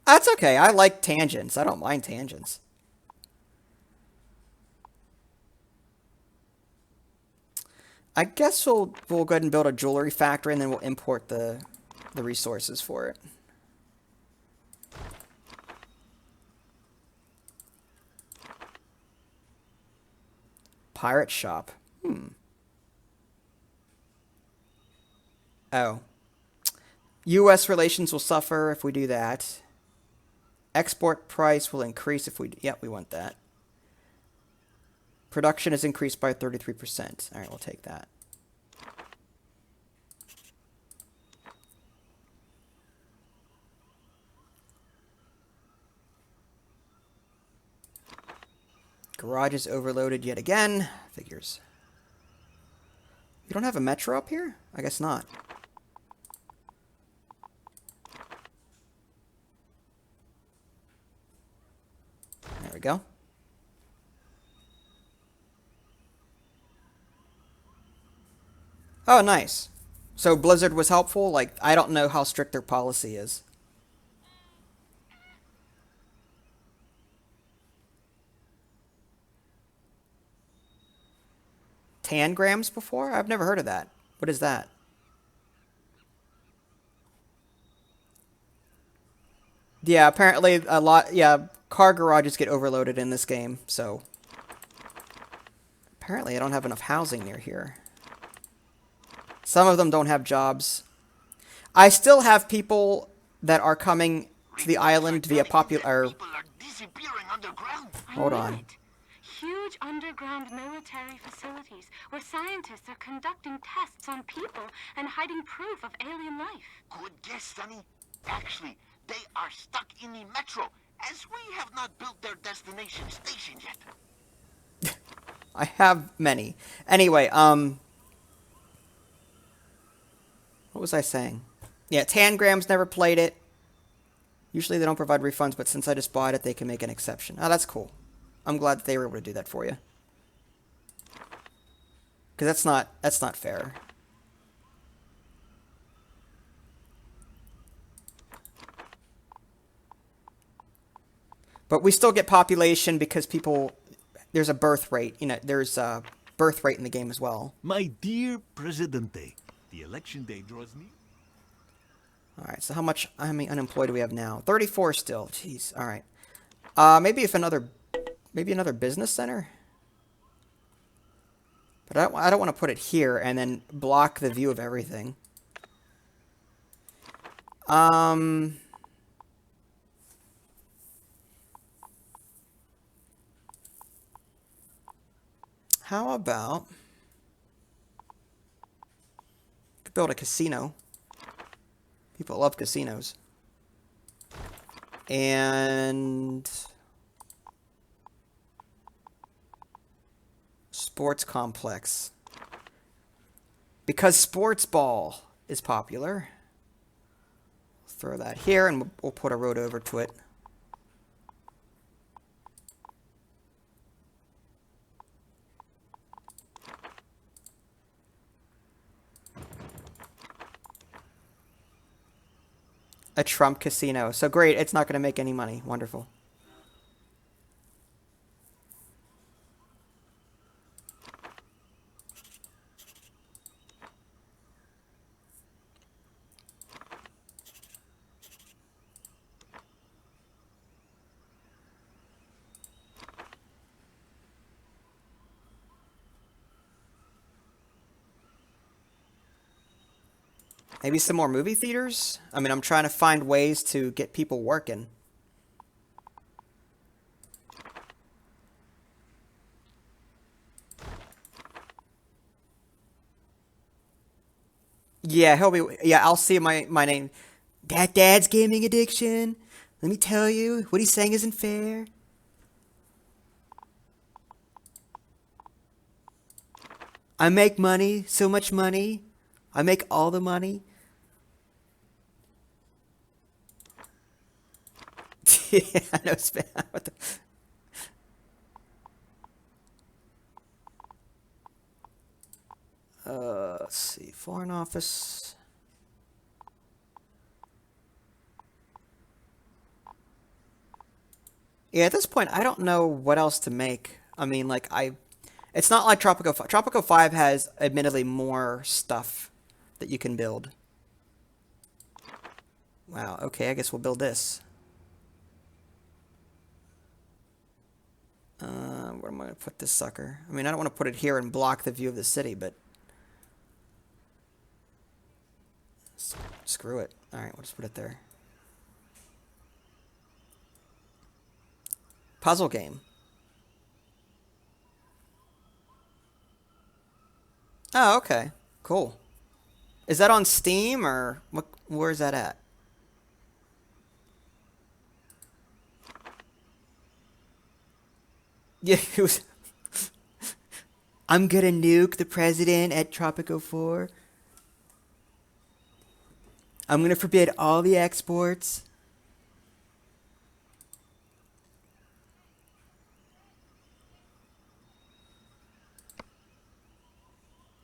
That's okay. I like tangents. I don't mind tangents. I guess we'll go ahead and build a jewelry factory, and then we'll import the resources for it. Pirate shop. Oh. U.S. relations will suffer if we do that. Export price will increase if we... Yep, we want that. Production is increased by 33%. All right, we'll take that. Garage is overloaded yet again. Figures. You don't have a metro up here? I guess not. There we go. Oh, nice. So Blizzard was helpful? Like, I don't know how strict their policy is. Tangrams before? I've never heard of that. What is that? Yeah, apparently a lot... Yeah, car garages get overloaded in this game, so... Apparently I don't have enough housing near here. Some of them don't have jobs. I still have people that are coming to the island via popular... Hold on. Huge underground military facilities where scientists are conducting tests on people and hiding proof of alien life. Good guess, Sonny. Actually, they are stuck in the metro, as we have not built their destination station yet. I have many. Anyway, what was I saying? Yeah, Tangrams never played it. Usually they don't provide refunds, but since I just bought it, they can make an exception. Oh, that's cool. I'm glad that they were able to do that for you. Because that's not fair. But we still get population because people... There's a birth rate. You know, there's a birth rate in the game as well. My dear Presidente, the election day draws near. All right, so how many unemployed do we have now? 34 still. Jeez. All right. Maybe another business center. But I don't want to put it here and then block the view of everything. How about could build a casino? People love casinos. And sports complex. Because sports ball is popular. Throw that here and we'll put a road over to it. A Trump casino. So great, it's not going to make any money. Wonderful. Maybe some more movie theaters? I mean, I'm trying to find ways to get people working. Yeah, he'll be. Yeah, I'll see my name. Dad's gaming addiction. Let me tell you, what he's saying isn't fair. I make money, so much money. I make all the money. Yeah, no spam. What the... Let's see. Foreign office. Yeah, at this point, I don't know what else to make. I mean, like, it's not like Tropico 5. Tropico 5 has, admittedly, more stuff that you can build. Wow, okay, I guess we'll build this. Where am I going to put this sucker? I mean, I don't want to put it here and block the view of the city, but... Screw it. Alright, we'll just put it there. Puzzle game. Oh, okay. Cool. Is that on Steam, or where's that at? Yeah, it was... I'm gonna nuke the president at Tropico 4. I'm gonna forbid all the exports.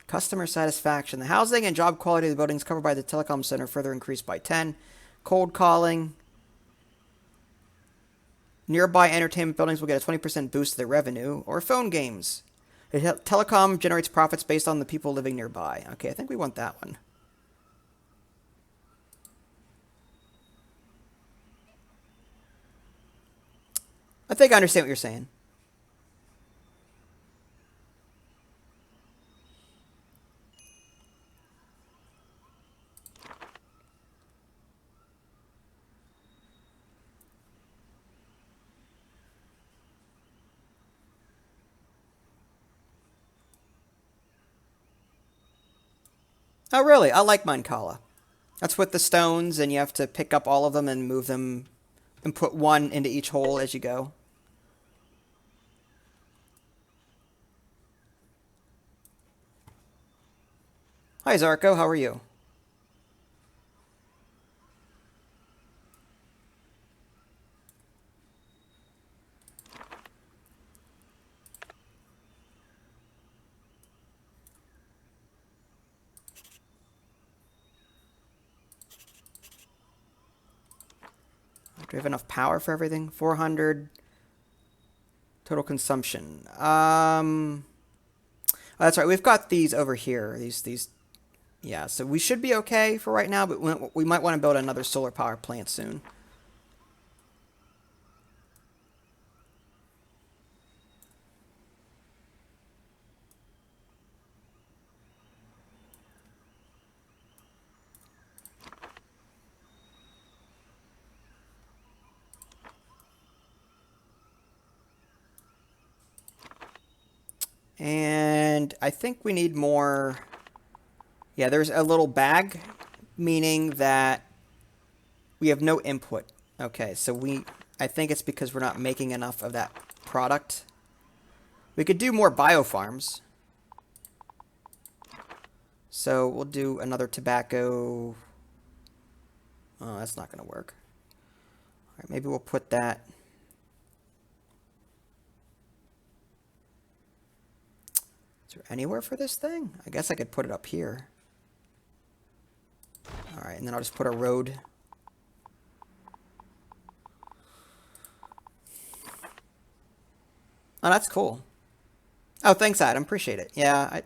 Customer satisfaction. The housing and job quality of the buildings covered by the telecom center further increased by 10. Cold calling. Nearby entertainment buildings will get a 20% boost to their revenue. Or phone games. The telecom generates profits based on the people living nearby. Okay, I think we want that one. I think I understand what you're saying. Oh, really? I like Mancala. That's with the stones, and you have to pick up all of them and move them and put one into each hole as you go. Hi, Zarko. How are you? Do we have enough power for everything? 400 total consumption. Oh, that's right. We've got these over here. These. Yeah, so we should be okay for right now, but we might want to build another solar power plant soon. And I think we need more... Yeah, there's a little bag, meaning that we have no input. Okay, so I think it's because we're not making enough of that product. We could do more biofarms. So we'll do another tobacco... Oh, that's not going to work. All right, maybe we'll put that... Is there anywhere for this thing? I guess I could put it up here. Alright, and then I'll just put a road Oh, that's cool. Oh, thanks, Adam. Appreciate it. Yeah,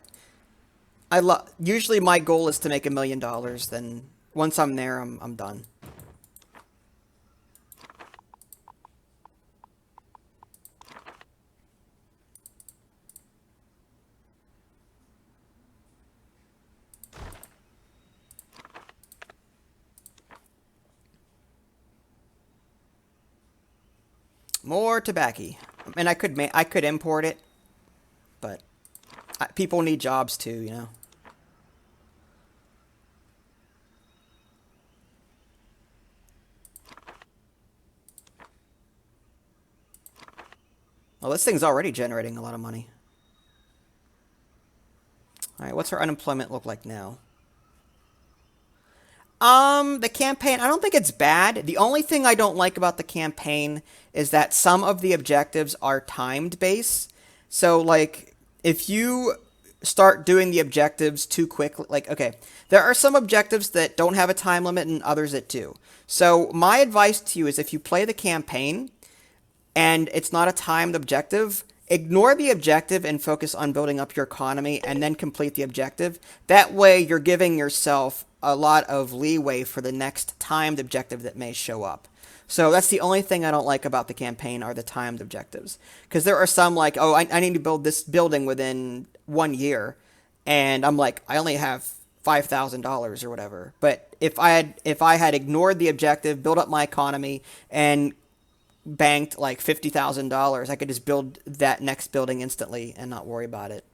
usually my goal is to make $1 million. Then once I'm there, I'm done. More tobacco. And I could import it, but people need jobs too, you know. Well, this thing's already generating a lot of money. All right, what's our unemployment look like now? The campaign, I don't think it's bad. The only thing I don't like about the campaign is that some of the objectives are timed based. So, like, if you start doing the objectives too quickly, like, okay, there are some objectives that don't have a time limit and others that do. So, my advice to you is if you play the campaign and it's not a timed objective, ignore the objective and focus on building up your economy and then complete the objective. That way, you're giving yourself a lot of leeway for the next timed objective that may show up. So that's the only thing I don't like about the campaign are the timed objectives. Because there are some like, oh, I need to build this building within 1 year. And I'm like, I only have $5,000 or whatever. But if I had ignored the objective, built up my economy, and banked like $50,000, I could just build that next building instantly and not worry about it.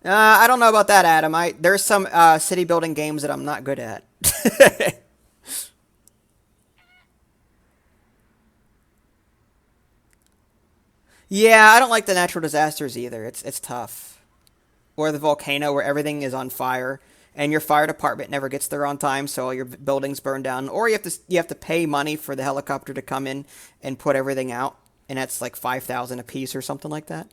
I don't know about that, Adam. There's some city building games that I'm not good at. Yeah, I don't like the natural disasters either. It's tough. Or the volcano where everything is on fire and your fire department never gets there on time, so all your buildings burn down. Or you have to pay money for the helicopter to come in and put everything out, and that's like 5,000 a piece or something like that.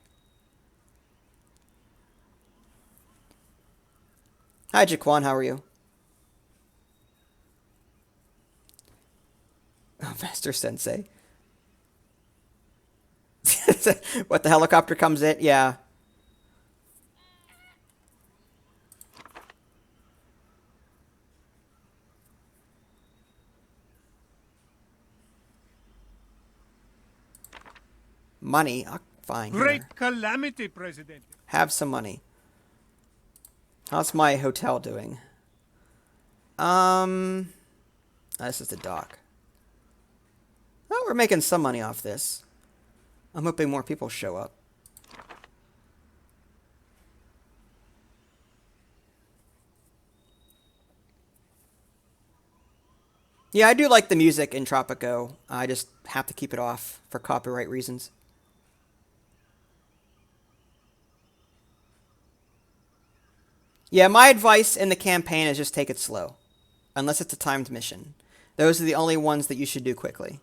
Hi, Jaquan. How are you? Oh, Master Sensei. What, the helicopter comes in? Yeah. Money? Fine. Here. Great calamity, President. Have some money. How's my hotel doing? This is the dock. Oh, we're making some money off this. I'm hoping more people show up. Yeah, I do like the music in Tropico. I just have to keep it off for copyright reasons. Yeah, my advice in the campaign is just take it slow. Unless it's a timed mission. Those are the only ones that you should do quickly.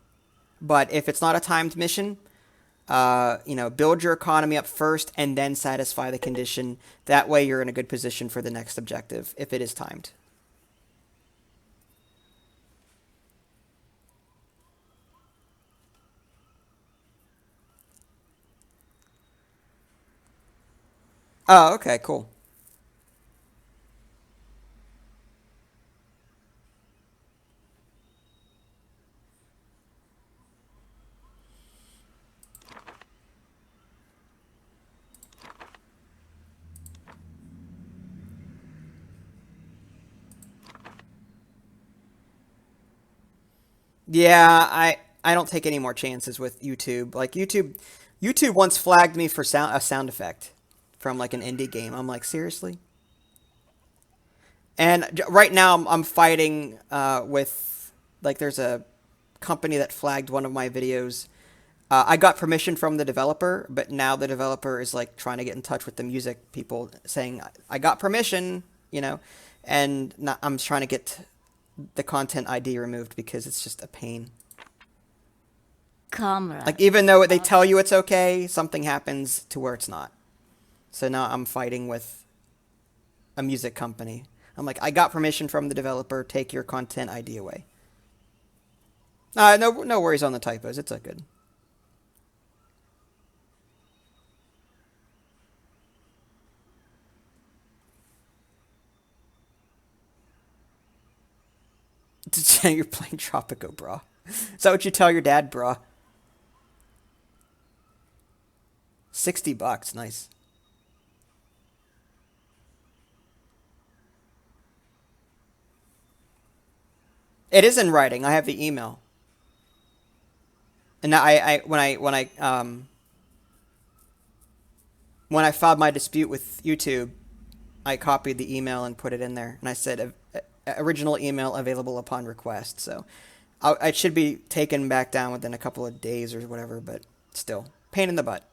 But if it's not a timed mission, build your economy up first and then satisfy the condition. That way you're in a good position for the next objective, if it is timed. Oh, okay, cool. Yeah, I don't take any more chances with YouTube. Like YouTube once flagged me for a sound effect from like an indie game. I'm like, seriously? And right now I'm fighting with like there's a company that flagged one of my videos. I got permission from the developer, but now the developer is like trying to get in touch with the music people saying I got permission, and I'm trying to get the content ID removed because it's just a pain. Comrade. Like even though they tell you it's okay, something happens to where it's not. So now I'm fighting with a music company. I'm like, I got permission from the developer. Take your content ID away. No worries on the typos. It's all good. You're playing Tropico, bro. Is that what you tell your dad, bro? $60. Nice. It is in writing. I have the email. And when I filed my dispute with YouTube, I copied the email and put it in there. And I said, original email available upon request. So it should be taken back down within a couple of days or whatever, but still, pain in the butt.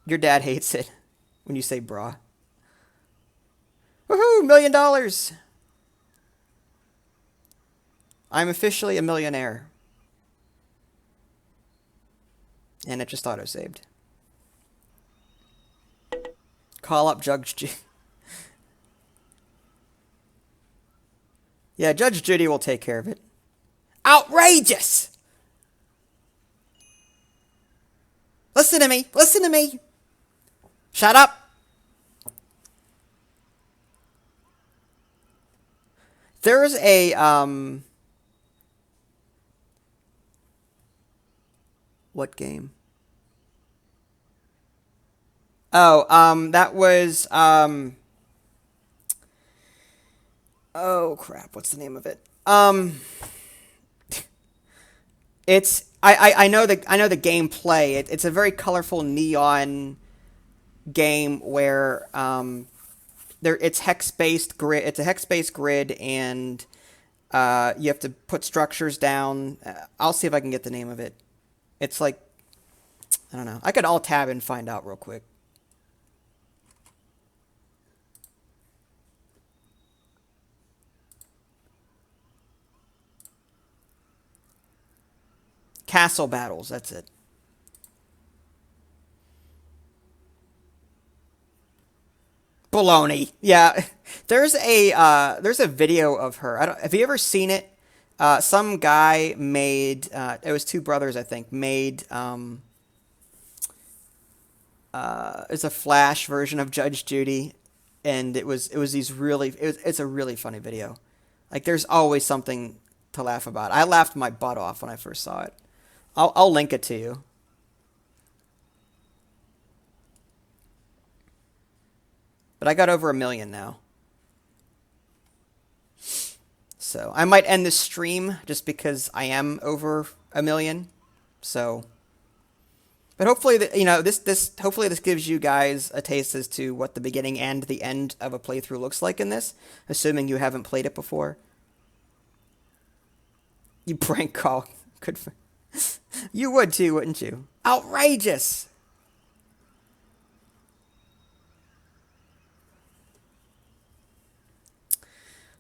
Your dad hates it when you say brah. Woohoo, $1 million! I'm officially a millionaire. And it just auto-saved. Call up Judge Judy. Yeah, Judge Judy will take care of it. Outrageous! Listen to me. Listen to me. Shut up. There's a, what game? Oh, that was, oh crap, what's the name of it? It's, I know the gameplay. It's a very colorful neon game where, it's hex-based grid. It's a hex-based grid, and you have to put structures down. I'll see if I can get the name of it. It's like, I don't know. I could alt-tab and find out real quick. Castle Battles, that's it. Baloney. Yeah. There's a video of her. Have you ever seen it? Some guy made, it was two brothers, I think, made, it's a Flash version of Judge Judy, and it's a really funny video. Like, there's always something to laugh about. I laughed my butt off when I first saw it. I'll link it to you. But I got over 1 million now. So I might end this stream just because I am over 1 million. So, but hopefully, hopefully this gives you guys a taste as to what the beginning and the end of a playthrough looks like in this, assuming you haven't played it before. You prank call. Good for you would too, wouldn't you? Outrageous!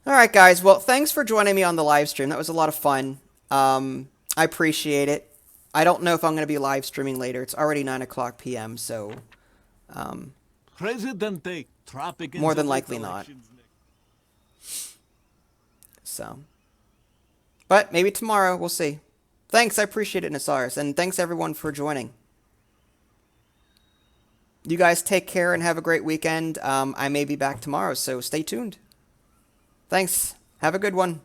Alright guys, well thanks for joining me on the live stream. That was a lot of fun. I appreciate it. I don't know if I'm going to be live streaming later. It's already 9 o'clock p.m., so Presidente, more than likely not. So, but maybe tomorrow, we'll see. Thanks, I appreciate it, Nasaris, and thanks everyone for joining. You guys take care and have a great weekend. I may be back tomorrow, so stay tuned. Thanks. Have a good one.